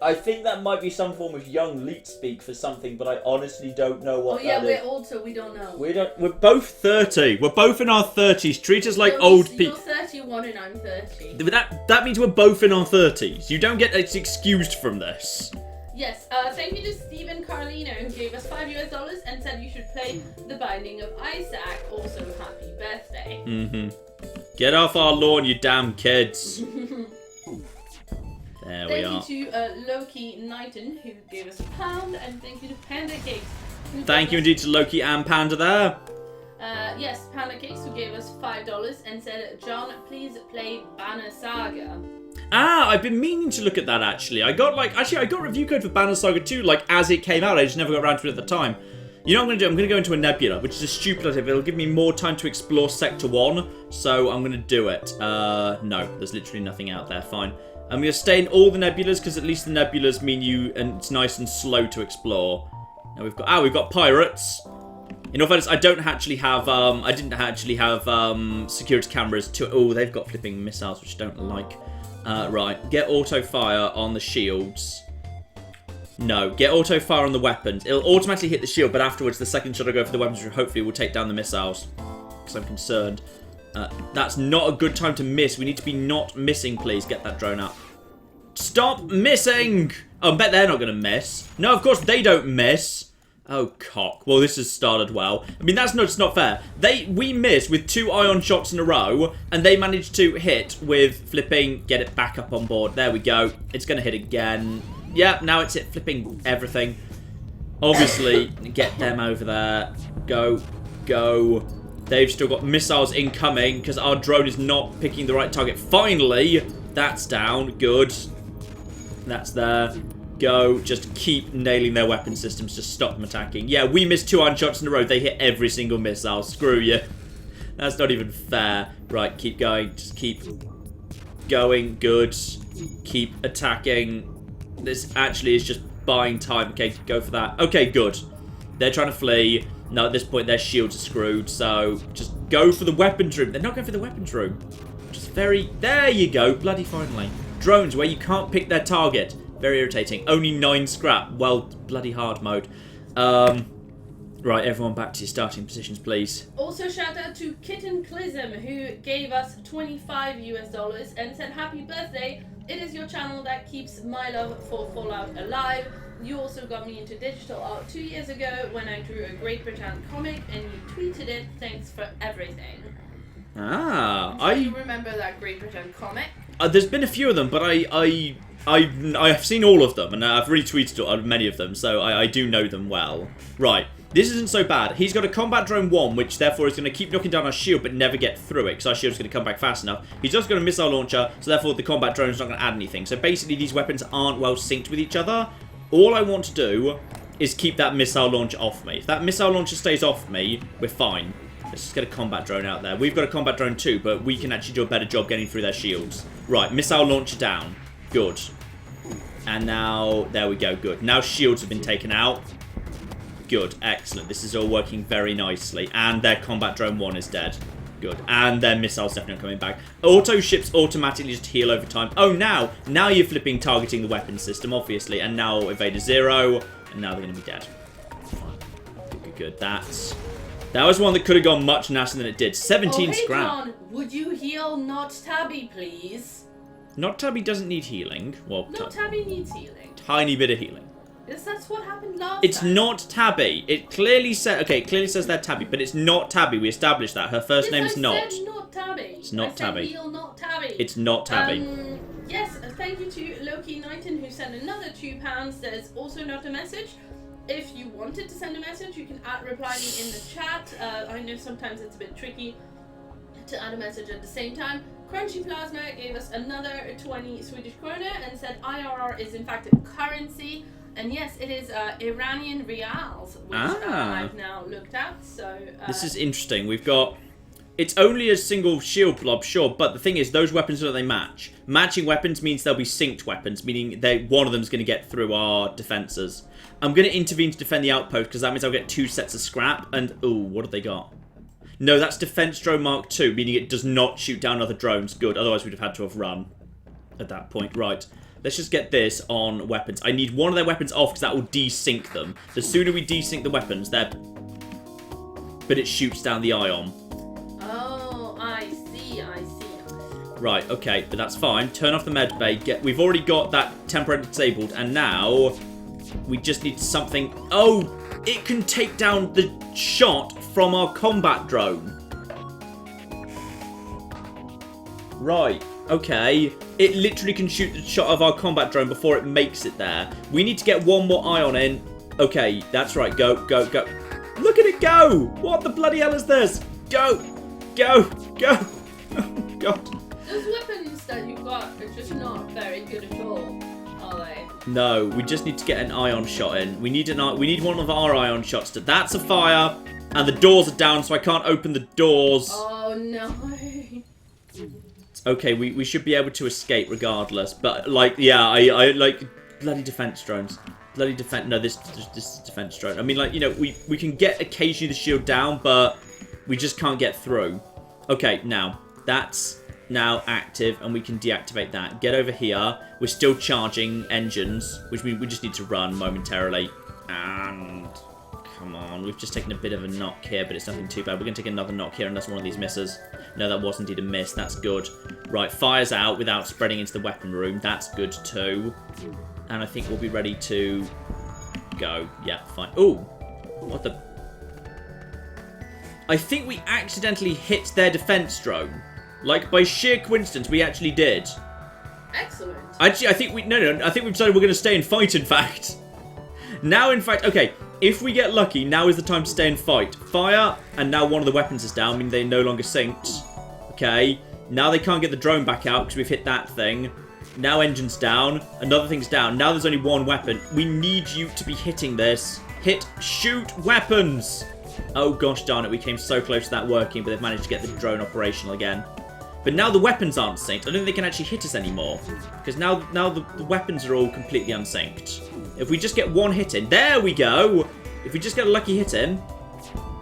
I think that might be some form of young leet speak for something, but I honestly don't know what that is. We don't know. We're both 30. We're both in our 30s. Treat us like So old You're people. 31 and I'm 30. That means we're both in our 30s. You don't get excused from this. Yes, thank you to Stephen Carlino, who gave us $5 and said you should play The Binding of Isaac. Also, happy birthday. Get off our lawn, you damn kids. There we are. Thank you to Loki Knighton, who gave us £1, and thank you to Panda Cakes. Thank you indeed to Loki and Panda there. Yes, Panda Cakes, who gave us $5 and said, John, please play Banner Saga. Ah, I've been meaning to look at that actually. I got review code for Banner Saga 2 like as it came out. I just never got around to it at the time. You know what I'm going to do? I'm going to go into a nebula, which is a stupid idea. It'll give me more time to explore Sector 1, so I'm going to do it. No, there's literally nothing out there. Fine. I'm going to stay in all the nebulas because at least the nebulas mean and it's nice and slow to explore. Now we've got pirates. In all fairness, I didn't actually have security cameras to. Oh, they've got flipping missiles, which I don't like. Right, get auto fire on the shields. No, get auto fire on the weapons. It'll automatically hit the shield, but afterwards, the second shot I go for the weapons, hopefully will take down the missiles. Because I'm concerned. That's not a good time to miss. We need to be not missing, please. Get that drone up. Stop missing! Oh, I bet they're not going to miss. No, of course they don't miss. Oh, cock. Well, this has started well. I mean, that's not fair. We missed with 2 ion shots in a row, and they managed to hit with flipping, get it back up on board. There we go. It's going to hit again. Yeah, now it's hit flipping everything. Obviously, get them over there. Go. Go. They've still got missiles incoming, because our drone is not picking the right target. Finally, that's down. Good. That's there. Go. Just keep nailing their weapon systems. Just stop them attacking. Yeah, we missed 2 iron shots in a row. They hit every single missile. Screw you. That's not even fair. Right, keep going. Just keep going. Good. Keep attacking. This actually is just buying time. Okay, go for that. Okay, good. They're trying to flee. No, at this point, their shields are screwed. So, just go for the weapons room. They're not going for the weapons room. Just very... There you go. Bloody finally. Drones where you can't pick their target. Very irritating. Only 9 scrap. Well, bloody hard mode. Right, everyone back to your starting positions, please. Also, shout out to Kitten Clism, who gave us $25 and said, happy birthday. It is your channel that keeps my love for Fallout alive. You also got me into digital art 2 years ago when I drew a Great Britain comic and you tweeted it. Thanks for everything. Ah, Do you remember that Great Britain comic? There's been a few of them, but I've seen all of them, and I've retweeted many of them, so I do know them well. Right, this isn't so bad. He's got a combat drone 1, which therefore is going to keep knocking down our shield, but never get through it, because our shield's going to come back fast enough. He's just got a missile launcher, so therefore the combat drone's not going to add anything. So basically, these weapons aren't well synced with each other. All I want to do is keep that missile launcher off me. If that missile launcher stays off me, we're fine. Let's just get a combat drone out there. We've got a combat drone too, but we can actually do a better job getting through their shields. Right, missile launcher down. Good. And now, there we go, good. Now shields have been taken out. Good, excellent. This is all working very nicely. And their combat drone 1 is dead. Good. And their missiles definitely coming back. Auto ships automatically just heal over time. Oh, now you're flipping targeting the weapon system, obviously. And now Evader 0. And now they're going to be dead. Good. That was one that could have gone much nastier than it did. 17 scrap. John, would you heal Not Tabby, please? Not Tabby doesn't need healing. Well, Not Tabby needs healing. Tiny bit of healing. Yes, that's what happened last time. It's not Tabby. It clearly says... Okay, it clearly says they're Tabby, but it's not Tabby. We established that. Her first name is not. I said not Tabby. It's not Tabby. I said heal Not Tabby. It's not Tabby. Yes, thank you to Loki Knighton, who sent another £2. There's also not a message. If you wanted to send a message, you can reply me in the chat. I know sometimes it's a bit tricky to add a message at the same time. Crunchy Plasma gave us another 20 Swedish krona and said IRR is in fact a currency. And yes, it is Iranian rials, which I've now looked at. So this is interesting. We've got... It's only a single shield blob, sure, but the thing is, those weapons don't they match? Matching weapons means they'll be synced weapons, meaning one of them's going to get through our defences. I'm going to intervene to defend the outpost, because that means I'll get 2 sets of scrap, and... Ooh, what have they got? No, that's Defense Drone Mark II, meaning it does not shoot down other drones. Good, otherwise we'd have had to have run at that point. Right, let's just get this on weapons. I need one of their weapons off, because that will desync them. The sooner we desync the weapons, they're... But it shoots down the ion. Oh, I see. Right, okay, but that's fine. Turn off the med bay. We've already got that temporarily disabled, and now we just need something... Oh, it can take down the shot from our combat drone. Right, okay. It literally can shoot the shot of our combat drone before it makes it there. We need to get one more ion in. Okay, that's right. Go. Look at it go! What the bloody hell is this? Go! Oh, God. Those weapons that you got are just not very good at all, are they? No, we just need to get an ion shot in. We need one of our ion shots. That's a fire, and the doors are down, so I can't open the doors. Oh, no. Okay, we should be able to escape regardless. But, like, yeah, I like bloody defense drones. Bloody defense... No, this is defense drone. I mean, like, you know, we can get occasionally the shield down, but we just can't get through. Okay, now, that's now active, and we can deactivate that. Get over here. We're still charging engines, which we just need to run momentarily. And... Come on, we've just taken a bit of a knock here, but it's nothing too bad. We're going to take another knock here unless one of these misses. No, that was indeed a miss. That's good. Right, fire's out without spreading into the weapon room. That's good too. And I think we'll be ready to go. Yeah, fine. Ooh, what the... I think we accidentally hit their defense drone. Like, by sheer coincidence, we actually did. Excellent. Actually, I think we... No, I think we've decided we're going to stay and fight, in fact. Now, in fact... Okay, if we get lucky, now is the time to stay and fight. Fire, and now one of the weapons is down, meaning they're no longer synced. Okay, now they can't get the drone back out because we've hit that thing. Now engine's down, another thing's down. Now there's only one weapon. We need you to be hitting this. Hit, shoot, weapons! Oh gosh darn it, we came so close to that working, but they've managed to get the drone operational again. But now the weapons aren't synced. I don't think they can actually hit us anymore. Because now the weapons are all completely unsynced. If we just get one hit in, there we go! If we just get a lucky hit in,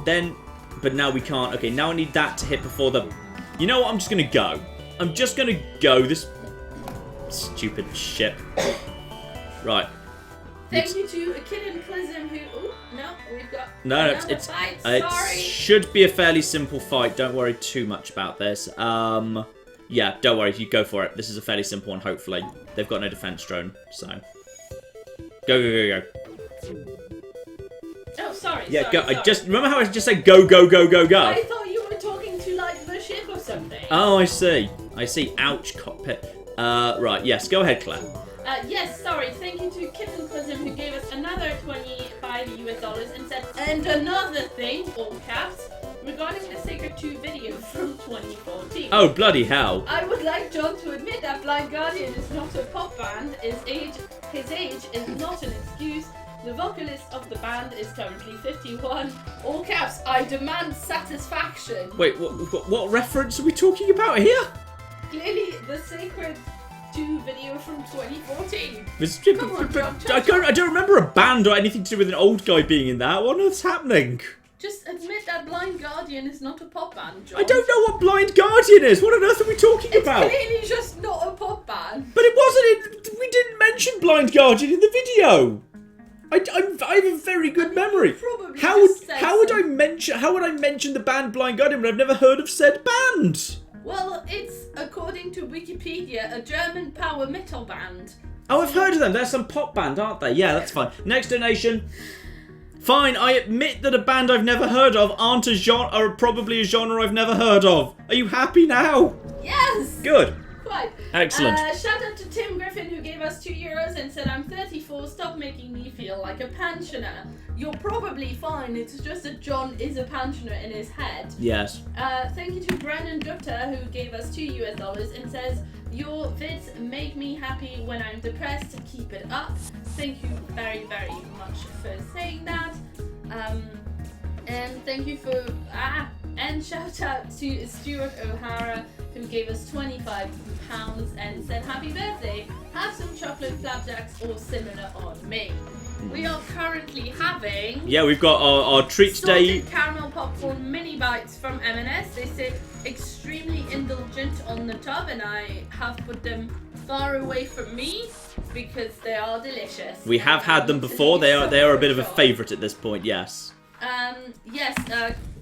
then... But now we can't. Okay, now I need that to hit before the... You know what, I'm just going to go. I'm just going to go. This stupid shit. Right. Thank you to Kid and Clism who... Oh, no, we've got... No, it's fight. it Sorry. should be a fairly simple fight. Don't worry too much about this. Yeah, don't worry. You go for it. This is a fairly simple one, hopefully. They've got no defense drone, so... Go. Oh, sorry. Yeah, sorry, go. sorry. I just... Remember how I just said go? I thought you were talking to, like, the ship or something. Oh, I see. Ouch, cockpit. Right, yes. Go ahead, Claire. Yes, sorry. Thank you to Kid and Clism who gave us another $25 US and said, and another thing, all caps, regarding the Sacred 2 video from 2014. Oh, bloody hell. I would like John to admit that Blind Guardian is not a pop band. His age is not an excuse. The vocalist of the band is currently 51. All caps, I demand satisfaction. Wait, what reference are we talking about here? Clearly, the Sacred 2 video from 2014. Come on, John, I don't remember a band or anything to do with an old guy being in that. What on earth's happening? Just admit that Blind Guardian is not a pop band, John. I don't know what Blind Guardian is. What on earth are we talking about? It's clearly just not a pop band. But it wasn't. We didn't mention Blind Guardian in the video. I have a very good memory. How would I mention the band Blind Guardian when I've never heard of said band? Well, it's, according to Wikipedia, a German power metal band. Oh, I've heard of them. They're some pop band, aren't they? Yeah, that's fine. Next donation. Fine, I admit that a band I've never heard of are probably a genre I've never heard of. Are you happy now? Yes! Good. quite. Excellent. Shout out to Tim Griffin who gave us €2 and said, I'm 34, stop making me feel like a pensioner. You're probably fine, it's just that John is a pensioner in his head. Yes. Thank you to Brandon Gupta who gave us $2 and says, your vids make me happy when I'm depressed, keep it up. Thank you very, very much for saying that. And thank you for, and shout out to Stuart O'Hara who gave us £25 and said, happy birthday, have some chocolate flapjacks or similar on me. We are currently having... Yeah, we've got our treat today. Salted caramel popcorn mini bites from M&S. They say extremely indulgent on the top, and I have put them far away from me because they are delicious. We have had them before. They are a bit of a favourite at this point. Yes. Yes.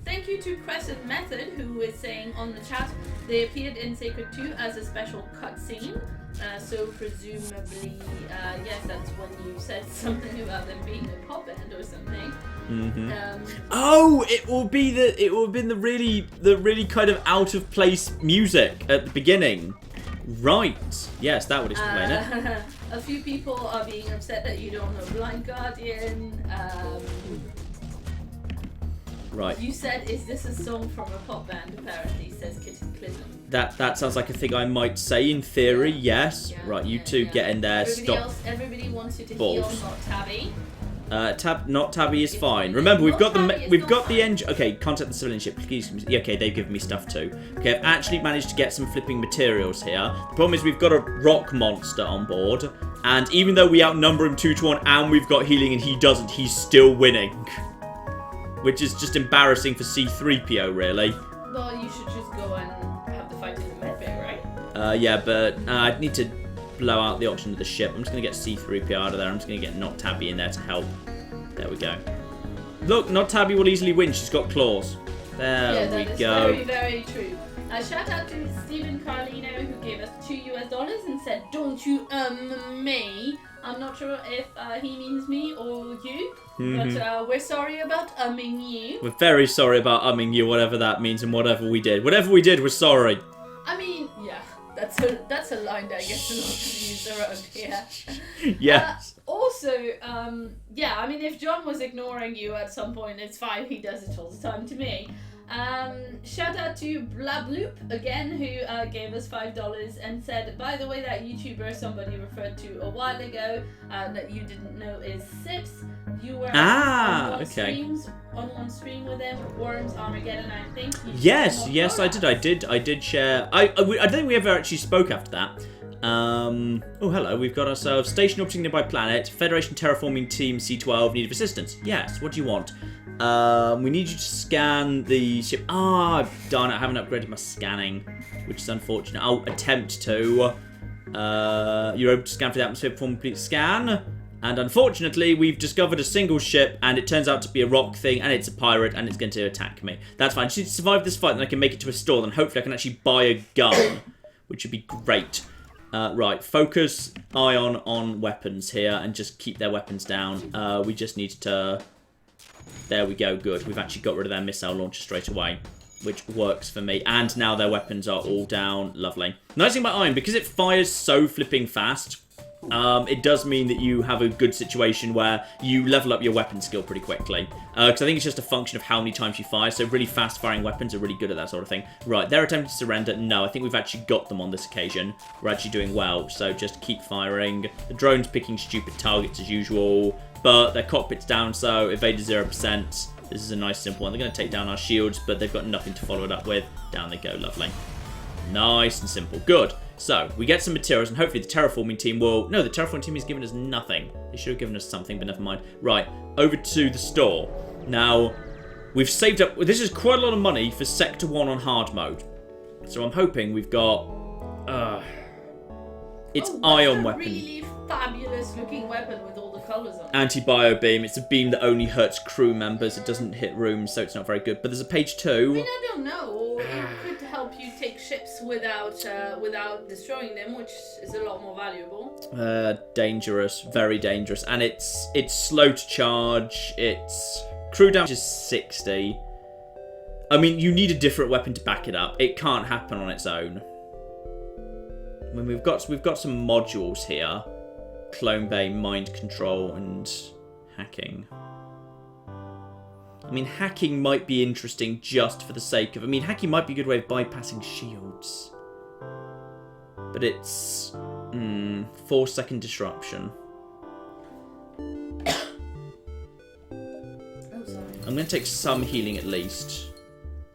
Thank you to Crescent Method who is saying on the chat they appeared in Sacred 2 as a special cutscene. So presumably, yes, that's when you said something about them being a pop band or something. Mm-hmm. It will be the really kind of out of place music at the beginning. Right. Yes, that would explain it. A few people are being upset that you don't know Blind Guardian. Right. You said, is this a song from a pop band, apparently, says Clism. That sounds like a thing I might say in theory, yes. Yeah, Right, you two get in there, Everybody wants you to balls. heal, not Tabby. Not Tabby is fine. Remember, we've got the engine. Okay, contact the civilian ship. Please. Yeah, okay, they've given me stuff too. Okay, I've actually managed to get some flipping materials here. The problem is we've got a rock monster on board, and even though we outnumber him 2-1 and we've got healing and he doesn't, he's still winning. Which is just embarrassing for C-3PO, really. Well, you should just go and have the fight in the medbay, right? Yeah, but I need to blow out the oxygen of the ship. I'm just going to get C-3PO out of there. I'm just going to get Not Tabby in there to help. There we go. Look, Not Tabby will easily win. She's got claws. There we go. Very, very true. Shout out to Stephen Carlino who gave us $2 and said, don't you me. I'm not sure if he means me or you, but we're sorry about you. We're very sorry about you, whatever that means, and whatever we did. Whatever we did, we're sorry. I mean, yeah, that's a line that I guess a lot of use around here. Yes. Also, yeah, I mean, if John was ignoring you at some point, it's fine. He does it all the time to me. Shout out to Blabloop again, who gave us $5 and said, by the way, that YouTuber somebody referred to a while ago that you didn't know is Sips. You were on one stream with him, Worms Armageddon, I think. Yes, I did. I did share. I don't think we ever actually spoke after that. Oh, hello. We've got ourselves Station Orbiting Nearby Planet, Federation Terraforming Team C12, need of assistance. Yes, what do you want? We need you to scan the ship. Darn it, I haven't upgraded my scanning, which is unfortunate. I'll attempt to. You're able to scan for the atmosphere, perform a complete scan. And unfortunately, we've discovered a single ship, and it turns out to be a rock thing, and it's a pirate, and it's going to attack me. That's fine. I just need to survive this fight, then I can make it to a store, then hopefully I can actually buy a gun, which would be great. Right, focus Ion on weapons here, and just keep their weapons down. We just need to... There we go, good. We've actually got rid of their missile launcher straight away, which works for me. And now their weapons are all down. Lovely. Nice thing about Ion, because it fires so flipping fast, it does mean that you have a good situation where you level up your weapon skill pretty quickly. Because I think it's just a function of how many times you fire, so really fast-firing weapons are really good at that sort of thing. Right, they're attempting to surrender. No, I think we've actually got them on this occasion. We're actually doing well, so just keep firing. The drone's picking stupid targets as usual, but their cockpit's down, so evaded 0%. This is a nice simple one. They're going to take down our shields, but they've got nothing to follow it up with. Down they go, lovely. Nice and simple. Good. So, we get some materials, and hopefully the terraforming team will... No, the terraforming team has given us nothing. They should have given us something, but never mind. Right, over to the store. Now, we've saved up... This is quite a lot of money for Sector 1 on hard mode. So I'm hoping we've got... It's ion weapon. Really fabulous looking weapon with all the colours on it. Anti-bio beam. It's a beam that only hurts crew members. It doesn't hit rooms, so it's not very good. But there's a page 2. I mean, I don't know. It could help you take ships without destroying them, which is a lot more valuable. Dangerous. Very dangerous. And it's slow to charge. Its crew damage is 60. I mean, you need a different weapon to back it up. It can't happen on its own. I mean, we've got some modules here. Clone Bay, Mind Control, and Hacking. I mean, hacking might be interesting just for the sake of... I mean, hacking might be a good way of bypassing shields. But it's... 4-second disruption. Oh, sorry. I'm going to take some healing at least.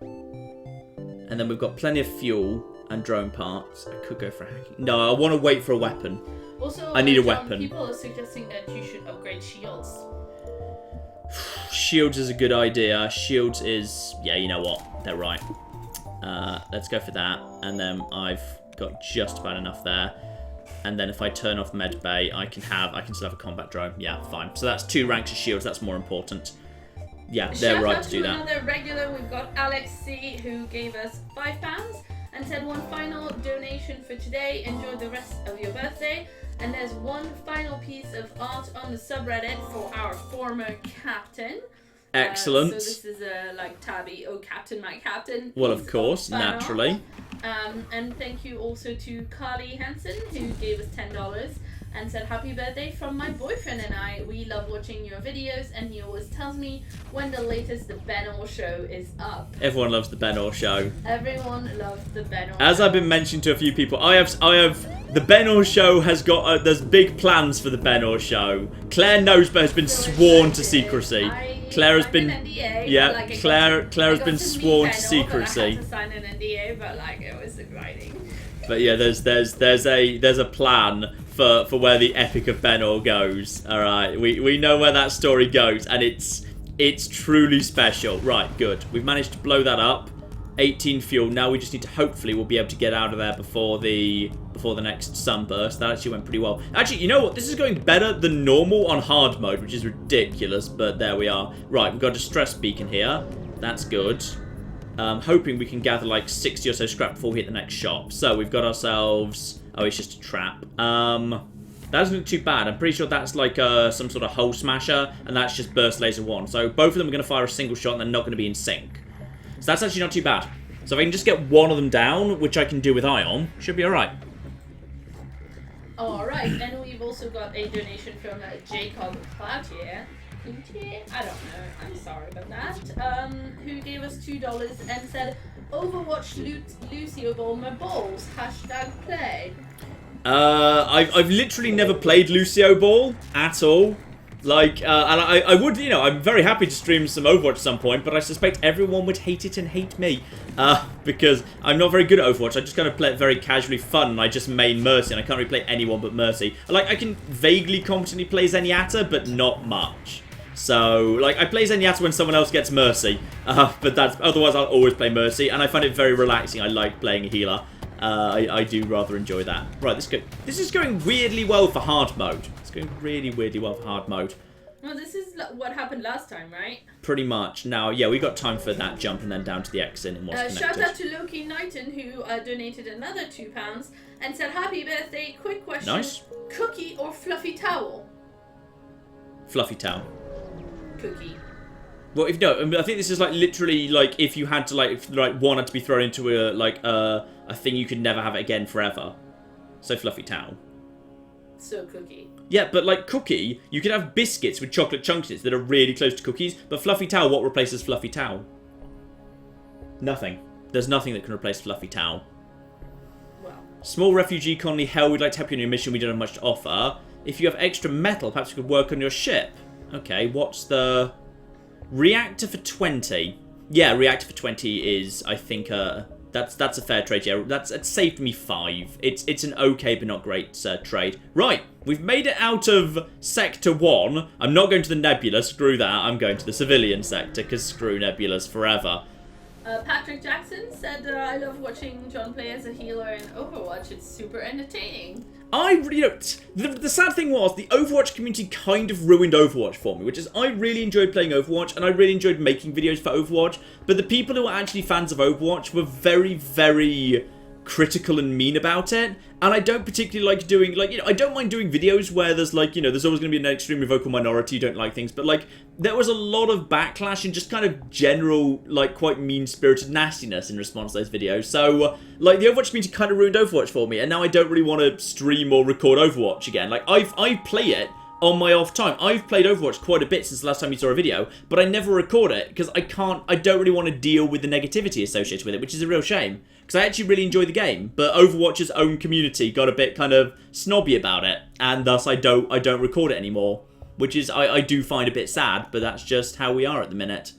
And then we've got plenty of fuel and drone parts. I could go for hacking. No, I want to wait for a weapon. Also, I need a John, weapon. People are suggesting that you should upgrade shields. Shields is a good idea. Shields is... Yeah, you know what? They're right. Let's go for that. And then I've got just about enough there. And then if I turn off med bay, I can still have a combat drone. Yeah, fine. So that's 2 ranks of shields. That's more important. Yeah, they're right to do that. Another regular, we've got Alex C, who gave us £5 and said one final donation for today. Enjoy the rest of your birthday. And there's one final piece of art on the subreddit for our former captain. Excellent. So this is like Tabby, oh captain, my captain. Well, of course, naturally. And thank you also to Carly Hansen, who gave us $10 and said happy birthday from my boyfriend and I. We love watching your videos, and he always tells me when the latest The Ben Orr Show is up. Everyone loves the Ben Orr Show. Everyone loves the Ben Orr As Show. I've been mentioning to a few people, I have the Ben Orr Show has got there's big plans for the Ben Orr Show. Claire knows, but has been sworn to secrecy. Claire has been Claire has been sworn to secrecy. I had to sign an NDA, but like it was exciting. But yeah, there's a plan for where the epic of Ben Orr goes. All right, we know where that story goes, and it's truly special. Right, good. We've managed to blow that up. 18 fuel. Now we just need to hopefully we'll be able to get out of there before the next sunburst. That actually went pretty well. Actually, you know what? This is going better than normal on hard mode, which is ridiculous, but there we are. Right, we've got a distress beacon here. That's good. Hoping we can gather like 60 or so scrap before we hit the next shop. So we've got ourselves... Oh, it's just a trap. That doesn't look too bad. I'm pretty sure that's like some sort of hole smasher, and that's just burst laser 1. So both of them are going to fire a single shot, and they're not going to be in sync. So that's actually not too bad. So if I can just get one of them down, which I can do with Ion, should be alright. Alright, and we've also got a donation from Jacob Cloutier. I don't know, I'm sorry about that. Who gave us $2 and said, Overwatch Lucio Ball my balls, #play. I've literally never played Lucio Ball at all. Like, and I would, you know, I'm very happy to stream some Overwatch at some point, but I suspect everyone would hate it and hate me. Because I'm not very good at Overwatch. I just kind of play it very casually fun, and I just main Mercy, and I can't really play anyone but Mercy. Like, I can vaguely competently play Zenyatta, but not much. So, like, I play Zenyatta when someone else gets Mercy, but that's, otherwise I'll always play Mercy, and I find it very relaxing. I like playing a healer. I do rather enjoy that. Right, this is going weirdly well for hard mode. It's going really weirdly well for hard mode. Well, this is what happened last time, right? Pretty much. Now, yeah, we got time for that jump and then down to the exit and what's connected. Shout out to Loki Knighton, who donated another £2 and said, happy birthday, quick question. Nice. Cookie or fluffy towel? Fluffy towel. Cookie. Well, if no, I mean, I think this is like literally like if you had to like one had to be thrown into a thing you could never have it again forever. So fluffy towel. So cookie. Yeah, but like cookie, you can have biscuits with chocolate chunks in it that are really close to cookies. But fluffy towel, what replaces fluffy towel? Nothing. There's nothing that can replace fluffy towel. Well. Small refugee colony. Hell, we'd like to help you on your mission. We don't have much to offer. If you have extra metal, perhaps you could work on your ship. Okay, what's the... Reactor for 20. Yeah, reactor for 20 is, I think, that's a fair trade. Yeah, it saved me 5. It's an okay but not great trade. Right, we've made it out of Sector 1. I'm not going to the Nebula, screw that. I'm going to the civilian sector, because screw Nebulas forever. Patrick Jackson said, I love watching John play as a healer in Overwatch. It's super entertaining. The sad thing was, the Overwatch community kind of ruined Overwatch for me, which is I really enjoyed playing Overwatch, and I really enjoyed making videos for Overwatch, but the people who were actually fans of Overwatch were very, very critical and mean about it, and I don't particularly like doing, like, you know, I don't mind doing videos where there's, like, you know, there's always going to be an extremely vocal minority who don't like things, but, like, there was a lot of backlash and just kind of general, like, quite mean-spirited nastiness in response to those videos, so, like, the Overwatch community kind of ruined Overwatch for me, and now I don't really want to stream or record Overwatch again. Like, I play it on my off time. I've played Overwatch quite a bit since the last time you saw a video, but I never record it, because I don't really want to deal with the negativity associated with it, which is a real shame. Because I actually really enjoy the game, but Overwatch's own community got a bit kind of snobby about it, and thus I don't record it anymore, which is I do find a bit sad, but that's just how we are at the minute.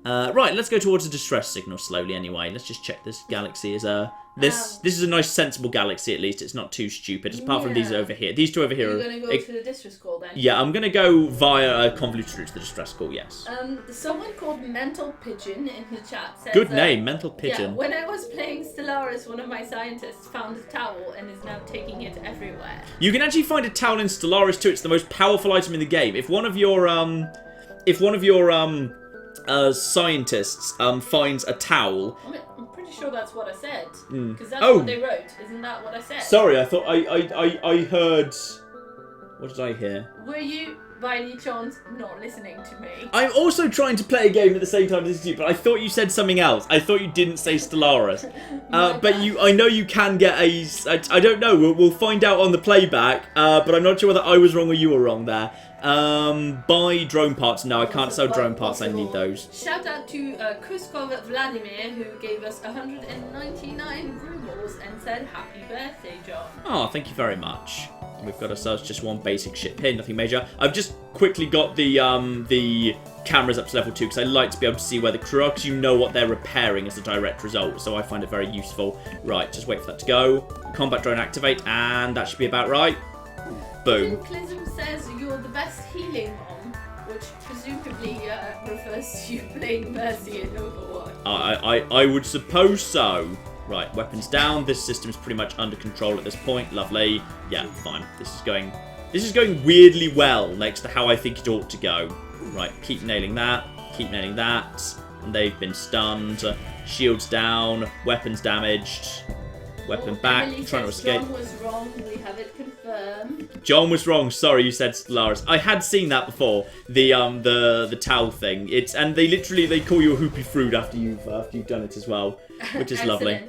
Right, let's go towards the distress signal slowly. Anyway, let's just check this galaxy is this is a nice sensible galaxy, at least. It's not too stupid, apart from these over here. These two over here. Are you going to go to the distress call then? Yeah, I'm going to go via a convoluted route to the distress call. Yes. Someone called Mental Pigeon in the chat says, good name, Mental Pigeon. Yeah, when I was playing Stellaris, one of my scientists found a towel and is now taking it everywhere. You can actually find a towel in Stellaris too. It's the most powerful item in the game. If one of your scientists finds a towel. I'm pretty sure that's what I said. Because that's Oh. what they wrote. Isn't that what I said? Sorry, I thought I heard. What did I hear? Were you, by any chance, not listening to me? I'm also trying to play a game at the same time as you, but I thought you said something else. I thought you didn't say Stellaris. But I know you can get I don't know. We'll find out on the playback. But I'm not sure whether I was wrong or you were wrong there. Buy drone parts. No, I can't sell drone parts. I need those. Shout out to Kuskov Vladimir, who gave us 199 rubles and said happy birthday, John. Oh, thank you very much. We've got ourselves just one basic ship here, nothing major. I've just quickly got the cameras up to level 2 because I like to be able to see where the crew are, because you know what they're repairing as a direct result, so I find it very useful. Right, just wait for that to go. Combat drone activate, and that should be about right. Boom. Clism says you're the best healing mom, which presumably refers to you playing Mercy in Overwatch. I would suppose so. Right, weapons down. This system is pretty much under control at this point. Lovely. Yeah, fine. This is going weirdly well next to how I think it ought to go. Right, keep nailing that. Keep nailing that. And they've been stunned. Shields down. Weapons damaged. Weapon back. Emily Trying to says escape. John was wrong. We have it confirmed. John was wrong. Sorry, you said Stellaris. I had seen that before. The towel thing. And they call you a hoopy fruit after you've done it as well, which is lovely.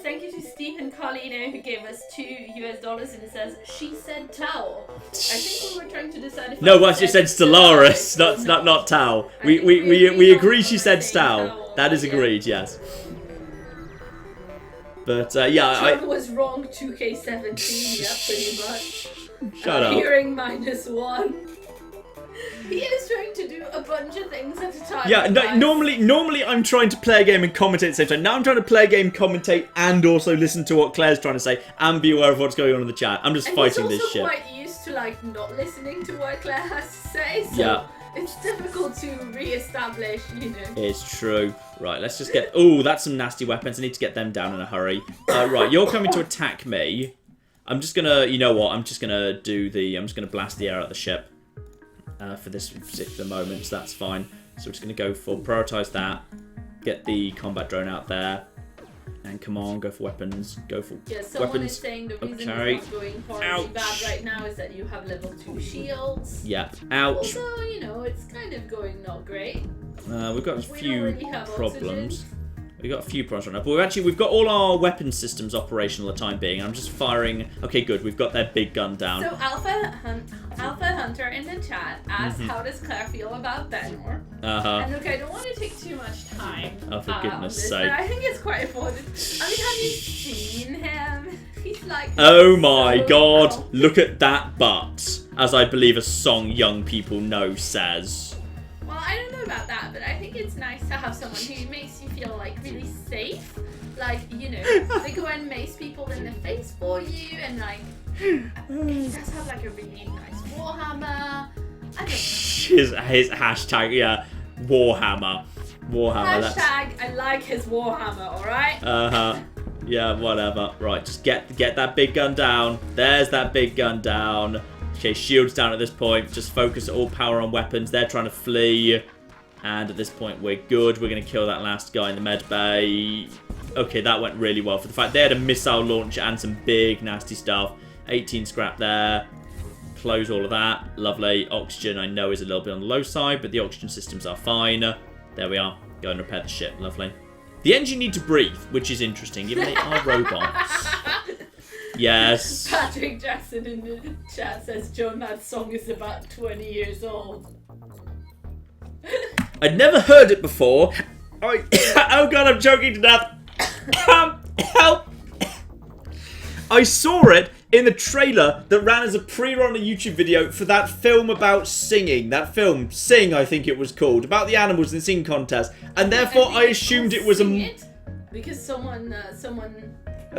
Thank you to Stephen Carlino, who gave us $2 and it says she said towel. I think we were trying to decide if No, I just said Stellaris, not towel. We agree she said towel. That is agreed, yes. But yeah, John was wrong 2K17, yeah, pretty much. Shut up. Hearing -1. He is trying to do a bunch of things at a time. Yeah, no, normally I'm trying to play a game and commentate at the same time. Now I'm trying to play a game, commentate, and also listen to what Claire's trying to say, and be aware of what's going on in the chat. I'm just fighting this shit. He's also quite used to like not listening to what Claire has to say, so yeah. It's difficult to re-establish, you know. It's true. Right, let's just get... Oh, that's some nasty weapons. I need to get them down in a hurry. Right, you're coming to attack me. I'm just gonna... You know what? I'm just gonna do the... I'm just gonna blast the air out of the ship. For this particular moment, so that's fine. So we're just going to go for prioritise that, get the combat drone out there, and come on, go for weapons, go for someone weapons. Is saying the reason Okay. it's not going horribly bad right now is that you have level 2 shields. Yeah, ouch. Also, you know, it's kind of going not great. We've got a few really have problems. Oxygen. We've got a few problems right now, but we've got all our weapon systems operational at the time being. I'm just firing. Okay, good. We've got their big gun down. So Alpha Hunter in the chat asked, how does Claire feel about Benmore? And look, I don't want to take too much time. Oh, for goodness sake! But I think it's quite important. I mean, have you seen him? He's like. Oh my so God! healthy. Look at that butt, as I believe a song young people know says. Well, I don't know about that, but I think it's nice to have someone who makes you feel like really safe. Like, you know, they go and mace people in the face for you, and like, he does have like a really nice warhammer. I don't know. His hashtag, yeah, Warhammer. Warhammer. Hashtag, I like his warhammer, alright? Yeah, whatever. Right, just get that big gun down. There's that big gun down. Okay, shields down at this point. Just focus all power on weapons. They're trying to flee. And at this point, we're good. We're going to kill that last guy in the med bay. Okay, that went really well. For the fact they had a missile launcher and some big nasty stuff. 18 scrap there. Close all of that. Lovely. Oxygen, I know, is a little bit on the low side, but the oxygen systems are fine. There we are. Go and repair the ship. Lovely. The engine need to breathe, which is interesting, given they are robots. Yes. Patrick Jackson in the chat says, John, that song is about 20 years old. I'd never heard it before. Oh god, I'm choking to death. Help! I saw it in the trailer that ran as a pre-run on a YouTube video for that film about singing. That film, Sing, I think it was called, about the animals in the singing contest, and therefore I assumed it was a. Because someone I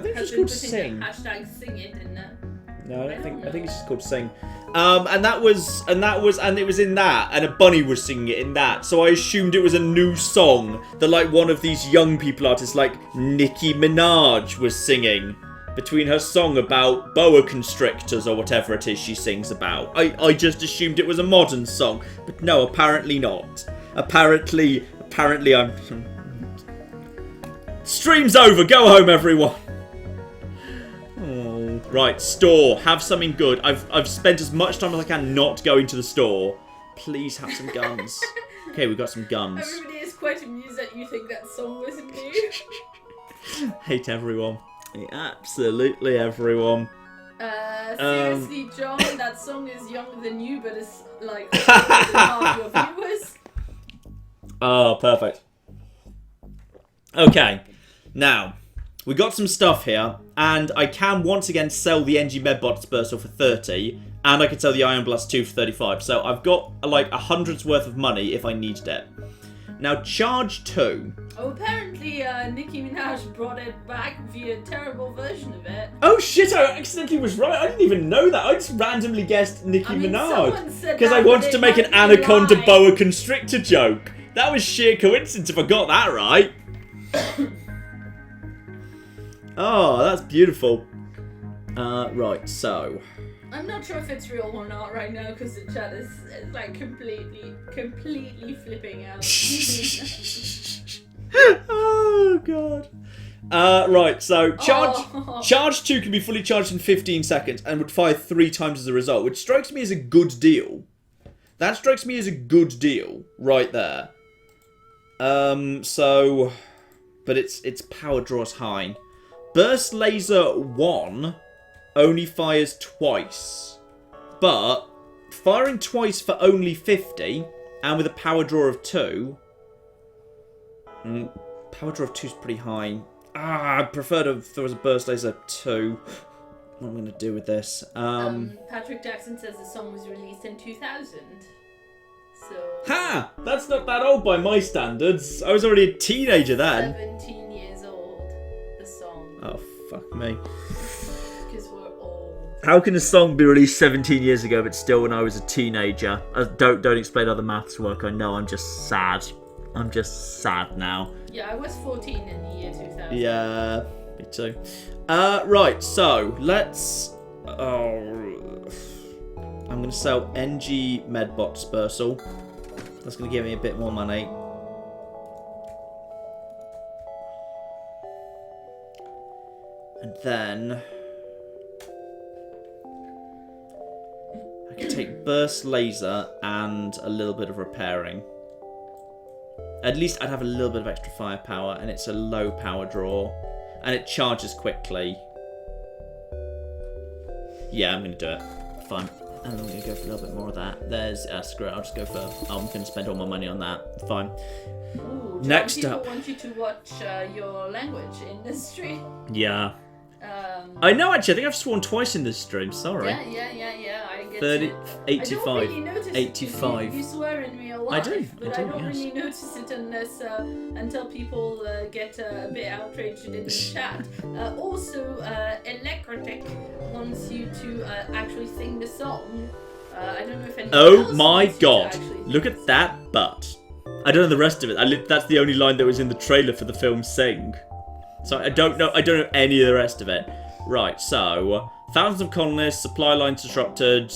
think has it's been called putting Sing. the hashtag Sing it in there. No, I think it's just called Sing. And it was in that, and a bunny was singing it in that. So I assumed it was a new song that like one of these young people artists like Nicki Minaj was singing between her song about boa constrictors or whatever it is she sings about. I just assumed it was a modern song, but no, apparently not. Apparently I'm. Stream's over. Go home, everyone. Oh, right, store. Have something good. I've spent as much time as I can not going to the store. Please have some guns. Okay, we got some guns. Everybody is quite amused that you think that song was new. Hate everyone. Absolutely everyone. Seriously, John, that song is younger than you, but it's like half your viewers. Oh, perfect. Okay, now we got some stuff here, and I can once again sell the NG Medbot Dispersal for 30, and I can sell the Ion Blast 2 for 35. So I've got like 100's worth of money if I needed it. Now, charge 2. Oh, apparently Nicki Minaj brought it back via a terrible version of it. Oh shit, I accidentally was right. I didn't even know that. I just randomly guessed Nicki Minaj. Because I wanted to make an Anaconda Boa Constrictor joke. That was sheer coincidence if I got that right. Oh, that's beautiful. Right, so... I'm not sure if it's real or not right now because the chat is like completely flipping out. Oh god. Right, so charge 2 can be fully charged in 15 seconds and would fire 3 times as a result, which strikes me as a good deal. That strikes me as a good deal right there. So, but its power draws high. Burst Laser 1 only fires twice, but firing twice for only 50 and with a power draw of 2. Power draw of 2 is pretty high. I'd prefer if there was a Burst Laser 2. What am I going to do with this? Patrick Jackson says the song was released in 2000. So... Ha! That's not that old by my standards. I was already a teenager then. 17 years old, the song. Oh, fuck me. Because we're old. How can a song be released 17 years ago but still when I was a teenager? Don't explain how the maths work. I know, I'm just sad. I'm just sad now. Yeah, I was 14 in the year 2000. Yeah, me too. Right, so let's... I'm going to sell NG Medbot Dispersal. That's going to give me a bit more money. And then... I can take Burst Laser and a little bit of repairing. At least I'd have a little bit of extra firepower, and it's a low power draw. And it charges quickly. Yeah, I'm going to do it. Fine. And I'm going to go for a little bit more of that. There's... screw it, I'll just go for... I'm going to spend all my money on that. Fine. Ooh, Next up... People want you to watch your language in this stream. Yeah. I know, actually. I think I've sworn twice in this stream. Sorry. Yeah. I get 30, it. 85, I don't really notice 85. It. You swear in real I life, do, but I don't yes. really notice it unless until people get a bit outraged in the chat. Also, Electric wants you to actually sing the song. I don't know if anyone else Oh my wants you to god! actually Look at that butt. I don't know the rest of it. That's the only line that was in the trailer for the film Sing. So I don't know any of the rest of it. Right, so thousands of colonists, supply lines disrupted.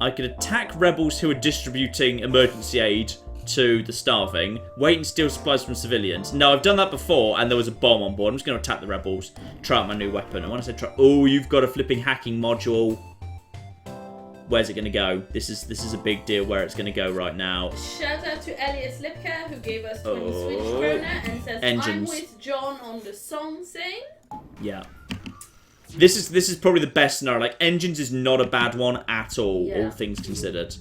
I could attack rebels who are distributing emergency aid to the starving. Wait and steal supplies from civilians. No, I've done that before, and there was a bomb on board. I'm just going to attack the rebels. Try out my new weapon. And when I say try... Oh, you've got a flipping hacking module. Where's it going to go? This is a big deal where it's going to go right now. Shout out to Elliot Slipka, who gave us 20 Swedish krona and says, Engines. I'm with John on the song sing. Yeah. This is probably the best scenario. Like, engines is not a bad one at all, all things considered.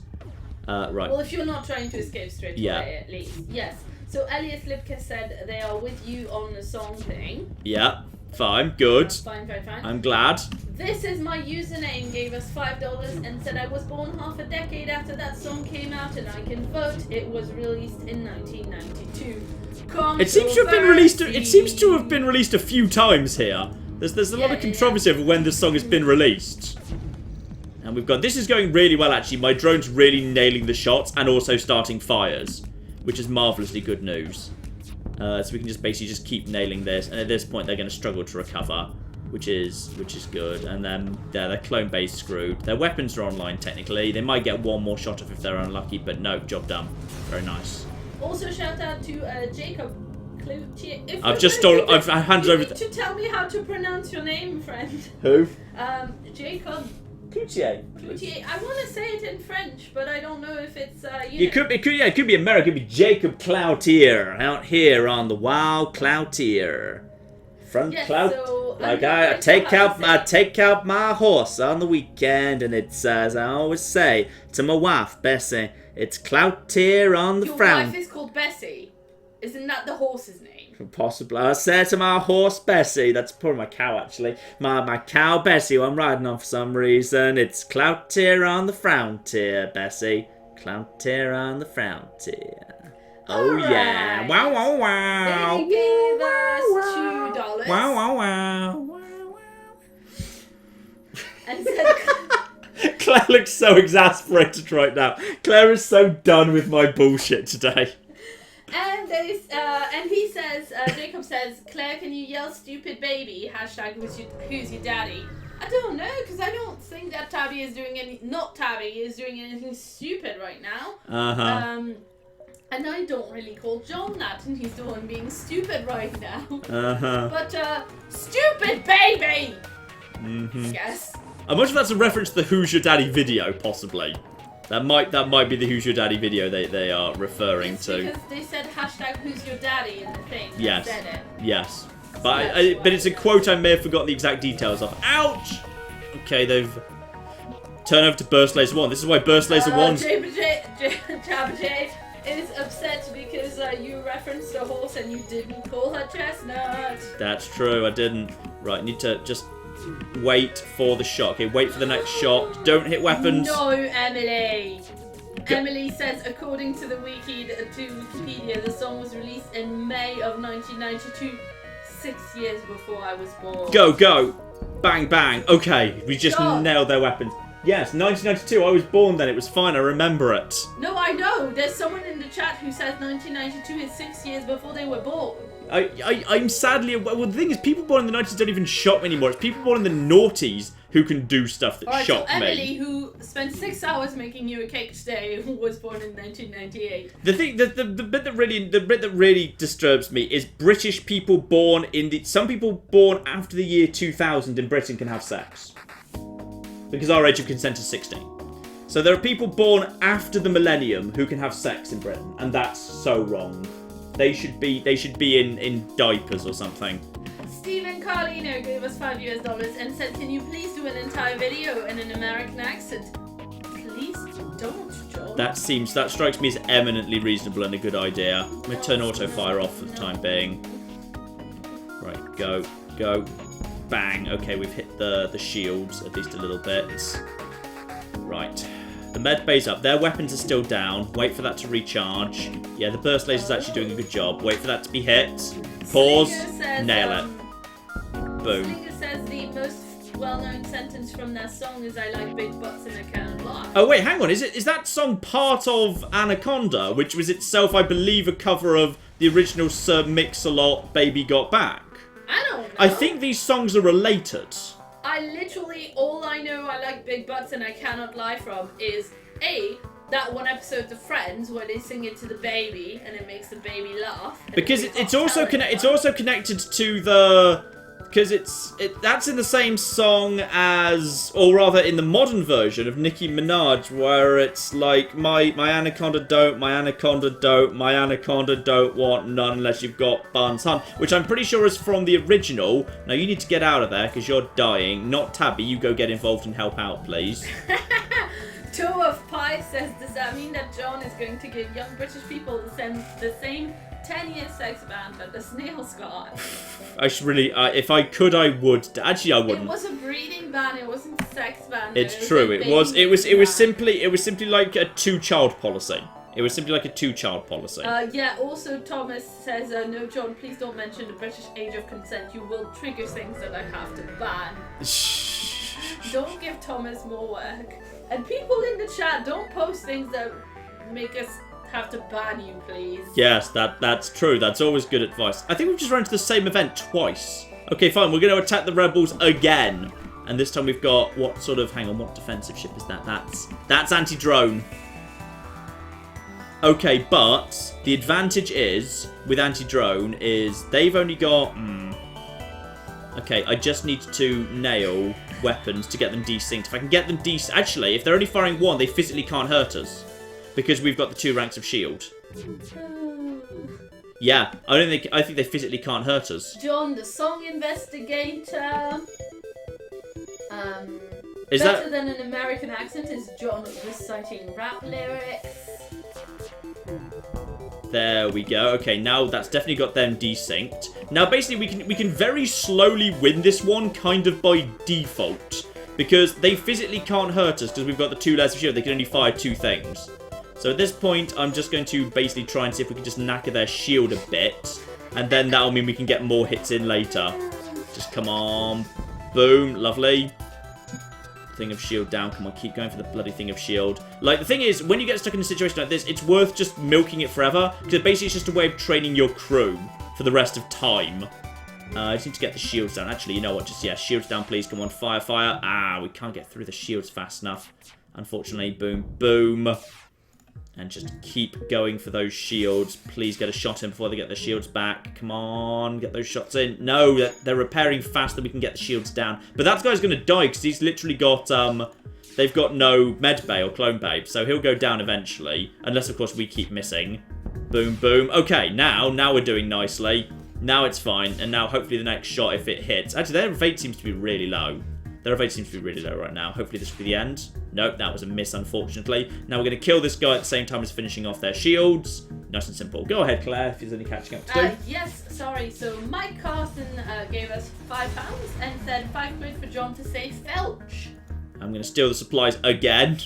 Right. Well, if you're not trying to escape straight away, at least. Yes. So Elliot Slipka said they are with you on the song thing. Yeah. Fine. Good. Fine. I'm glad. This is my username, gave us $5 and said I was born half a decade after that song came out and I can vote. It was released in 1992. It seems to have been released. It seems to have been released a few times here. There's a lot of controversy over when the song has been released. And we've got... This is going really well, actually. My drone's really nailing the shots and also starting fires, which is marvellously good news. So we can just basically just keep nailing this. And at this point, they're going to struggle to recover, which is good. And then their clone base screwed. Their weapons are online, technically. They might get one more shot off if they're unlucky, but no, job done. Very nice. Also, shout out to Jacob. I've handed over... to tell me how to pronounce your name, friend. Who? Jacob. Cloutier. I want to say it in French, but I don't know if it's It could be American. It could be Jacob Cloutier out here on the wild Cloutier. Front Clout. So like I take out my horse on the weekend, and it's as I always say to my wife Bessie, it's Cloutier on the front. Your wife is called Bessie. Isn't that the horse's name? Possibly. I say to my horse Bessie, that's probably my cow actually. My cow Bessie, who I'm riding on for some reason. It's Cloutier on the frontier, Bessie. Cloutier on the frontier. Oh right. Yeah. Wow wow wow. They gave us $2. Wow wow wow. And said Claire looks so exasperated right now. Claire is so done with my bullshit today. And he says, Jacob says, Claire, can you yell stupid baby? Hashtag who's your daddy? I don't know, because I don't think that Tabby is doing anything stupid right now. And I don't really call John that, and he's the one being stupid right now. But, stupid baby! Yes. I'm not sure if that's a reference to the Who's Your Daddy video, possibly. That might be the Who's Your Daddy video they are referring to. Because they said hashtag who's your daddy in the thing. Yes. Said it. Yes. But but it's a quote I may have forgotten the exact details of. Ouch! Okay, they've... Turn over to Burst Laser 1. This is why Burst Laser 1's... Jabba J is upset because you referenced a horse and you didn't call her Chestnut. That's true, I didn't. Right, need to just... Wait for the shot. Okay, wait for the next shot. Don't hit weapons. No, Emily. Emily says, according to the Wikipedia, the song was released in May of 1992, 6 years before I was born. Go. Bang, bang. Okay, we just nailed their weapons. Yes, 1992. I was born then. It was fine. I remember it. No, I know. There's someone in the chat who says 1992 is 6 years before they were born. I'm sadly... Well, the thing is, people born in the 90s don't even shock me anymore. It's people born in the noughties who can do stuff that shock me. Emily, who spent 6 hours making you a cake today, who was born in 1998. The thing, the bit that really disturbs me is British people born in the... Some people born after the year 2000 in Britain can have sex. Because our age of consent is 16. So there are people born after the millennium who can have sex in Britain, and that's so wrong. They should be in diapers or something. Stephen Carlino gave us $5 and said, can you please do an entire video in an American accent? Please don't, John. That strikes me as eminently reasonable and a good idea. I'm going to turn auto fire off for the time being. Right, go. Bang. Okay, we've hit the shields at least a little bit. Right. The med bay's up. Their weapons are still down. Wait for that to recharge. Yeah, the burst laser's actually doing a good job. Wait for that to be hit. Pause. Says, nail it. Boom. Slinger says the most well-known sentence from that song is I like big butts and I can't lie. Oh wait, hang on. Is that song part of Anaconda, which was itself, I believe, a cover of the original Sir Mix-a-Lot Baby Got Back? I don't know. I think these songs are related. All I know I like big butts and I cannot lie from is A, that one episode of Friends where they sing it to the baby and it makes the baby laugh. Because it's also connected to the. Because that's in the same song as, or rather in the modern version of Nicki Minaj, where it's like, my anaconda don't, my anaconda don't, my anaconda don't want none unless you've got buns, hun. Which I'm pretty sure is from the original. Now you need to get out of there because you're dying. Not Tabby, you go get involved and help out, please. Two of Pie says, does that mean that John is going to give young British people the same 10-year sex ban that the snails got? I should really, if I could, I would. Actually, I wouldn't. It was a breeding ban. It wasn't a sex ban. It's true. It was simply like a two-child policy. It was simply like a two-child policy. Yeah. Also, Thomas says, no, John, please don't mention the British age of consent. You will trigger things that I have to ban. Don't give Thomas more work. And people in the chat, don't post things that make us have to ban you, please. Yes, that's true. That's always good advice. I think we've just run into the same event twice. Okay, fine. We're going to attack the rebels again. And this time we've got what sort of... Hang on, what defensive ship is that? That's anti-drone. Okay, but the advantage is, with anti-drone, is they've only got... Okay, I just need to nail weapons to get them desynced. If I can get them actually, if they're only firing one, they physically can't hurt us. Because we've got the 2 ranks of shield. Yeah, I think they physically can't hurt us. John, the song investigator. Is better than an American accent is John reciting rap lyrics. There we go. Okay, now that's definitely got them desynced. Now basically we can very slowly win this one kind of by default. Because they physically can't hurt us because we've got the 2 layers of shield. They can only fire 2 things. So at this point, I'm just going to basically try and see if we can just knacker their shield a bit. And then that'll mean we can get more hits in later. Just come on. Boom. Lovely. Thing of shield down. Come on, keep going for the bloody thing of shield. Like, the thing is, when you get stuck in a situation like this, it's worth just milking it forever. Because basically it's just a way of training your crew for the rest of time. I just need to get the shields down. Actually, you know what? Just, yeah, shields down, please. Come on, fire, fire. Ah, we can't get through the shields fast enough. Unfortunately, boom, boom. And just keep going for those shields. Please get a shot in before they get their shields back. Come on, get those shots in. No, they're repairing faster. We can get the shields down. But that guy's going to die because he's literally got... they've got no med bay or clone bay. So he'll go down eventually. Unless, of course, we keep missing. Boom, boom. Okay, now we're doing nicely. Now it's fine. And now, hopefully, the next shot, if it hits... Actually, their evade seems to be really low. Their evade seems to be really low right now. Hopefully this will be the end. Nope, that was a miss, unfortunately. Now we're going to kill this guy at the same time as finishing off their shields. Nice and simple. Go ahead, Claire, if there's any catching up to do. Yes, sorry. So Mike Carson gave us £5 and said £5 for John to say felch. I'm going to steal the supplies again.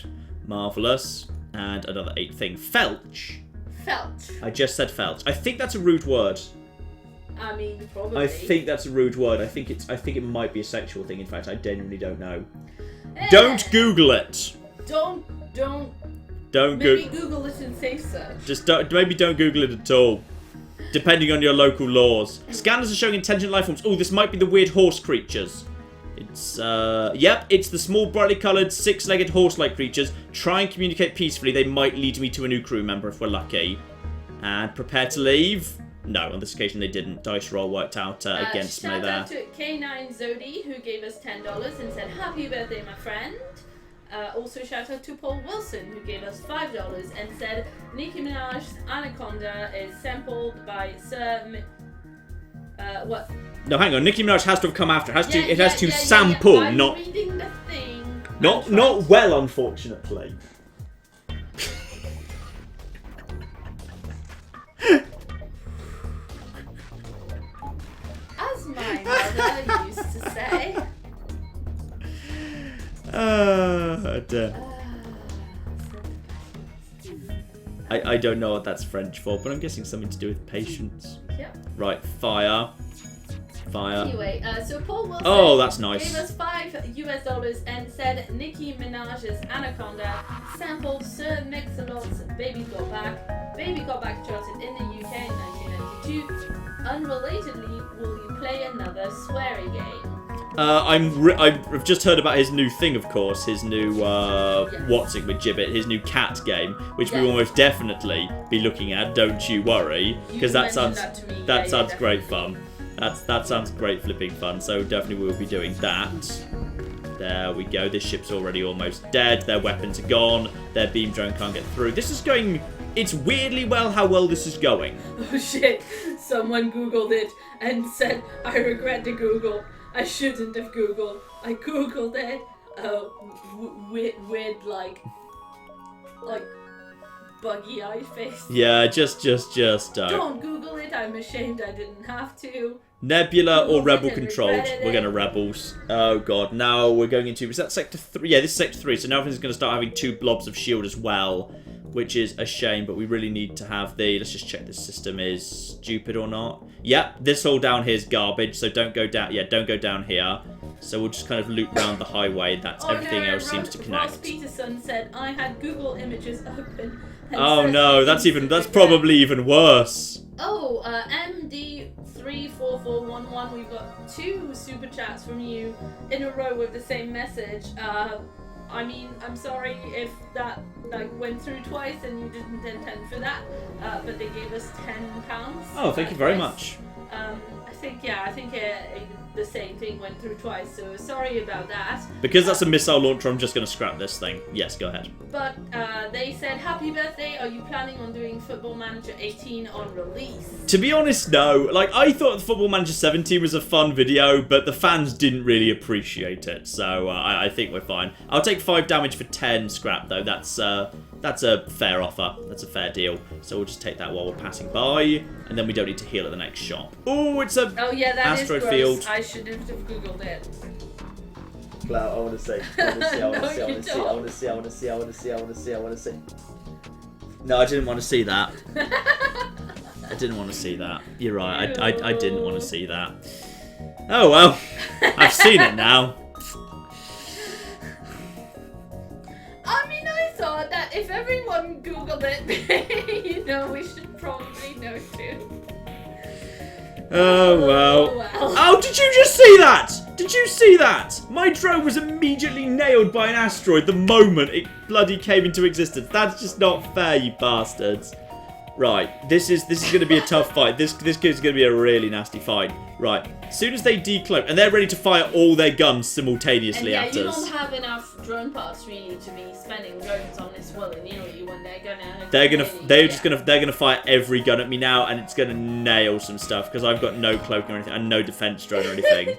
Marvellous. And another 8 thing. Felch. Felch. I just said felch. I think that's a rude word. I mean, probably. I think that's a rude word. I think it might be a sexual thing. In fact, I genuinely don't know. Don't Google it. Don't. Maybe Google it and safe search. Just maybe don't Google it at all. Depending on your local laws. Scanners are showing intelligent life forms. Oh, this might be the weird horse creatures. It's yep, it's the small, brightly coloured, 6-legged horse-like creatures. Try and communicate peacefully. They might lead me to a new crew member if we're lucky. And prepare to leave. No, on this occasion they didn't. Dice roll worked out against me there. Shout out to K9 Zodi, who gave us $10 and said, happy birthday, my friend. Also shout out to Paul Wilson, who gave us $5 and said, Nicki Minaj's Anaconda is sampled by Sir... what? No, hang on. Nicki Minaj has to have come after. It has to sample, I'm not... reading the thing. Not well, unfortunately. As my mother used to say. Dear. I don't know what that's French for, but I'm guessing something to do with patience. Yep. Right, fire. Fire. Anyway, so Paul Wilson that's nice. gave us $5 and said Nicki Minaj's Anaconda sampled Sir MacLeod's Baby Got Back. Baby Got Back charted in the UK in 1994. Unrelatedly, will you play another sweary game? I've just heard about his new thing, of course, his new, what's it with Gibbet, his new cat game, which we will most definitely be looking at, don't you worry, because that sounds great fun. That sounds great flipping fun, so definitely we'll be doing that. There we go, this ship's already almost dead, their weapons are gone, their beam drone can't get through. This is going, it's weirdly well how well this is going. Oh shit, someone googled it and said, I regret to Google. I shouldn't have Googled. I Googled it. With like buggy eye face. Yeah, just Don't Google it. I'm ashamed I didn't have to. Nebula or Rebel controlled. We're going to Rebels. Oh god, now we're going into, is that Sector 3? Yeah, this is Sector 3, so now everything's going to start having 2 blobs of shield as well, which is a shame, but we really need to have the, let's just check this system is stupid or not. Yep, this all down here is garbage, so don't go down, yeah, don't go down here. So we'll just kind of loop round the highway, that's everything else seems to connect. Ross Peterson said, I had Google Images open. Oh no, that's probably even worse. Oh, MD34411, we've got 2 super chats from you in a row with the same message. I mean, I'm sorry if that went through twice and you didn't intend for that, but they gave us £10. Oh, thank you very much. I think the same thing went through twice, so sorry about that. Because that's a missile launcher, I'm just going to scrap this thing. Yes, go ahead. But they said, happy birthday, are you planning on doing Football Manager 18 on release? To be honest, no. Like, I thought Football Manager 17 was a fun video, but the fans didn't really appreciate it, so I think we're fine. I'll take 5 damage for 10 scrap, though. That's a fair offer. That's a fair deal. So we'll just take that while we're passing by, and then we don't need to heal at the next shop. Oh, it's a asteroid field. I shouldn't have Googled it. Clout, I want to see. I want to see. No, I didn't want to see that. I didn't want to see that. You're right. I didn't want to see that. Oh well, I've seen it now. I mean, I thought that if everyone Googled it, we should probably know too. Oh well. Oh, did you just see that? Did you see that? My drone was immediately nailed by an asteroid the moment it bloody came into existence. That's just not fair, you bastards. Right, this is going to be a tough fight. This is going to be a really nasty fight. Right, as soon as they decloak, and they're ready to fire all their guns simultaneously at us. You don't have enough drone parts really to be spending drones on this willy-nilly when they're gonna fire every gun at me now, and it's gonna nail some stuff because I've got no cloak or anything and no defense drone or anything.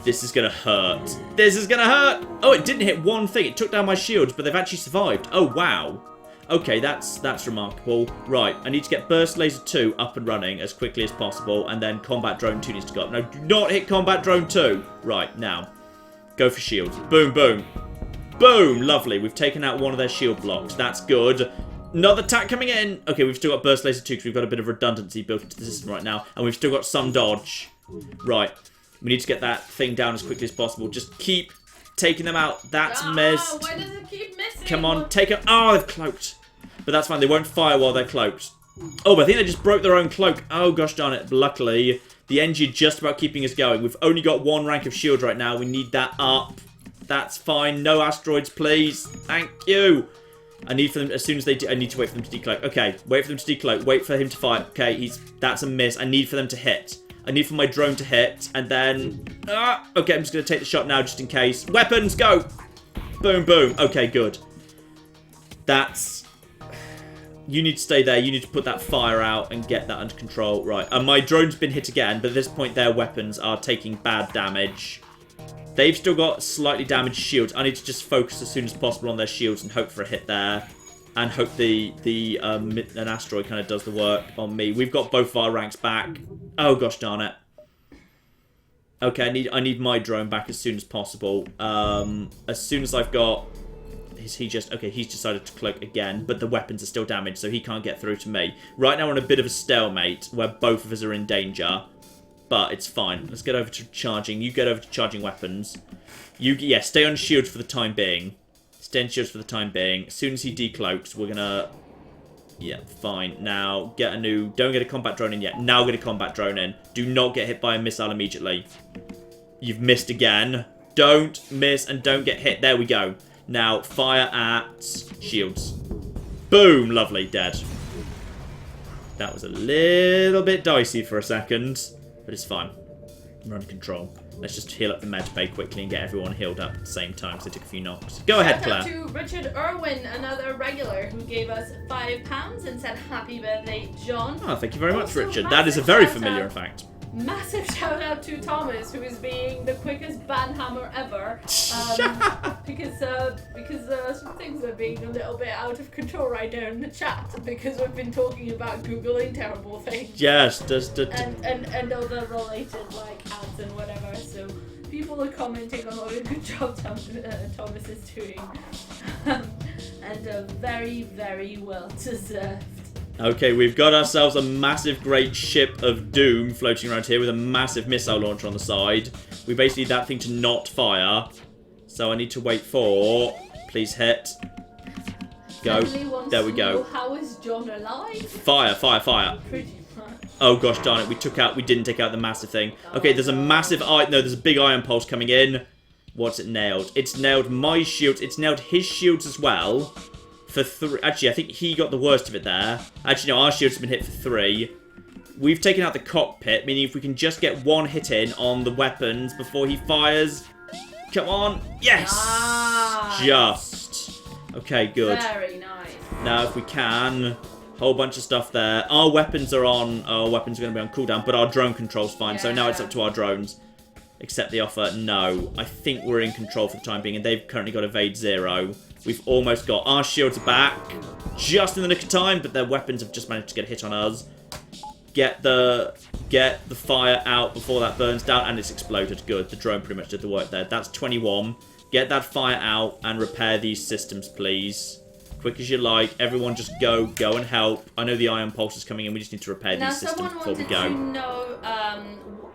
This is gonna hurt. This is gonna hurt. Oh, it didn't hit one thing. It took down my shields, but they've actually survived. Oh wow. Okay, that's remarkable. Right, I need to get Burst Laser 2 up and running as quickly as possible, and then Combat Drone 2 needs to go up. No, do not hit Combat Drone 2. Right, now. Go for shields. Boom, boom. Boom! Lovely. We've taken out one of their shield blocks. That's good. Another attack coming in. Okay, we've still got Burst Laser 2 because we've got a bit of redundancy built into the system right now, and we've still got some dodge. Right. We need to get that thing down as quickly as possible. Just keep taking them out. That's missed. Why does it keep missing? Come on, take it. Oh, they've cloaked. But that's fine. They won't fire while they're cloaked. Oh, but I think they just broke their own cloak. Oh, gosh darn it. Luckily, the engine just about keeping us going. We've only got 1 rank of shield right now. We need that up. That's fine. No asteroids, please. Thank you. I need for them, as soon as they I need to wait for them to decloak. Okay, wait for them to decloak. Wait for him to fire. Okay, that's a miss. I need for them to hit. I need for my drone to hit, and then... okay, I'm just going to take the shot now, just in case. Weapons, go! Boom, boom. Okay, good. That's... You need to stay there. You need to put that fire out and get that under control. Right, and my drone's been hit again, but at this point, their weapons are taking bad damage. They've still got slightly damaged shields. I need to just focus as soon as possible on their shields and hope for a hit there. And hope an asteroid kind of does the work on me. We've got both of our ranks back. Oh gosh darn it. Okay, I need my drone back as soon as possible. As soon as I've got... he's decided to cloak again, but the weapons are still damaged, so he can't get through to me. Right now we're in a bit of a stalemate where both of us are in danger. But it's fine. Let's get over to charging. You get over to charging weapons. Stay on shield for the time being. Stay on shields for the time being. As soon as he decloaks, we're gonna Yeah, fine. Now, get a new... Don't get a combat drone in yet. Now get a combat drone in. Do not get hit by a missile immediately. You've missed again. Don't miss and don't get hit. There we go. Now, fire at shields. Boom! Lovely. Dead. That was a little bit dicey for a second, but it's fine. We're under control. Let's just heal up the med bay quickly and get everyone healed up at the same time because they took a few knocks. Go ahead, Claire. Shout out to Richard Irwin, another regular, who gave us £5 and said happy birthday, John. Oh, thank you very much, Also, Richard. That is a very familiar, in fact. Massive shout out to Thomas, who is being the quickest banhammer ever. Because some things are being a little bit out of control right now in the chat because we've been talking about Googling terrible things. Yes, and other related like ads and whatever. So people are commenting on what a good job Thomas is doing, and very, very well deserved. Okay, we've got ourselves a massive great ship of doom floating around here with a massive missile launcher on the side. We basically need that thing to not fire. So I need to wait for... Please hit. Go. There we go. How is John alive? Fire, fire, fire. Pretty much. Oh gosh darn it, we didn't take out the massive thing. Okay, there's a massive there's a big iron pulse coming in. What's it nailed? It's nailed my shields, it's nailed his shields as well. For 3. Actually, I think he got the worst of it there. Actually, no, our shields have been hit for 3. We've taken out the cockpit, meaning if we can just get one hit in on the weapons before he fires. Come on. Yes! Nice. Just. Okay, good. Very nice. Now, if we can, whole bunch of stuff there. Our weapons are on. Our weapons are going to be on cooldown, but our drone control's fine. Yeah. So now it's up to our drones. Accept the offer. No. I think we're in control for the time being, and they've currently got evade 0. We've almost got our shields back. Just in the nick of time, but their weapons have just managed to get a hit on us. Get the fire out before that burns down, and it's exploded. Good. The drone pretty much did the work there. That's 21. Get that fire out and repair these systems, please. Quick as you like. Everyone just go and help. I know the iron pulse is coming in. We just need to repair these systems before we go. Now, someone wanted to know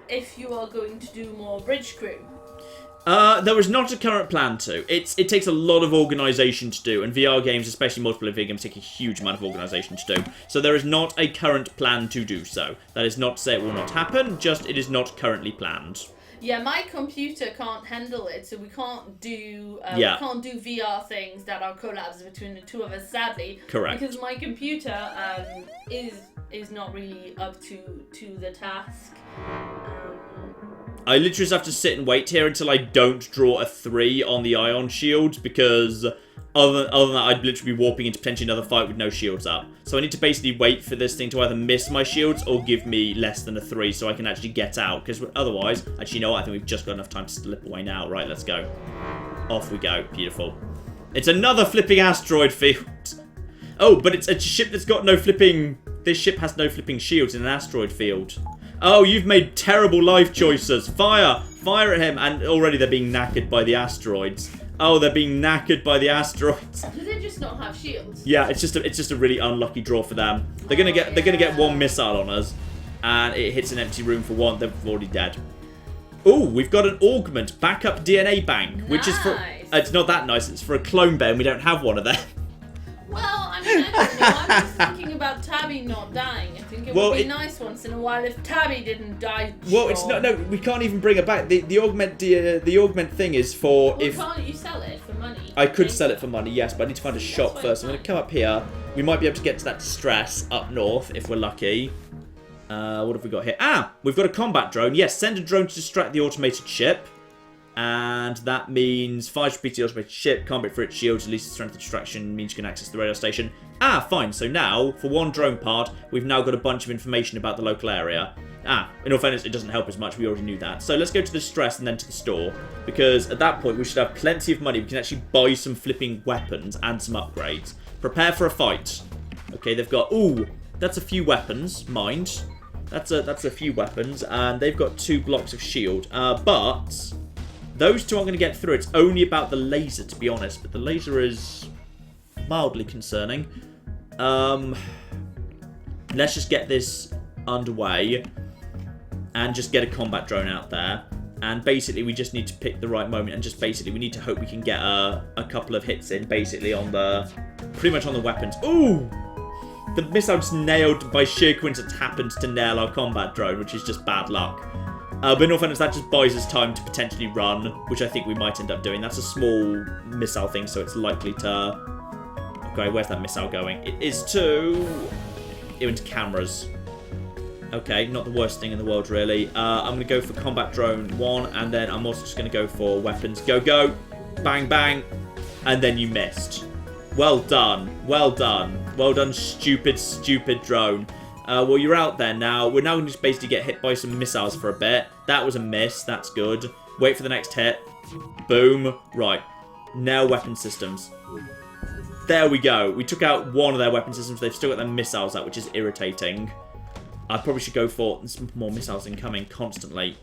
if you are going to do more bridge crew. There is not a current plan to. It takes a lot of organisation to do, and VR games, especially multiplayer VR games, take a huge amount of organisation to do. So there is not a current plan to do so. That is not to say it will not happen, just it is not currently planned. Yeah, my computer can't handle it, so we can't do VR things that are collabs between the two of us, sadly. Correct. Because my computer is not really up to the task. I literally just have to sit and wait here until I don't draw a 3 on the ion shield, because other than that, I'd literally be warping into potentially another fight with no shields up. So I need to basically wait for this thing to either miss my shields or give me less than a 3 so I can actually get out, because otherwise, actually, you know what? I think we've just got enough time to slip away now. Right, let's go. Off we go. Beautiful. It's another flipping asteroid field. Oh, but it's a ship that's got no flipping... This ship has no flipping shields in an asteroid field. Oh, you've made terrible life choices. Fire! Fire at him. And already they're being knackered by the asteroids. Oh, they're being knackered by the asteroids. Do they just not have shields? Yeah, it's just a really unlucky draw for them. They're gonna get one missile on us, and it hits an empty room for 1. They're already dead. Oh, we've got an augment backup DNA bank, which is for. It's not that nice. It's for a clone bear, and we don't have one of them. Well, I mean, I don't know. I'm just thinking about Tabby not dying. I think it would be nice once in a while if Tabby didn't die. Well, it's not. No, we can't even bring her back. The augment thing is for if. Can't you sell it for money? I could sell it for money, yes, but I need to find a shop first. I'm going to come up here. We might be able to get to that distress up north if we're lucky. What have we got here? Ah, we've got a combat drone. Yes, send a drone to distract the automated ship. And that means fire should beat the automated ship, can't break for its shields, release the strength of distraction, means you can access the radar station. Ah, fine, so now, for one drone part, we've now got a bunch of information about the local area. Ah, in all fairness, it doesn't help as much, we already knew that. So let's go to the stress and then to the store, because at that point we should have plenty of money, we can actually buy some flipping weapons and some upgrades. Prepare for a fight. Okay, they've got, ooh, that's a few weapons, mind. That's a few weapons, and they've got 2 blocks of shield, but... Those 2 aren't going to get through. It's only about the laser, to be honest. But the laser is mildly concerning. Let's just get this underway. And just get a combat drone out there. And basically, we just need to pick the right moment. And just basically, we need to hope we can get a couple of hits in. Basically, on the... Pretty much on the weapons. Ooh! the missile just nailed, by sheer coincidence, happened to nail our combat drone, which is just bad luck. But in all fairness, that just buys us time to potentially run, which I think we might end up doing. That's a small missile thing, so it's likely to... Okay, where's that missile going? It is to... into cameras. Okay, not the worst thing in the world, really. I'm going to go for combat drone 1, and then I'm also just going to go for weapons. Go, go! Bang, bang! And then you missed. Well done. Well done. Well done, stupid, stupid drone. Well, you're out there now. We're now going to just basically get hit by some missiles for a bit. That was a miss. That's good. Wait for the next hit. Boom. Right. Now weapon systems. There we go. We took out one of their weapon systems. They've still got their missiles out, which is irritating. I probably should go for some more missiles incoming constantly.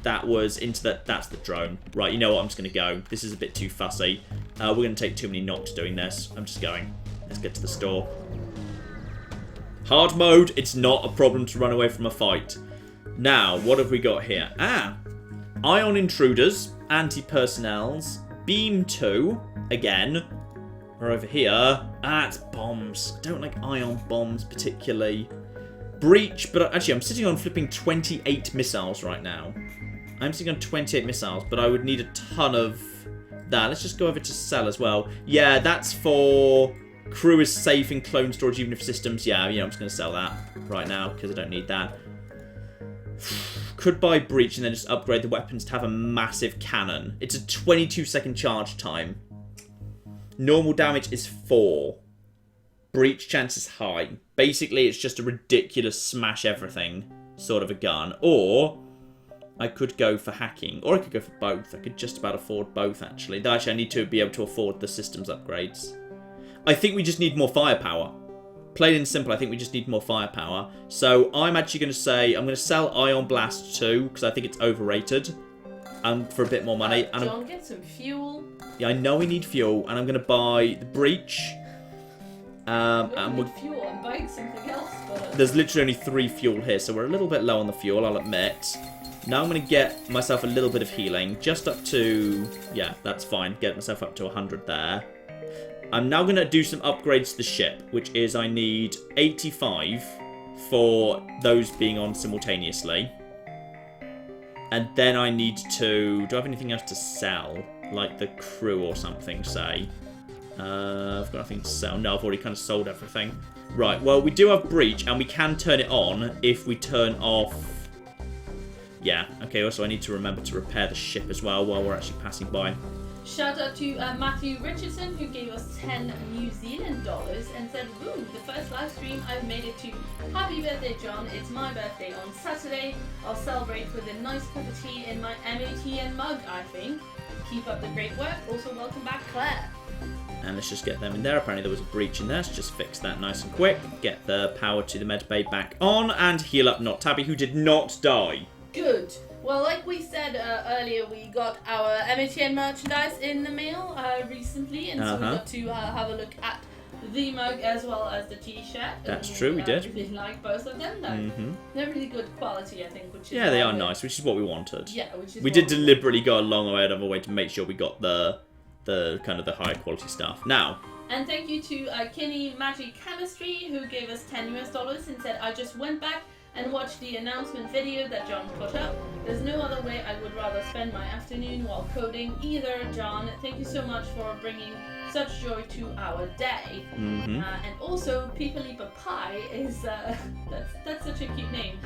That was into the... That's the drone. Right, you know what? I'm just going to go. This is a bit too fussy. We're going to take too many knocks doing this. I'm just going. Let's get to the store. Hard mode, it's not a problem to run away from a fight. Now, what have we got here? Ion intruders, anti-personnels, beam 2, again. We're over here. It's bombs. I don't like ion bombs particularly. Breach, but actually I'm sitting on flipping 28 missiles right now. I'm sitting on 28 missiles, but I would need a ton of that. Let's just go over to sell as well. Yeah, that's for crew is safe in clone storage even if systems. Yeah, I'm just going to sell that right now because I don't need that. Could buy breach and then just upgrade the weapons to have a massive cannon. It's a 22-second charge time. Normal damage is 4. Breach chance is high. Basically, it's just a ridiculous smash everything sort of a gun. Or I could go for hacking. Or I could go for both. I could just about afford both, actually. Though, actually, I need to be able to afford the systems upgrades. I think we just need more firepower. Plain and simple, I think we just need more firepower. So I'm actually going to say I'm going to sell Ion Blast 2 because I think it's overrated. For a bit more money. John, get some fuel. Yeah, I know we need fuel. And I'm going to buy the breach. And with fuel, I'm buying something else. But... There's literally only 3 fuel here, so we're a little bit low on the fuel, I'll admit. Now I'm going to get myself a little bit of healing, just up to... Yeah, that's fine. Get myself up to 100 there. I'm now going to do some upgrades to the ship, which is I need 85 for those being on simultaneously. And then I need to... Do I have anything else to sell? Like the crew or something, say. I've got nothing to sell. No, I've already kind of sold everything. Right, well, we do have breach, and we can turn it on if we turn off... Yeah, okay, also I need to remember to repair the ship as well while we're actually passing by. Shout out to Matthew Richardson, who gave us 10 New Zealand dollars and said, "Woo, the first live stream I've made it to. Happy birthday, John. It's my birthday on Saturday. I'll celebrate with a nice cup of tea in my MATN mug, I think. Keep up the great work. Also, welcome back, Claire." And let's just get them in there. Apparently there was a breach in there, so just fix that nice and quick. Get the power to the med bay back on, and heal up Not Tabby, who did not die. Good. Well, like we said earlier, we got our MATN merchandise in the mail recently, and so we got to have a look at the mug as well as the t-shirt. That's true, we did. Really like both of them. They're really good quality, I think. Which is they are nice, which is what we wanted. Yeah, which is we did deliberately go a long way out of our way to make sure we got the kind of the higher quality stuff. Now. And thank you to Kinney Magic Chemistry, who gave us $10 US and said, "I just went back and watch the announcement video that John put up. There's no other way I would rather spend my afternoon while coding either, John. Thank you so much for bringing such joy to our day." And also, Peepalipa Pie is, that's such a cute name,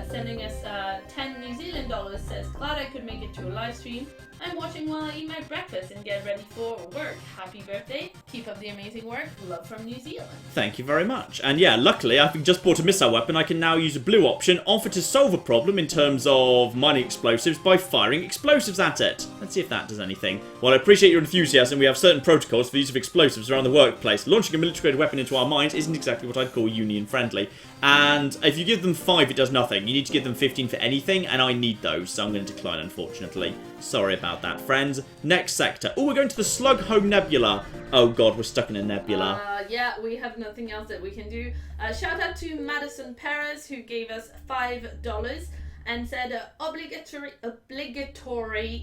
sending us 10 New Zealand dollars, says, "Glad I could make it to a live stream. I'm watching while I eat my breakfast and get ready for work. Happy birthday. Keep up the amazing work. Love from New Zealand." Thank you very much. And yeah, luckily, I've just bought a missile weapon. I can now use a blue option, offer to solve a problem in terms of mining explosives by firing explosives at it. Let's see if that does anything. While I appreciate your enthusiasm, we have certain protocols for the use of explosives around the workplace. Launching a military-grade weapon into our mines isn't exactly what I'd call union-friendly. And if you give them 5, it does nothing. You need to give them 15 for anything, and I need those, so I'm going to decline, unfortunately. Sorry about that, friends. Next sector. Oh, we're going to the Slug Home Nebula. Oh god, we're stuck in a nebula. Yeah, we have nothing else that we can do. Shout out to Madison Perez, who gave us $5 and said obligatory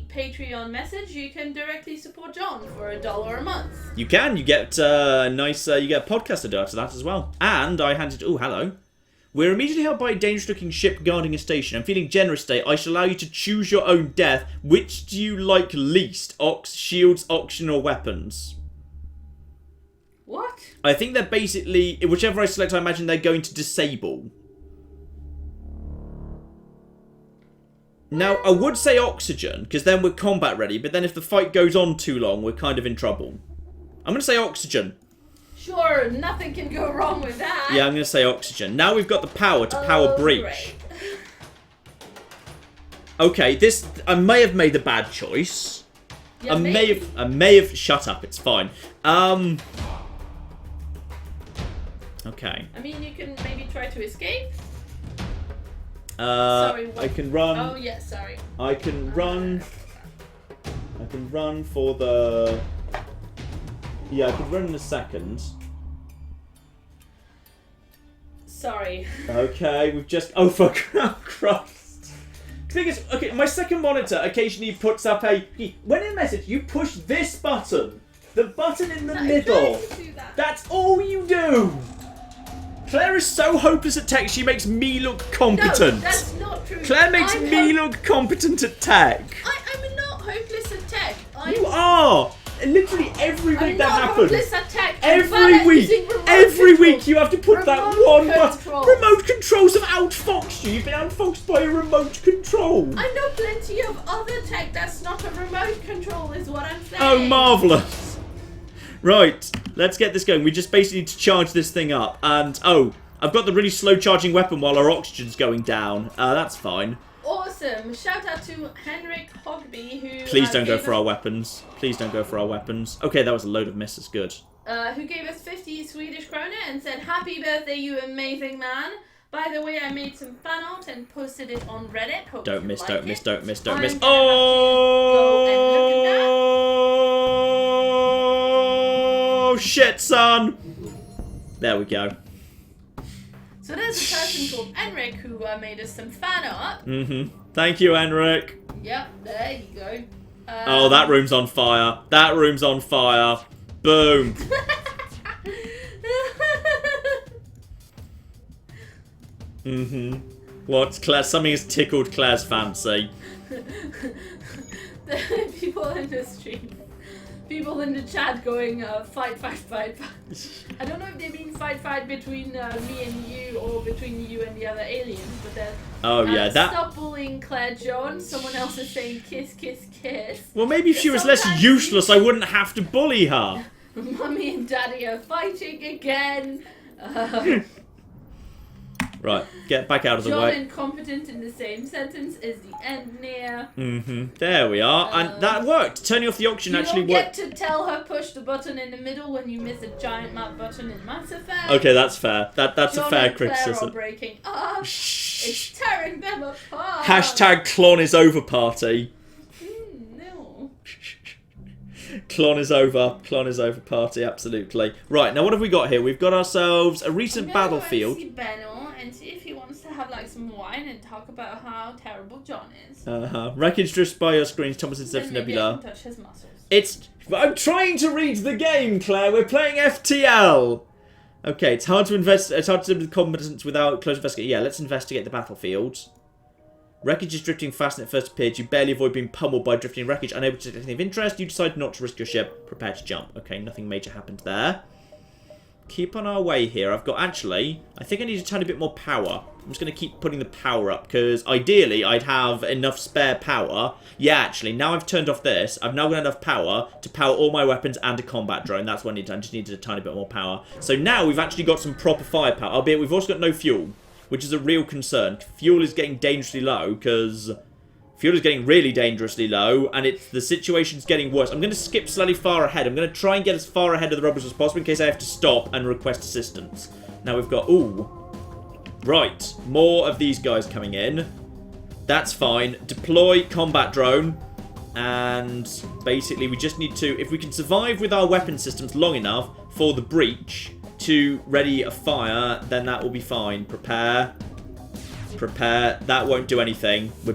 Patreon message. You can directly support John for $1 a month. You can. You get nice. You get a podcast to that as well. And I handed. Oh, hello. We're immediately helped by a dangerous-looking ship guarding a station. I'm feeling generous today. I shall allow you to choose your own death. Which do you like least? Ox, shields, auction, or weapons? What? I think they're basically... Whichever I select, I imagine they're going to disable. Now, I would say oxygen, because then we're combat ready. But then if the fight goes on too long, we're kind of in trouble. I'm going to say oxygen. Sure, nothing can go wrong with that. Yeah, I'm going to say oxygen. Now we've got the power to power breach. Great. Okay, this... I may have made a bad choice. Yeah, I may have... Shut up, it's fine. Okay. I mean, you can maybe try to escape. Sorry, what? I can run. Oh, yeah, sorry. I can run. I can run for the... Yeah, I can run in a second. Sorry. Okay, we've just... Oh, for Christ. The thing is, okay, my second monitor occasionally puts up a... When in a message, you push this button. The button in the middle. That's all you do. Claire is so hopeless at tech, she makes me look competent. No, that's not true. Claire makes me look competent at tech. I'm not hopeless at tech. You are. Literally every week that happens. Hopeless at tech. Every week you have to put that one button. Remote controls have outfoxed you. You've been outfoxed by a remote control. I know plenty of other tech that's not a remote control, is what I'm saying. Oh, marvellous. Right, let's get this going. We just basically need to charge this thing up. And, oh, I've got the really slow charging weapon while our oxygen's going down. That's fine. Awesome. Shout out to Henrik Hogby, who... Please don't go for our weapons. Please don't go for our weapons. Okay, that was a load of misses. Good. Who gave us 50 Swedish krona and said, "Happy birthday, you amazing man. By the way, I made some fan art and posted it on Reddit. Hope don't you miss, like don't it. miss, don't miss, don't I'm miss. gonna have to go and look at that. Oh, shit, son. There we go. So there's a person called Enric who made us some fan art. Thank you, Enric. Yep, there you go. Oh, that room's on fire. That room's on fire. Boom. What's Claire? Something has tickled Claire's fancy. The people in the stream. People in the chat going, fight. I don't know if they mean fight between me and you or between you and the other aliens, but they're... Oh, yeah, that... Stop bullying Claire Jones. Someone else is saying kiss. Well, maybe if she was less useless, I wouldn't have to bully her. Mummy and Daddy are fighting again. Right, get back out of the way. John incompetent in the same sentence is the end near. There we are, and that worked. Turning off the auction actually worked. You don't get to tell her push the button in the middle when you miss a giant map button in Mass Effect. Okay, that's fair. That's John a fair and Claire criticism. are breaking up. It's tearing them apart. Hashtag Clon is over party. No. Clon is over party, absolutely. Right, now what have we got here? We've got ourselves a recent battlefield. I'm gonna go and see Benno and see if he wants to have like some wine and talk about how terrible John is. Wreckage drifts by your screens, Thomas and Then Steph maybe I Nebula. can touch his muscles. I'm trying to read the game, Claire. We're playing FTL. Okay, it's hard to with competence without close investigation. Yeah, let's investigate the battlefield. Wreckage is drifting fast when it first appeared. You barely avoid being pummeled by drifting wreckage. Unable to detect anything of interest, you decide not to risk your ship. Prepare to jump. Okay, nothing major happened there. Keep on our way here. I've got, actually, I think I need a tiny bit more power. I'm just going to keep putting the power up, because ideally I'd have enough spare power. Yeah, actually, now I've turned off this, I've now got enough power to power all my weapons and a combat drone. That's what I need. I just needed a tiny bit more power. So now we've actually got some proper firepower, albeit we've also got no fuel, which is a real concern. Fuel is getting dangerously low, because fuel is getting really dangerously low, and the situation's getting worse. I'm going to skip slightly far ahead. I'm going to try and get as far ahead of the robbers as possible in case I have to stop and request assistance. Now we've got... Ooh. Right. More of these guys coming in. That's fine. Deploy combat drone. And basically we just need to... If we can survive with our weapon systems long enough for the breach to ready a fire, then that will be fine. Prepare. Prepare. That won't do anything. We're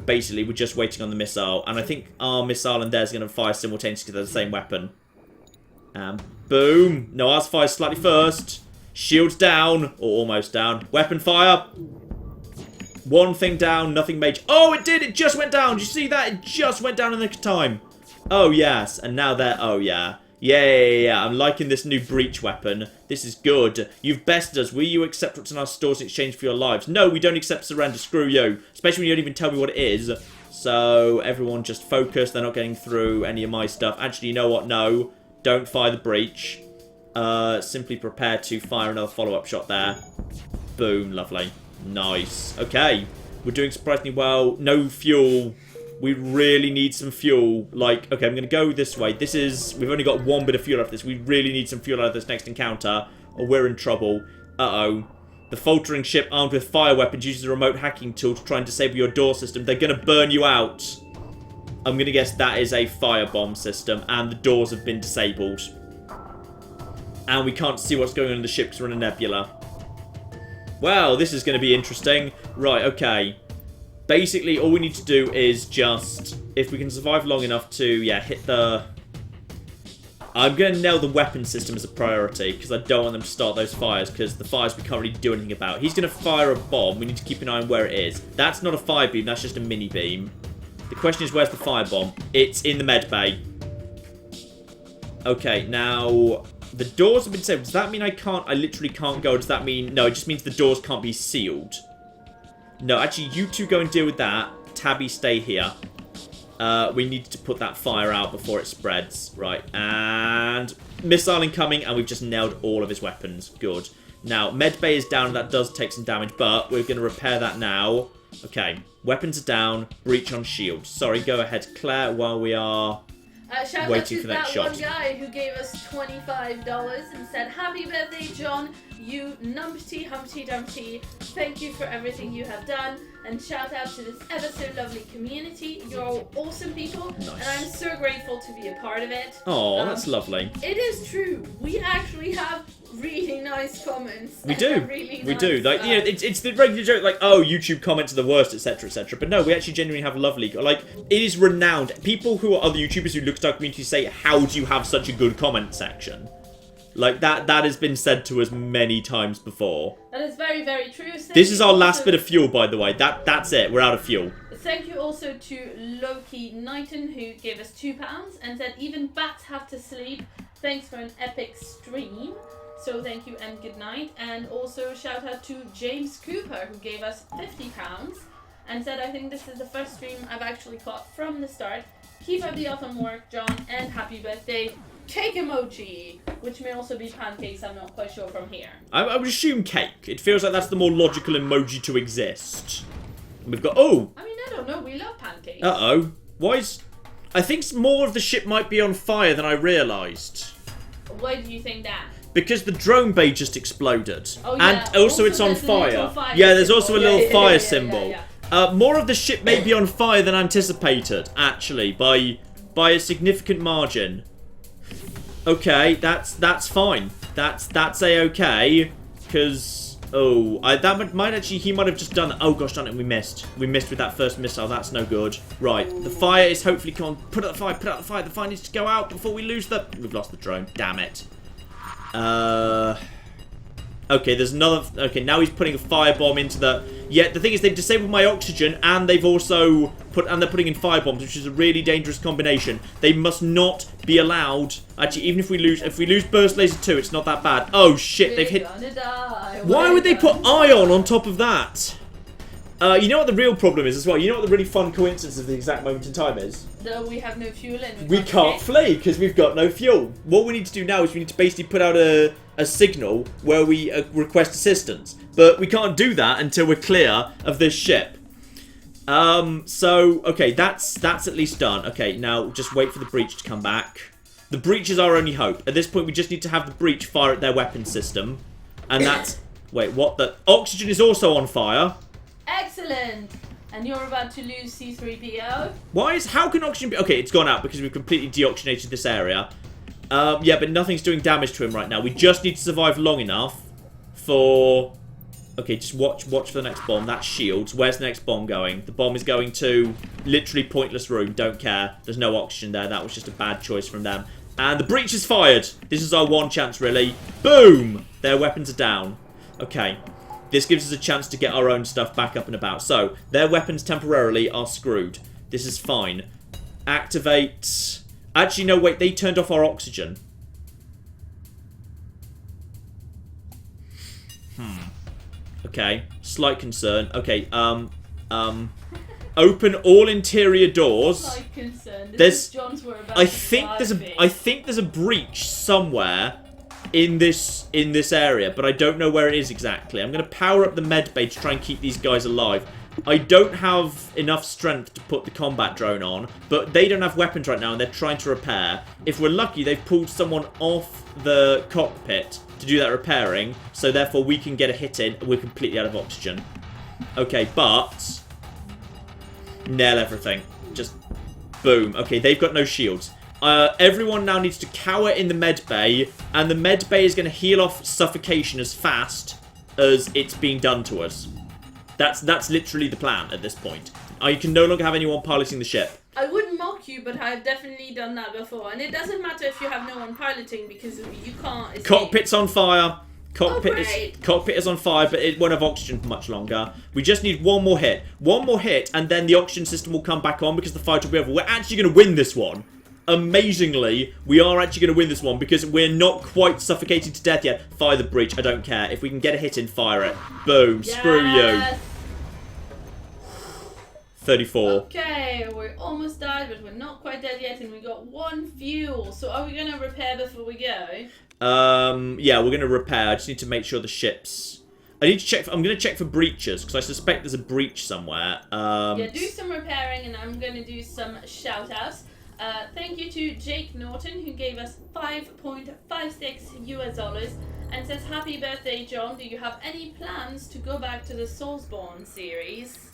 just waiting on the missile. And I think our missile and theirs are going to fire simultaneously. They're the same weapon. Boom. No, ours fires slightly first. Shields down. Or almost down. Weapon fire. One thing down. Nothing major. Oh, it did. It just went down. Did you see that? It just went down in the time. Oh, yes. And now they're... Oh, yeah. Yeah. I'm liking this new breach weapon. This is good. You've bested us. Will you accept what's in our stores in exchange for your lives? No, we don't accept surrender. Screw you. Especially when you don't even tell me what it is. So, everyone just focus. They're not getting through any of my stuff. Actually, you know what? No. Don't fire the breach. Simply prepare to fire another follow-up shot there. Boom. Lovely. Nice. Okay. We're doing surprisingly well. No fuel. We really need some fuel. Like, okay, I'm going to go this way. This is... We've only got one bit of fuel out of this. We really need some fuel out of this next encounter, or we're in trouble. Uh-oh. The faltering ship armed with fire weapons uses a remote hacking tool to try and disable your door system. They're going to burn you out. I'm going to guess that is a firebomb system, and the doors have been disabled. And we can't see what's going on in the ship because we're in a nebula. Well, this is going to be interesting. Right, okay. Basically, all we need to do is just... If we can survive long enough to, yeah, hit the... I'm going to nail the weapon system as a priority, because I don't want them to start those fires, because the fires we can't really do anything about. He's going to fire a bomb. We need to keep an eye on where it is. That's not a fire beam, that's just a mini beam. The question is, where's the firebomb? It's in the med bay. Okay, now... The doors have been disabled. Does that mean I literally can't go? Or does that mean... No, it just means the doors can't be sealed. No, actually, you two go and deal with that. Tabby, stay here. We need to put that fire out before it spreads. Right, and... Missile incoming, and we've just nailed all of his weapons. Good. Now, medbay is down, and that does take some damage, but we're going to repair that now. Okay, weapons are down. Breach on shield. Sorry, go ahead, Claire, while we are... Shout out to that one guy who gave us $25 and said, "Happy birthday, John, you numpty humpty dumpty. Thank you for everything you have done." And shout out to this ever so lovely community. You're all awesome people, nice. And I'm so grateful to be a part of it. Oh, that's lovely. It is true. We actually have really nice comments. We do. Really we nice, do. Like, you know, it's the regular joke, like, oh, YouTube comments are the worst, etc., etc. But no, we actually genuinely have lovely, like, it is renowned. People who are other YouTubers who look at our community say, "How do you have such a good comment section?" Like, that has been said to us many times before. That is very, very true. This is our last bit of fuel, by the way. That's it. We're out of fuel. Thank you also to Loki Knighton, who gave us £2 and said, "Even bats have to sleep. Thanks for an epic stream." So thank you and good night. And also shout out to James Cooper, who gave us £50 and said, "I think this is the first stream I've actually caught from the start. Keep up the awesome work, John, and happy birthday. Cake emoji," which may also be pancakes, I'm not quite sure from here. I would assume cake. It feels like that's the more logical emoji to exist. And we've got... Oh! I mean, I don't know. We love pancakes. Uh-oh. Why is... I think more of the ship might be on fire than I realised. Why do you think that? Because the drone bay just exploded. Oh, yeah. And also it's on fire. Yeah, there's also a little fire symbol. More of the ship may be on fire than anticipated, actually, by a significant margin. Okay, that's fine. That's a-okay, because... Oh, that might actually... He might have just done... Oh, gosh darn it, we missed. We missed with that first missile. That's no good. Right, the fire is hopefully... Come on, put out the fire, put out the fire. The fire needs to go out before we lose the... We've lost the drone. Damn it. Okay, there's another... Okay, now he's putting a firebomb into the... Yeah, the thing is, they've disabled my oxygen, and they've also put... And they're putting in firebombs, which is a really dangerous combination. They must not be allowed... Actually, even if we lose... If we lose Burst Laser 2, it's not that bad. Oh, shit, they've hit... Why would they put ion on top of that? You know what the real problem is as well? You know what the really fun coincidence of the exact moment in time is? No, we have no fuel and we can't flee because we've got no fuel. What we need to do now is we need to basically put out a signal where we request assistance. But we can't do that until we're clear of this ship. So, okay, that's at least done. Okay, now just wait for the breach to come back. The breach is our only hope. At this point, we just need to have the breach fire at their weapon system. And that's... Wait, what the... Oxygen is also on fire. Excellent! And you're about to lose C3PO. Why is... How can oxygen be... Okay, it's gone out because we've completely deoxygenated this area. Yeah, but nothing's doing damage to him right now. We just need to survive long enough for Okay, just watch for the next bomb. That's shields. Where's the next bomb going? The bomb is going to literally pointless room. Don't care. There's no oxygen there. That was just a bad choice from them. And the breach is fired. This is our one chance, really. Boom! Their weapons are down. Okay. This gives us a chance to get our own stuff back up and about. So, their weapons temporarily are screwed. This is fine. Activate... Actually, no, wait. They turned off our oxygen. Okay, slight concern. Okay, open all interior doors. Slight concern. There's, John's were about I think there's a breach somewhere in this area, but I don't know where it is exactly. I'm gonna power up the med bay to try and keep these guys alive. I don't have enough strength to put the combat drone on, but they don't have weapons right now and they're trying to repair. If we're lucky, they've pulled someone off the cockpit to do that repairing, so therefore we can get a hit in and we're completely out of oxygen. Okay, but... nail everything. Just boom. Okay, they've got no shields. Everyone now needs to cower in the med bay, and the med bay is going to heal off suffocation as fast as it's being done to us. That's literally the plan at this point. You can no longer have anyone piloting the ship. I wouldn't mock you, but I've definitely done that before. And it doesn't matter if you have no one piloting, because you can't escape. Cockpit's on fire. Cockpit is on fire, but it won't have oxygen for much longer. We just need one more hit. One more hit, and then the oxygen system will come back on because the fight will be over. We're actually going to win this one. Amazingly, we are actually going to win this one because we're not quite suffocated to death yet. Fire the breach. I don't care. If we can get a hit in, fire it. Boom. Yes. Screw you. 34. Okay, we're almost died, but we're not quite dead yet, and we got 1 fuel. So are we going to repair before we go? Yeah, we're going to repair. I just need to make sure the ship's... I need to check... I'm going to check for breaches, because I suspect there's a breach somewhere. Yeah, do some repairing, and I'm going to do some shoutouts. Thank you to Jake Norton, who gave us $5.56 US and says, "Happy birthday, John. Do you have any plans to go back to the Soulsborne series?"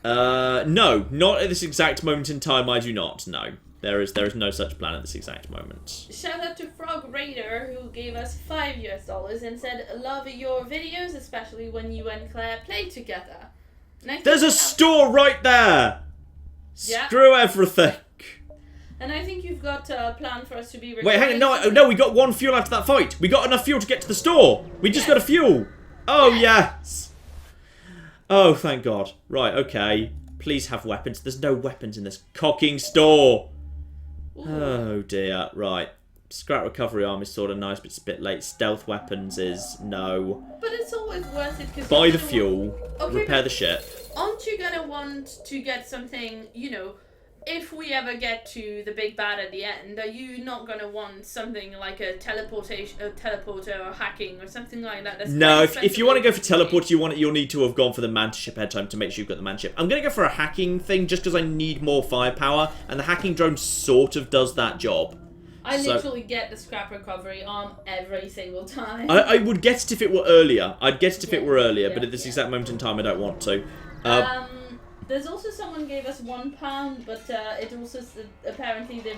No, not at this exact moment in time. I do not. No, there is no such plan at this exact moment. Shout out to Frog Raider, who gave us $5 US and said, "Love your videos, especially when you and Claire play together." There's a store right there. Yeah. Screw everything. And I think you've got a plan for us to be. Wait, hang on. No, we got 1 fuel after that fight. We got enough fuel to get to the store. We just got a fuel. Oh yes. Oh, thank God. Right, okay. Please have weapons. There's no weapons in this cocking store. Ooh. Oh, dear. Right. Scrap recovery arm is sort of nice, but it's a bit late. Stealth weapons is no. But it's always worth it. Cause buy the fuel. Okay, repair the ship. Aren't you going to want to get something, you know, if we ever get to the big bad at the end, are you not going to want something like a teleporter or hacking or something like that? No, if you want to go for teleport, you'll need to have gone for the mantis ship ahead of time to make sure you've got the mantis ship. I'm going to go for a hacking thing just because I need more firepower, and the hacking drone sort of does that job. I literally get the scrap recovery arm every single time. I would get it if it were earlier. I'd get it if it were earlier, but at this exact moment in time, I don't want to. There's also someone gave us £1, but it also apparently they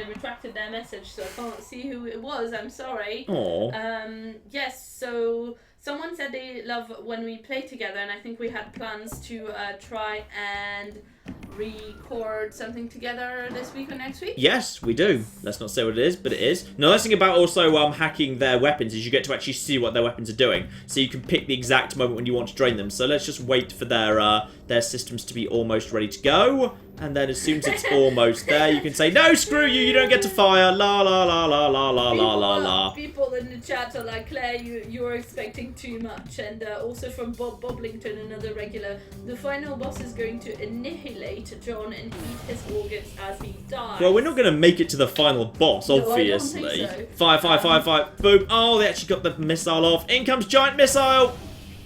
retracted their message, so I can't see who it was. I'm sorry. Aww. Yes. So someone said they love when we play together, and I think we had plans to try and record something together this week or next week. Yes, we do. Let's not say what it is, but it is. Now, the nice thing about also hacking their weapons is you get to actually see what their weapons are doing, so you can pick the exact moment when you want to drain them. So let's just wait for their systems to be almost ready to go, and then as soon as it's almost there, you can say, "No, screw you! You don't get to fire." La la la la la la la la la. People in the chat are like, "Claire, you're expecting too much," and also from Bob Boblington, another regular, "The final boss is going to annihilate John and eat his organs as he dies." Well, we're not going to make it to the final boss, obviously. No, I don't think so. Fire. Boom. Oh, they actually got the missile off. In comes giant missile.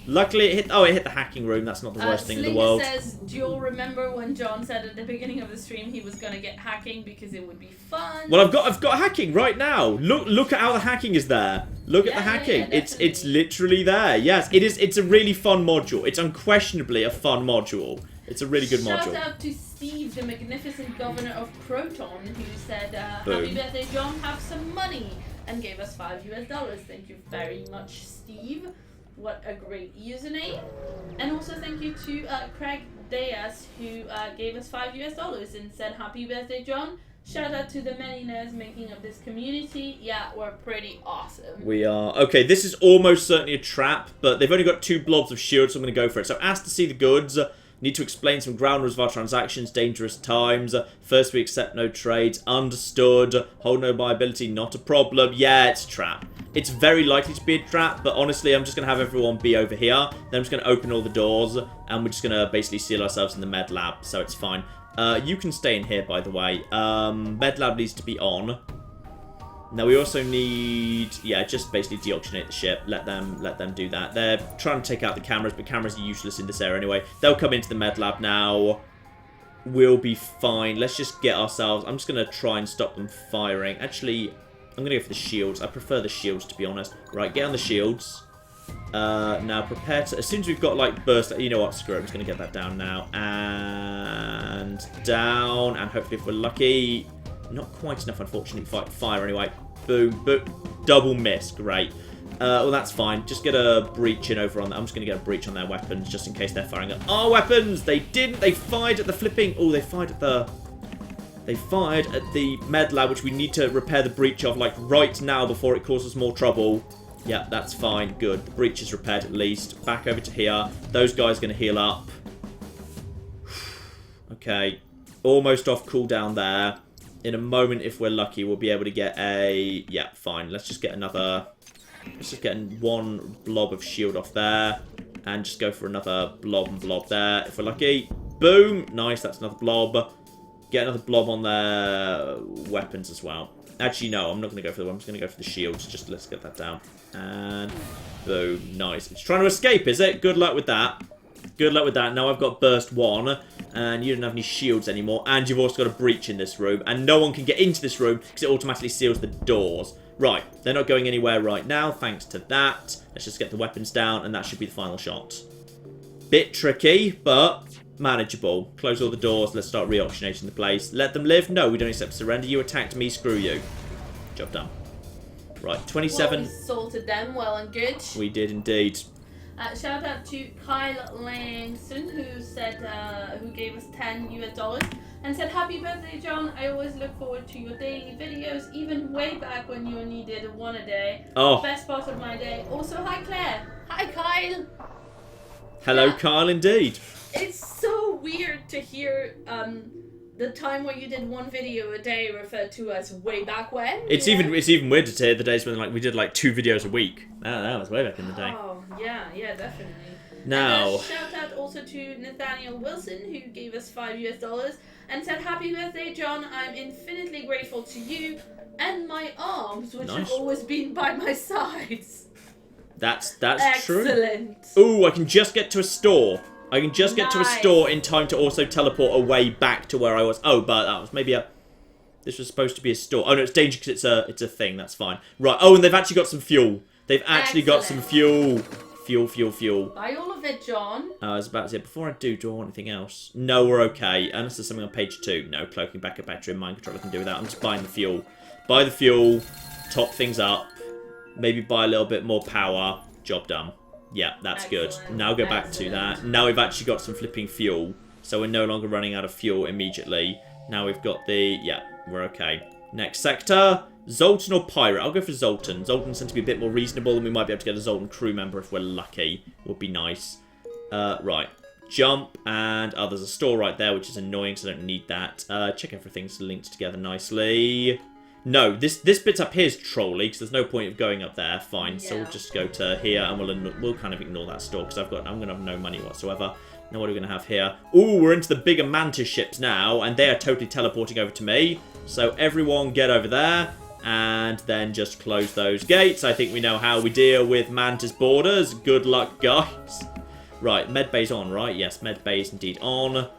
Luckily, it hit the hacking room. That's not the worst thing in the world. Says, "Do you all remember when John said at the beginning of the stream he was going to get hacking because it would be fun?" Well, I've got hacking right now. Look at how the hacking is there. Look at the hacking. Yeah, it's literally there. Yes, it is. It's a really fun module. It's unquestionably a fun module. It's a really good module. Shout out to Steve, the magnificent governor of Croton, who said, "Happy birthday, John. Have some money," and gave us $5 US. Thank you very much, Steve. What a great username. And also thank you to Craig Diaz, who gave us $5 and said, happy birthday, John. Shout out to the many nerds making up this community. Yeah, we're pretty awesome. We are. Okay, this is almost certainly a trap, but they've only got 2 blobs of shield, so I'm going to go for it. So asked to see the goods. Need to explain some ground rules of our transactions, dangerous times. First, we accept no trades. Understood. Hold no liability, not a problem. Yeah, it's a trap. It's very likely to be a trap, but honestly, I'm just going to have everyone be over here. Then I'm just going to open all the doors, and we're just going to basically seal ourselves in the med lab, so it's fine. You can stay in here, by the way. Med lab needs to be on. Now we also need, yeah, just basically deoxygenate the ship. Let them do that. They're trying to take out the cameras, but cameras are useless in this area anyway. They'll come into the med lab now. We'll be fine. Let's just get ourselves. I'm just gonna try and stop them firing. Actually, I'm gonna go for the shields. I prefer the shields, to be honest. Right, get on the shields. Now prepare to. As soon as we've got like burst, you know what? Screw it. I'm just gonna get that down now and down, and hopefully, if we're lucky. Not quite enough, unfortunately. Fire anyway. Boom, boom. Double miss. Great. Well, that's fine. Just get a breach in over on that. I'm just going to get a breach on their weapons, just in case they're firing at our weapons. They didn't. They fired at the flipping. Oh, they fired at the. They fired at the med lab, which we need to repair the breach of, like, right now before it causes more trouble. Yeah, that's fine. Good. The breach is repaired at least. Back over to here. Those guys are going to heal up. Okay. Almost off cooldown there. In a moment, if we're lucky, we'll be able to get a... Yeah, fine. Let's just get another... Let's just get 1 blob of shield off there. And just go for another blob and blob there, if we're lucky. Boom! Nice, that's another blob. Get another blob on their weapons as well. Actually, no, I'm not going to go for the one. I'm just going to go for the shields. Just let's get that down. And boom. Nice. It's trying to escape, is it? Good luck with that. Good luck with that. Now I've got burst 1, and you don't have any shields anymore, and you've also got a breach in this room, and no one can get into this room because it automatically seals the doors. Right, they're not going anywhere right now, thanks to that. Let's just get the weapons down, and that should be the final shot. Bit tricky, but manageable. Close all the doors, let's start re-oxygenating the place. Let them live? No, we don't accept surrender. You attacked me, screw you. Job done. Right, 27. Well, we sorted them well and good. We did indeed. Shout out to Kyle Langston, who said, who gave us $10 and said, happy birthday, John. I always look forward to your daily videos, even way back when you needed 1 a day. Oh. Best part of my day. Also, hi, Claire. Hi, Kyle. Hello, Yeah. Kyle, indeed. It's so weird to hear the time where you did 1 video a day referred to as way back when. It's even weirder to hear the days when like we did like 2 videos a week. That was way back in the day. Oh, yeah, definitely. Now, And shout out also to Nathaniel Wilson, who gave us $5 and said, happy birthday, John. I'm infinitely grateful to you and my arms, which have always been by my sides. That's true. Excellent. Ooh, I can just get to a store. I can just get to a store in time to also teleport away back to where I was. Oh, but that was maybe a... This was supposed to be a store. Oh, no, it's dangerous because it's a thing. That's fine. Right. Oh, and they've actually got some fuel. They've actually got some fuel. Fuel. Buy all of it, John. I was about to say, before I do I want anything else? No, we're okay. Unless there's something on page 2. No, cloaking, backup battery, and mind control I can do without. I'm just buying the fuel. Buy the fuel. Top things up. Maybe buy a little bit more power. Job done. Yeah, that's good. Now go back to that. Now we've actually got some flipping fuel. So we're no longer running out of fuel immediately. Now we've got the... Yeah, we're okay. Next sector. Zoltan or Pirate? I'll go for Zoltan. Zoltan tends to be a bit more reasonable, and we might be able to get a Zoltan crew member if we're lucky. Would be nice. Right. Jump, and... Oh, there's a store right there, which is annoying, so I don't need that. Check everything's linked together nicely. No, this bit's up here is trolly, because there's no point of going up there. Fine, so we'll just go to here, and we'll kind of ignore that store, because I'm going to have no money whatsoever. Now what are we going to have here? Ooh, we're into the bigger Mantis ships now, and they are totally teleporting over to me. So everyone get over there, and then just close those gates. I think we know how we deal with Mantis borders. Good luck, guys. Right, medbay's on, right? Yes, medbay's indeed on.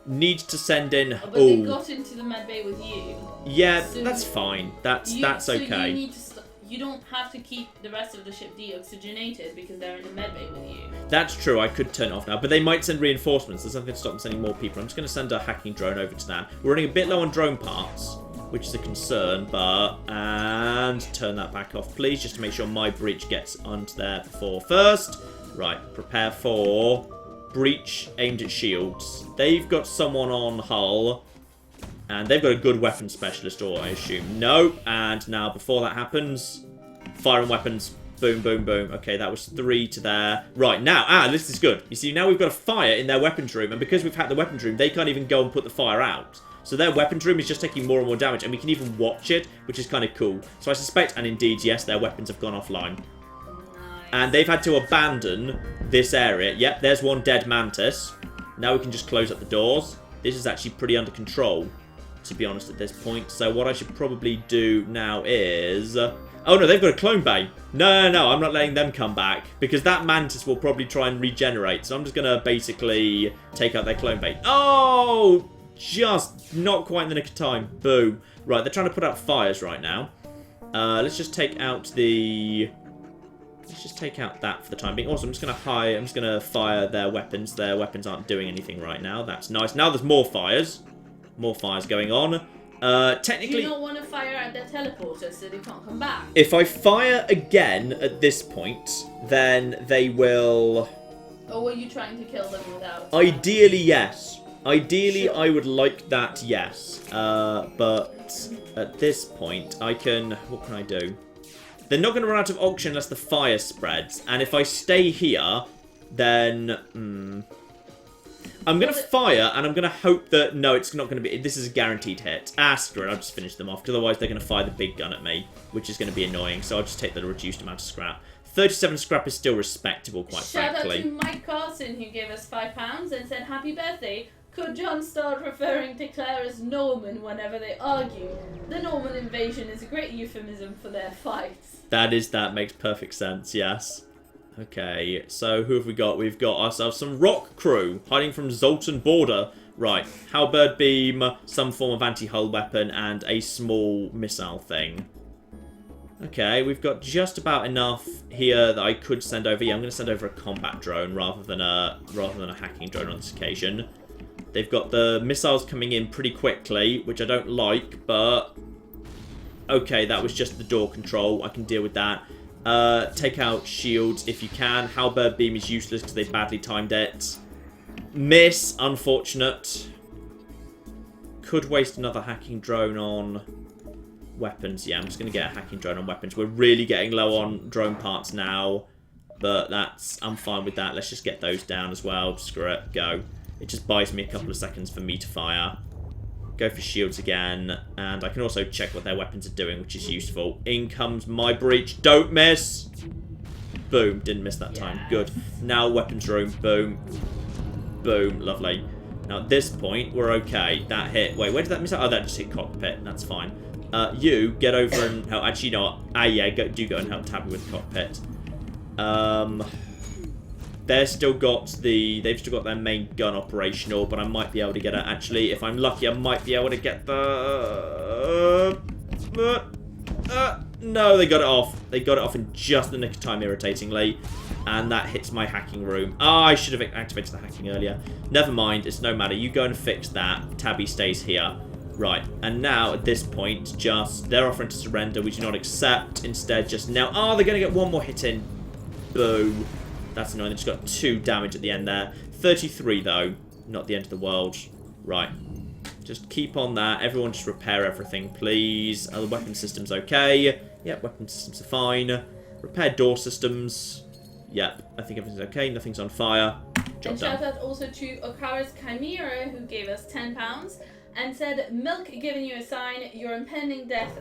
Needs to send in... Oh, but they got into the medbay with you. Yeah, so that's fine. That's okay. So you need to you don't have to keep the rest of the ship deoxygenated because they're in the medbay with you. That's true. I could turn it off now, but they might send reinforcements. There's nothing to stop them sending more people. I'm just going to send a hacking drone over to that. We're running a bit low on drone parts. which is a concern, but... And turn that back off, please, just to make sure my breach gets onto there before first. Right, prepare for breach aimed at shields. They've got someone on hull, and they've got a good weapon specialist, or I assume. No, and now before that happens, firing weapons. Boom, boom, boom. Okay, that was 3 to there. Right, now, this is good. You see, now we've got a fire in their weapons room, and because we've hacked the weapons room, they can't even go and put the fire out. So their weapons room is just taking more and more damage, and we can even watch it, which is kind of cool. So I suspect, and indeed, yes, their weapons have gone offline. Nice. And they've had to abandon this area. Yep, there's one dead mantis. Now we can just close up the doors. This is actually pretty under control, to be honest, at this point. So what I should probably do now is... Oh, no, they've got a clone bay. No, I'm not letting them come back, because that mantis will probably try and regenerate. So I'm just going to basically take out their clone bay. Oh, just not quite in the nick of time. Boo. Right, they're trying to put out fires right now. Let's just take out the... Let's just take out that for the time being. Also, I'm just going to fire their weapons. Their weapons aren't doing anything right now. That's nice. Now there's more fires. More fires going on. Technically... Do you not want to fire at their teleporter so they can't come back? If I fire again at this point, then they will... Or were you trying to kill them without... Ideally, yes. Ideally, Sure. I would like that, yes. But at this point, I can... What can I do? They're not going to run out of oxygen unless the fire spreads. And if I stay here, then... I'm going to fire, and I'm going to hope that... No, it's not going to be... This is a guaranteed hit. Screw it, I'll just finish them off, because otherwise they're going to fire the big gun at me, which is going to be annoying. So I'll just take the reduced amount of scrap. 37 scrap is still respectable, quite frankly. Shout out to Mike Carson, who gave us £5 and said, "Happy birthday. Could John start referring to Claire as Norman whenever they argue? The Norman invasion is a great euphemism for their fights." That makes perfect sense, yes. Okay, so who have we got? We've got ourselves some rock crew hiding from Zoltan border. Right, halberd beam, some form of anti-hull weapon, and a small missile thing. Okay, we've got just about enough here that I could send over. Yeah, I'm going to send over a combat drone rather than a hacking drone on this occasion. They've got the missiles coming in pretty quickly, which I don't like, but... Okay, that was just the door control. I can deal with that. Take out shields if you can. Halberd beam is useless because they badly timed it. Miss, unfortunate. Could waste another hacking drone on weapons. Yeah, I'm just going to get a hacking drone on weapons. We're really getting low on drone parts now, but I'm fine with that. Let's just get those down as well. Screw it, go. It just buys me a couple of seconds for me to fire. Go for shields again, and I can also check what their weapons are doing, which is useful. In comes my breach. Don't miss! Boom, didn't miss that time. Good. Now weapons room. Boom. Boom, lovely. Now at this point, we're okay. That hit. Wait, where did that miss out? Oh, that just hit cockpit. That's fine. You, get over and help. Actually, you know what? Yeah, do go and help Tabby with cockpit. They've still got their main gun operational, but I might be able to get it. Actually, if I'm lucky, I might be able to get the... no, they got it off. They got it off in just the nick of time, irritatingly. And that hits my hacking room. I should have activated the hacking earlier. Never mind, it's no matter. You go and fix that. Tabby stays here. Right, and now, at this point, they're offering to surrender. We do not accept. Instead, just now... Oh, they're going to get one more hit in. Boo. That's annoying. They just got 2 damage at the end there. 33, though. Not the end of the world. Right. Just keep on that. Everyone just repair everything, please. The weapon system's okay. Yep, weapon systems are fine. Repair door systems. Yep, I think everything's okay. Nothing's on fire. Job and done. shout out also to Okara's Chimera, who gave us £10 and said, "Milk giving you a sign. Your impending death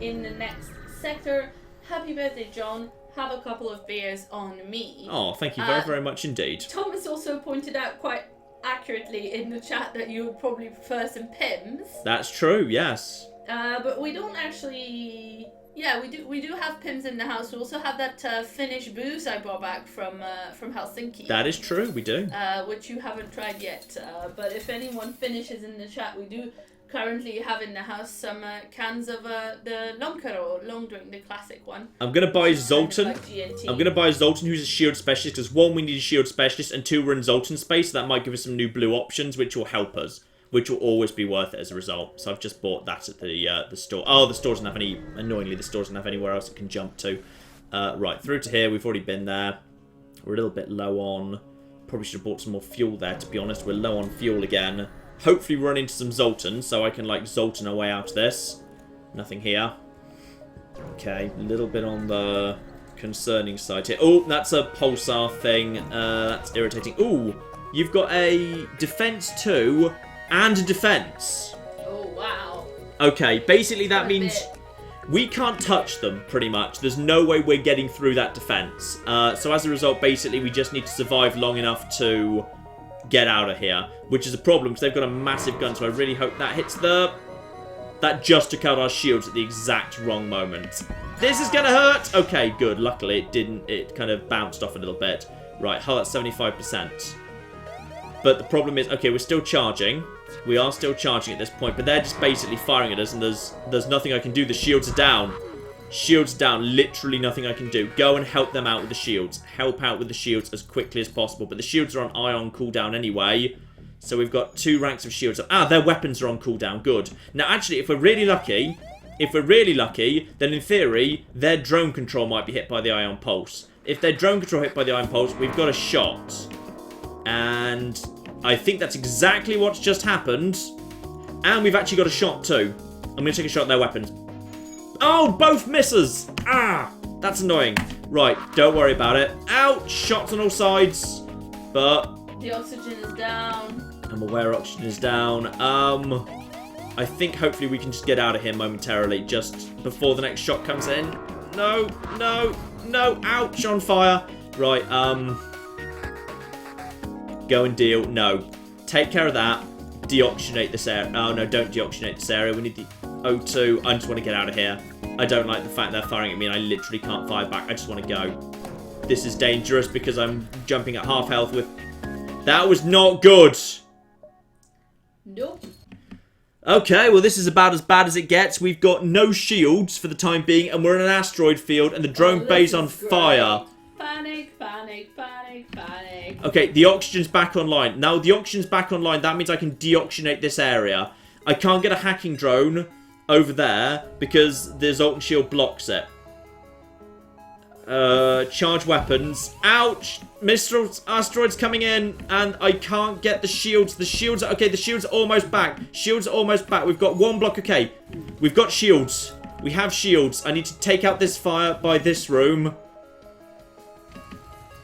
in the next sector. Happy birthday, John. Have a couple of beers on me." Oh, thank you very, very much indeed. Thomas also pointed out quite accurately in the chat that you would probably prefer some Pims. That's true, yes. But we don't actually... Yeah, we do have Pims in the house. We also have that Finnish booze I brought back from Helsinki. That is true, we do. Which you haven't tried yet. But if anyone Finnish is in the chat, we do currently have in the house some cans of the Lonkero, long drink, the classic one. I'm going to buy Zoltan. Kind of like I'm going to buy Zoltan, who's a shield specialist, because 1, we need a shield specialist, and 2, we're in Zoltan space, so that might give us some new blue options, which will help us. which will always be worth it as a result. So I've just bought that at the store. Oh, the store doesn't have any... Annoyingly, the store doesn't have anywhere else it can jump to. Right, through to here. We've already been there. We're a little bit low on... Probably should have bought some more fuel there, to be honest. We're low on fuel again. Hopefully run into some Zoltan, so I can, like, Zoltan our way out of this. Nothing here. Okay, a little bit on the concerning side here. Oh, that's a pulsar thing. That's irritating. Ooh, you've got a defense 2 and a defense. Oh, wow. Okay, basically that means we can't touch them, pretty much. There's no way we're getting through that defense. So as a result, basically, we just need to survive long enough to get out of here, which is a problem because they've got a massive gun, so I really hope that hits the... That just took out our shields at the exact wrong moment. This is gonna hurt! Okay, good. Luckily, it didn't. It kind of bounced off a little bit. Right, hull at 75%. But the problem is, okay, we're still charging. We are still charging at this point, but they're just basically firing at us, and there's nothing I can do. The shields are down. Shields are down. Literally nothing I can do. Go and help them out with the shields. Help out with the shields as quickly as possible. But the shields are on ion cooldown anyway. So we've got 2 ranks of shields. Ah, their weapons are on cooldown. Good. Now, actually, if we're really lucky, then in theory, their drone control might be hit by the ion pulse. If their drone control hit by the ion pulse, we've got a shot. And I think that's exactly what's just happened. And we've actually got a shot too. I'm going to take a shot at their weapons. Oh, both misses! Ah, that's annoying. Right, don't worry about it. Ouch! Shots on all sides. But... The oxygen is down. I'm aware oxygen is down. I think hopefully we can just get out of here momentarily, just before the next shot comes in. No, no, no, ouch, on fire. Right, go and deal. No. Take care of that. Deoxygenate this area. Oh, no, don't deoxygenate this area. We need the O2. I just want to get out of here. I don't like the fact they're firing at me and I literally can't fire back. I just want to go. This is dangerous because I'm jumping at half health with... That was not good. Nope. Okay, well, this is about as bad as it gets. We've got no shields for the time being, and we're in an asteroid field, and the drone bay's on fire. Panic, panic, panic, panic. Okay, the oxygen's back online. Now, the oxygen's back online. That means I can deoxygenate this area. I can't get a hacking drone over there because the Zoltan shield blocks it. Charge weapons. Ouch! Mistral asteroids coming in, and I can't get the shields. The shields are... Okay, the shields are almost back. Shields are almost back. We've got 1 block. Okay, we've got shields. We have shields. I need to take out this fire by this room.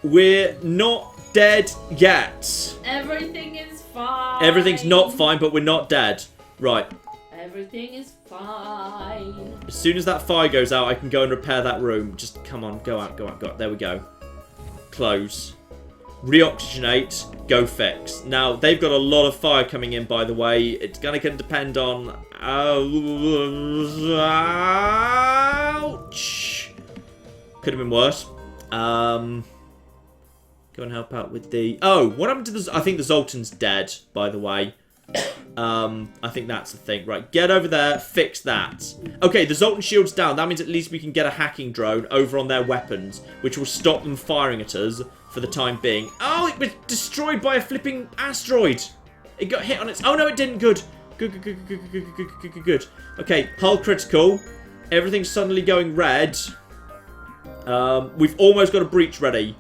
We're not dead yet. Everything is fine. Everything's not fine, but we're not dead. Right. Everything is fine. As soon as that fire goes out, I can go and repair that room. Just, come on, go out, go out, go out. There we go. Close. Reoxygenate. Go fix. Now, they've got a lot of fire coming in, by the way. It's going to depend on... Ouch! Could have been worse. Go and help out with the... Oh, what happened to the... I think the Zoltan's dead, by the way. I think that's the thing. Right, get over there, fix that. Okay, the Zoltan shield's down. That means at least we can get a hacking drone over on their weapons, which will stop them firing at us for the time being. Oh, it was destroyed by a flipping asteroid. It got hit on its... Oh, no, it didn't. Good. Good, good, good, good, good, good, good, good, good. Okay, hull critical. Everything's suddenly going red. We've almost got a breach ready.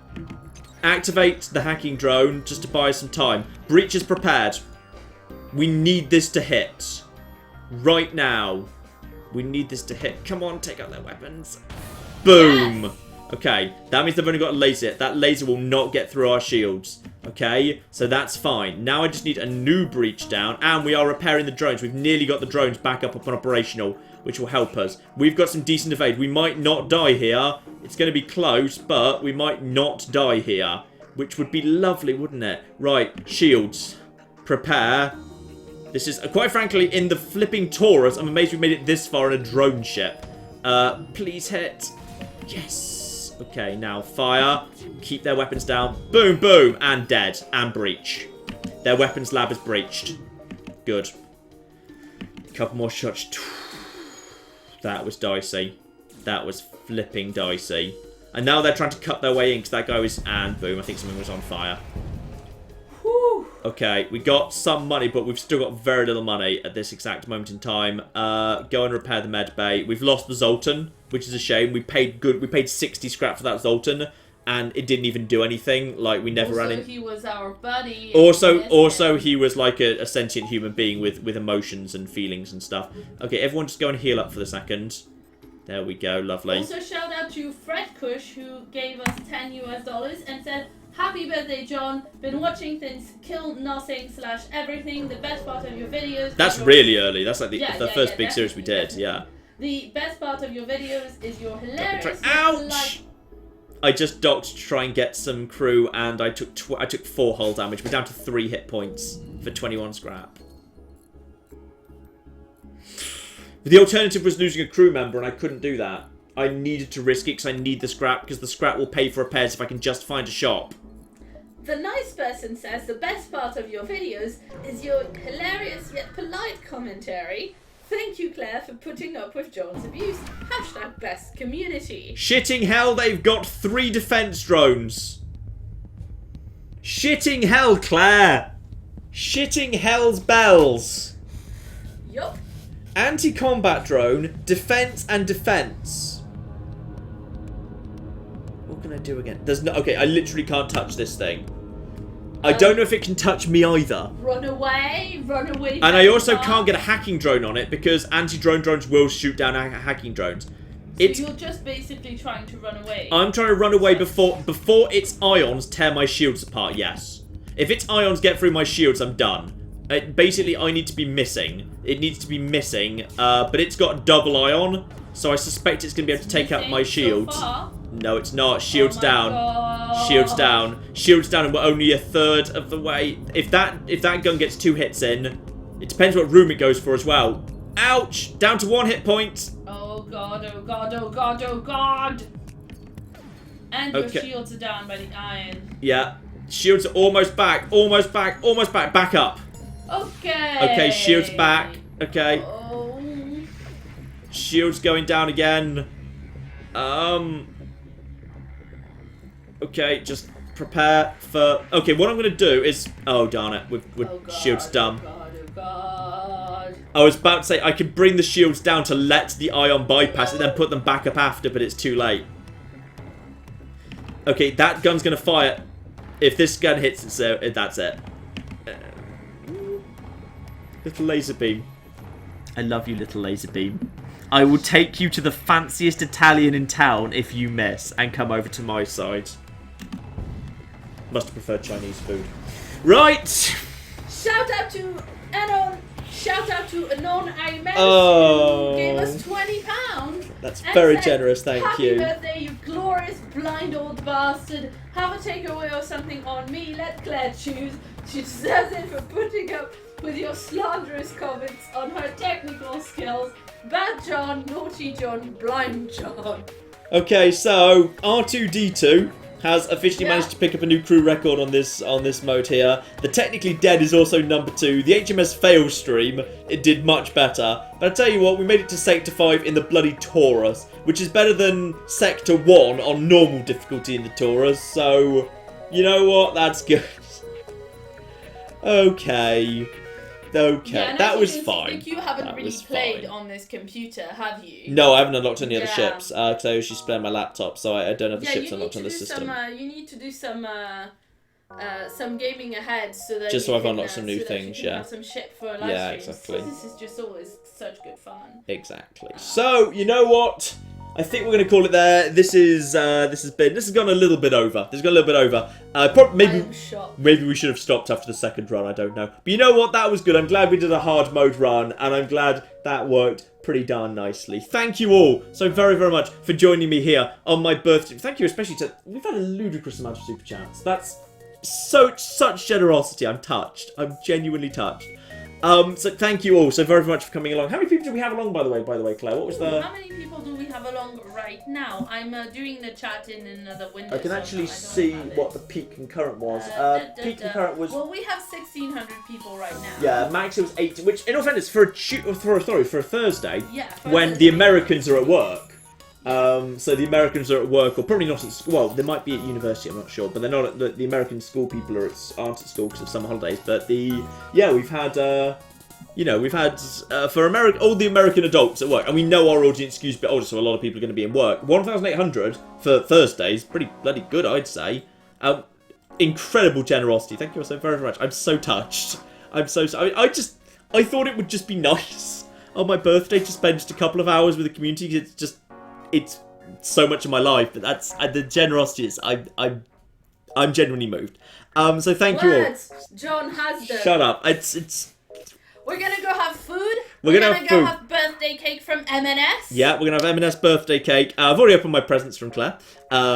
Activate the hacking drone just to buy some time. Breach is prepared. We need this to hit. Right now. We need this to hit. Come on, take out their weapons. Boom. Yes. Okay, that means they've only got a laser. That laser will not get through our shields. Okay, so that's fine. Now I just need a new breach down. And we are repairing the drones. We've nearly got the drones back up and operational, which will help us. We've got some decent evade. We might not die here. It's going to be close, but we might not die here. Which would be lovely, wouldn't it? Right, shields. Prepare. This is, quite frankly, in the flipping Taurus, I'm amazed we made it this far in a drone ship. Please hit. Yes. Okay, now fire. Keep their weapons down. Boom, boom. And dead. And breach. Their weapons lab is breached. Good. A couple more shots. That was dicey. That was flipping dicey. And now they're trying to cut their way in because that guy was... And boom, I think something was on fire. Whew. Okay, we got some money, but we've still got very little money at this exact moment in time. Go and repair the med bay. We've lost the Zoltan, which is a shame. We paid 60 scrap for that Zoltan, and it didn't even do anything. Like, we never ran in. He was our buddy. Also, he was like a sentient human being with emotions and feelings and stuff. Okay, everyone just go and heal up for the second. There we go, lovely. Also, shout out to Fred Kush, who gave us $10 US and said, "Happy birthday, John. Been watching things Kill Nothing / everything. The best part of your videos." That's really early. That's like the first big definitely, series we did. definitely. Yeah. The best part of your videos is your hilarious. Ouch! I just docked to try and get some crew, and I took 4 hull damage. We're down to 3 hit points for 21 scrap. The alternative was losing a crew member, and I couldn't do that. I needed to risk it because I need the scrap, because the scrap will pay for repairs if I can just find a shop. The nice person says the best part of your videos is your hilarious yet polite commentary. Thank you, Claire, for putting up with John's abuse. # best community. Shitting hell, they've got 3 defense drones. Shitting hell, Claire. Shitting hell's bells. Yup. Anti-combat drone, defense and defense. What can I do again? There's no. Okay, I literally can't touch this thing. I don't know if it can touch me either. Run away. And I also can't get a hacking drone on it because anti-drone drones will shoot down hacking drones. So you're just basically trying to run away. I'm trying to run away before its ions tear my shields apart. Yes. If its ions get through my shields, I'm done. Basically, I need to be missing. It needs to be missing, but it's got double ion, so I suspect it's going to be able to take out my shields. No, it's not. Shields down. God. Shields down. Shields down, and we're only a third of the way. If that gun gets 2 hits in, it depends what room it goes for as well. Ouch! Down to 1 hit point. Oh god, oh god, oh god, oh god! And your shields are down by the iron. Yeah. Shields are almost back. Almost back. Almost back. Back up. Okay. Okay, shields back. Okay. Oh. Shields going down again. Okay, just prepare for... Okay, what I'm going to do is... Oh, darn it. With shields done. Oh god, oh god. I was about to say, I could bring the shields down to let the ion bypass it, and then put them back up after, but it's too late. Okay, that gun's going to fire. If this gun hits it, so that's it. Little laser beam. I love you, little laser beam. I will take you to the fanciest Italian in town if you miss and come over to my side. Must have preferred Chinese food. Right! Shout out to Anon Amen who gave us £20. That's very generous, thank you. Happy birthday, you glorious blind old bastard. Have a takeaway or something on me. Let Claire choose. She deserves it for putting up with your slanderous comments on her technical skills. Bad John, naughty John, blind John. Okay, so R2D2 has officially managed to pick up a new crew record on this mode here. The Technically Dead is also number 2. The HMS Fail stream, it did much better. But I tell you what, we made it to Sector 5 in the bloody Taurus, which is better than Sector 1 on normal difficulty in the Taurus. So, you know what? That's good. Okay. Yeah, that was fine. You haven't really played on this computer, have you? No, I haven't unlocked any other ships, because I usually spare my laptop, so I don't have the ships unlocked on this system. You need to do some gaming ahead, so that just so I've unlocked some new things, yeah. Have some shit for live yeah, streams. exactly. This is just always such good fun. Exactly. So, you know what? I think we're going to call it there. This has gone a little bit over. Maybe we should have stopped after the second run. I don't know. But you know what? That was good. I'm glad we did a hard mode run, and I'm glad that worked pretty darn nicely. Thank you all so very, very much for joining me here on my birthday. Thank you especially to... We've had a ludicrous amount of super chats. That's such generosity. I'm touched. I'm genuinely touched. So thank you all so very much for coming along. How many people do we have along, by the way, Claire? What was the... How many people do we have along right now? I'm doing the chat in another window. I can actually see what the peak concurrent was. Peak concurrent was... Well, we have 1,600 people right now. Yeah, max it was 80, which, in all fairness, for a Thursday, yeah, when the Americans are at work, So the Americans are at work, or probably not at school. Well, they might be at university, I'm not sure, but they're not. The American school people aren't at school because of summer holidays. But we've had for America, all the American adults at work, and we know our audience skews a bit older, so a lot of people are going to be in work. 1,800 for Thursdays, pretty bloody good, I'd say. Incredible generosity. Thank you all so very, very much. I'm so touched. I'm so. I thought it would just be nice on my birthday to spend just a couple of hours with the community. Because it's so much of my life. But that's the generosity is. I'm genuinely moved. So thank you all. John has them. Shut up. It's. We're gonna go have food. We're gonna go have birthday cake from M&S. Yeah, we're gonna have M&S birthday cake. I've already opened my presents from Claire,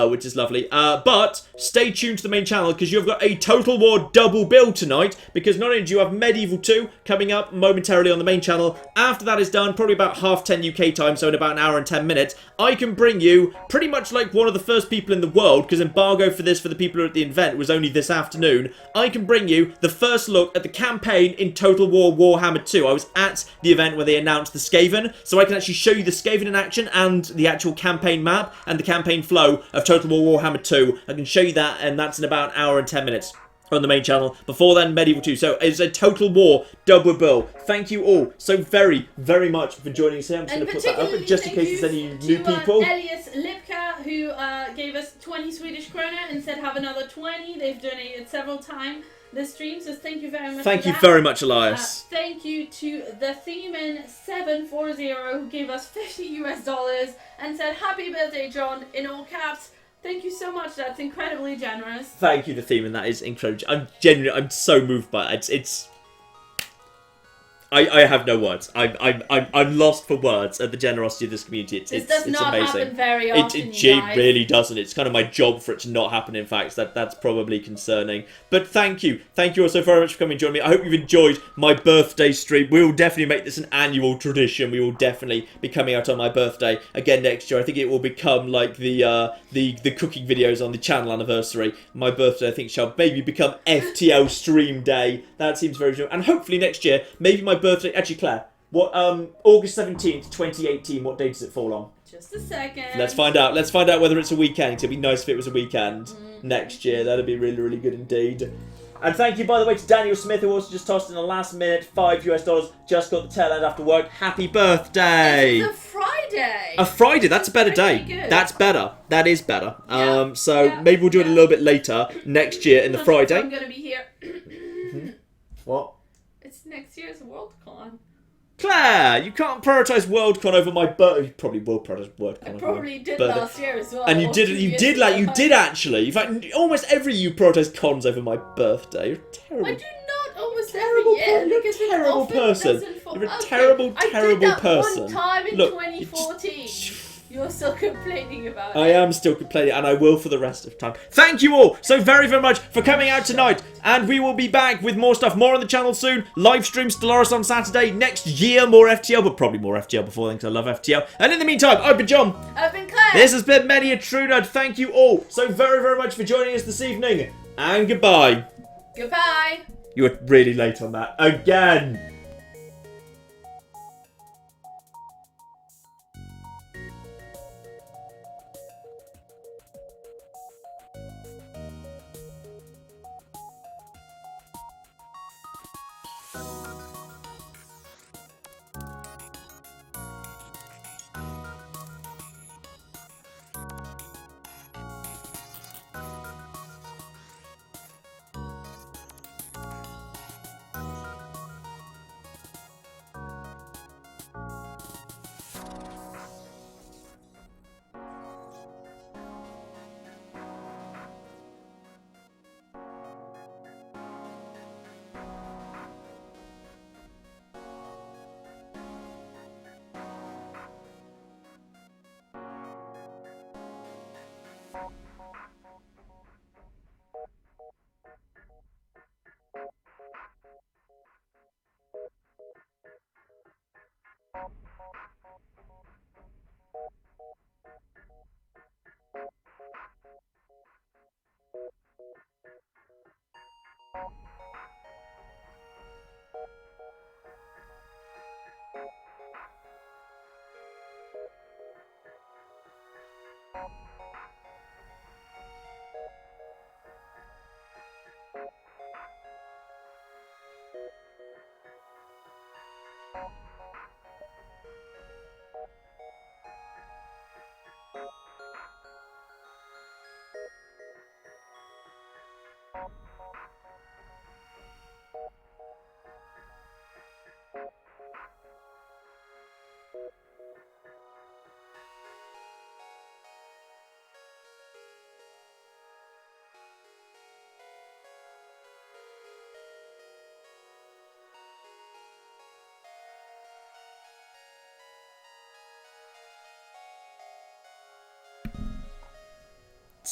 which is lovely. But stay tuned to the main channel because you've got a Total War double bill tonight. Because not only do you have Medieval 2 coming up momentarily on the main channel, after that is done, probably about 10:30 UK time, so in about an hour and 10 minutes, I can bring you pretty much like one of the first people in the world, because embargo for this for the people who are at the event was only this afternoon. I can bring you the first look at the campaign in Total War Warhammer 2. I was at the event where they announced the Skaven, so I can actually show you the Skaven in action and the actual campaign map and the campaign flow of Total War Warhammer 2. I can show you that, and that's in about an hour and 10 minutes on the main channel. Before then, Medieval 2. So it's a Total War double bill. Thank you all so very, very much for joining us here. I'm just going to put that up just in case there's any new people. Elias Lipka, who gave us 20 Swedish krona and said have another 20. They've donated several times this stream, so thank you very much. Thank you very much, Elias. Thank you to the Theman740 who gave us $50 and said happy birthday, John, in all caps. Thank you so much. That's incredibly generous. Thank you, the theme, and that is incredible. I'm so moved by it. I have no words. I'm lost for words at the generosity of this community. This does not amazing. Happen very often. It really doesn't. It's kind of my job for it to not happen. In fact, that's probably concerning. But thank you all so very much for coming and joining me. I hope you've enjoyed my birthday stream. We will definitely make this an annual tradition. We will definitely be coming out on my birthday again next year. I think it will become like the cooking videos on the channel anniversary. My birthday, I think, shall maybe become FTL stream day. That seems very true. And hopefully next year, maybe my birthday. Actually, Claire, what August 17th, 2018. What date does it fall on? Just a second. Let's find out. Let's find out whether it's a weekend. It'd be nice if it was a weekend next year. That'd be really, really good indeed. And thank you, by the way, to Daniel Smith, who also just tossed in the last minute $5. Just got the tail end after work. Happy birthday! It's a Friday. A Friday. That's a better day. Good. That's better. That is better. Yeah. Maybe we'll do it a little bit later next year in the Friday. I'm gonna be here. What? It's next year's Worldcon. Claire, you can't prioritise Worldcon over my birthday. You probably will prioritise Worldcon. I probably did birthday. Last year as well. And you did actually. In fact, almost every year you prioritise cons over my birthday. You're terrible. I do not almost every year. You're a terrible person. You're a terrible person. I did that one time in Look, 2014. You're still complaining about it. I am still complaining, and I will for the rest of time. Thank you all so very, very much for coming out tonight, and we will be back with more stuff, more on the channel soon. Live stream Stellaris on Saturday. Next year, more FTL, but probably more FTL before then, because I love FTL. And in the meantime, I've been John. I've been Claire. This has been Many a True Nerd. Thank you all so very, very much for joining us this evening, and goodbye. Goodbye. You were really late on that. Again.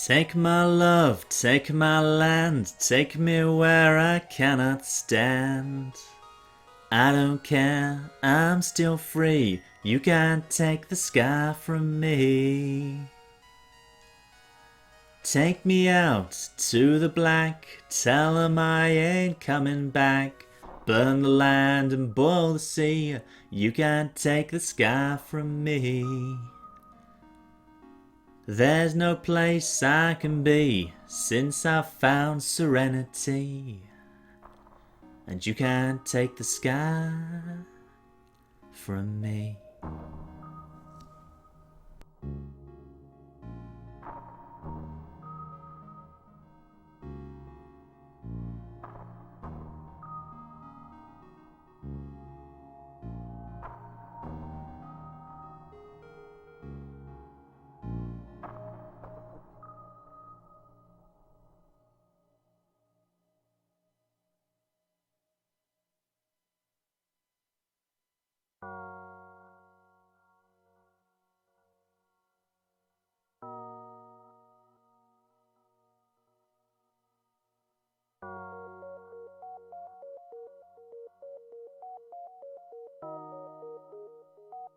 Take my love, take my land, take me where I cannot stand. I don't care, I'm still free, you can't take the sky from me. Take me out to the black, tell 'em I ain't coming back. Burn the land and boil the sea, you can't take the sky from me. There's no place I can be since I've found serenity, and you can't take the sky from me.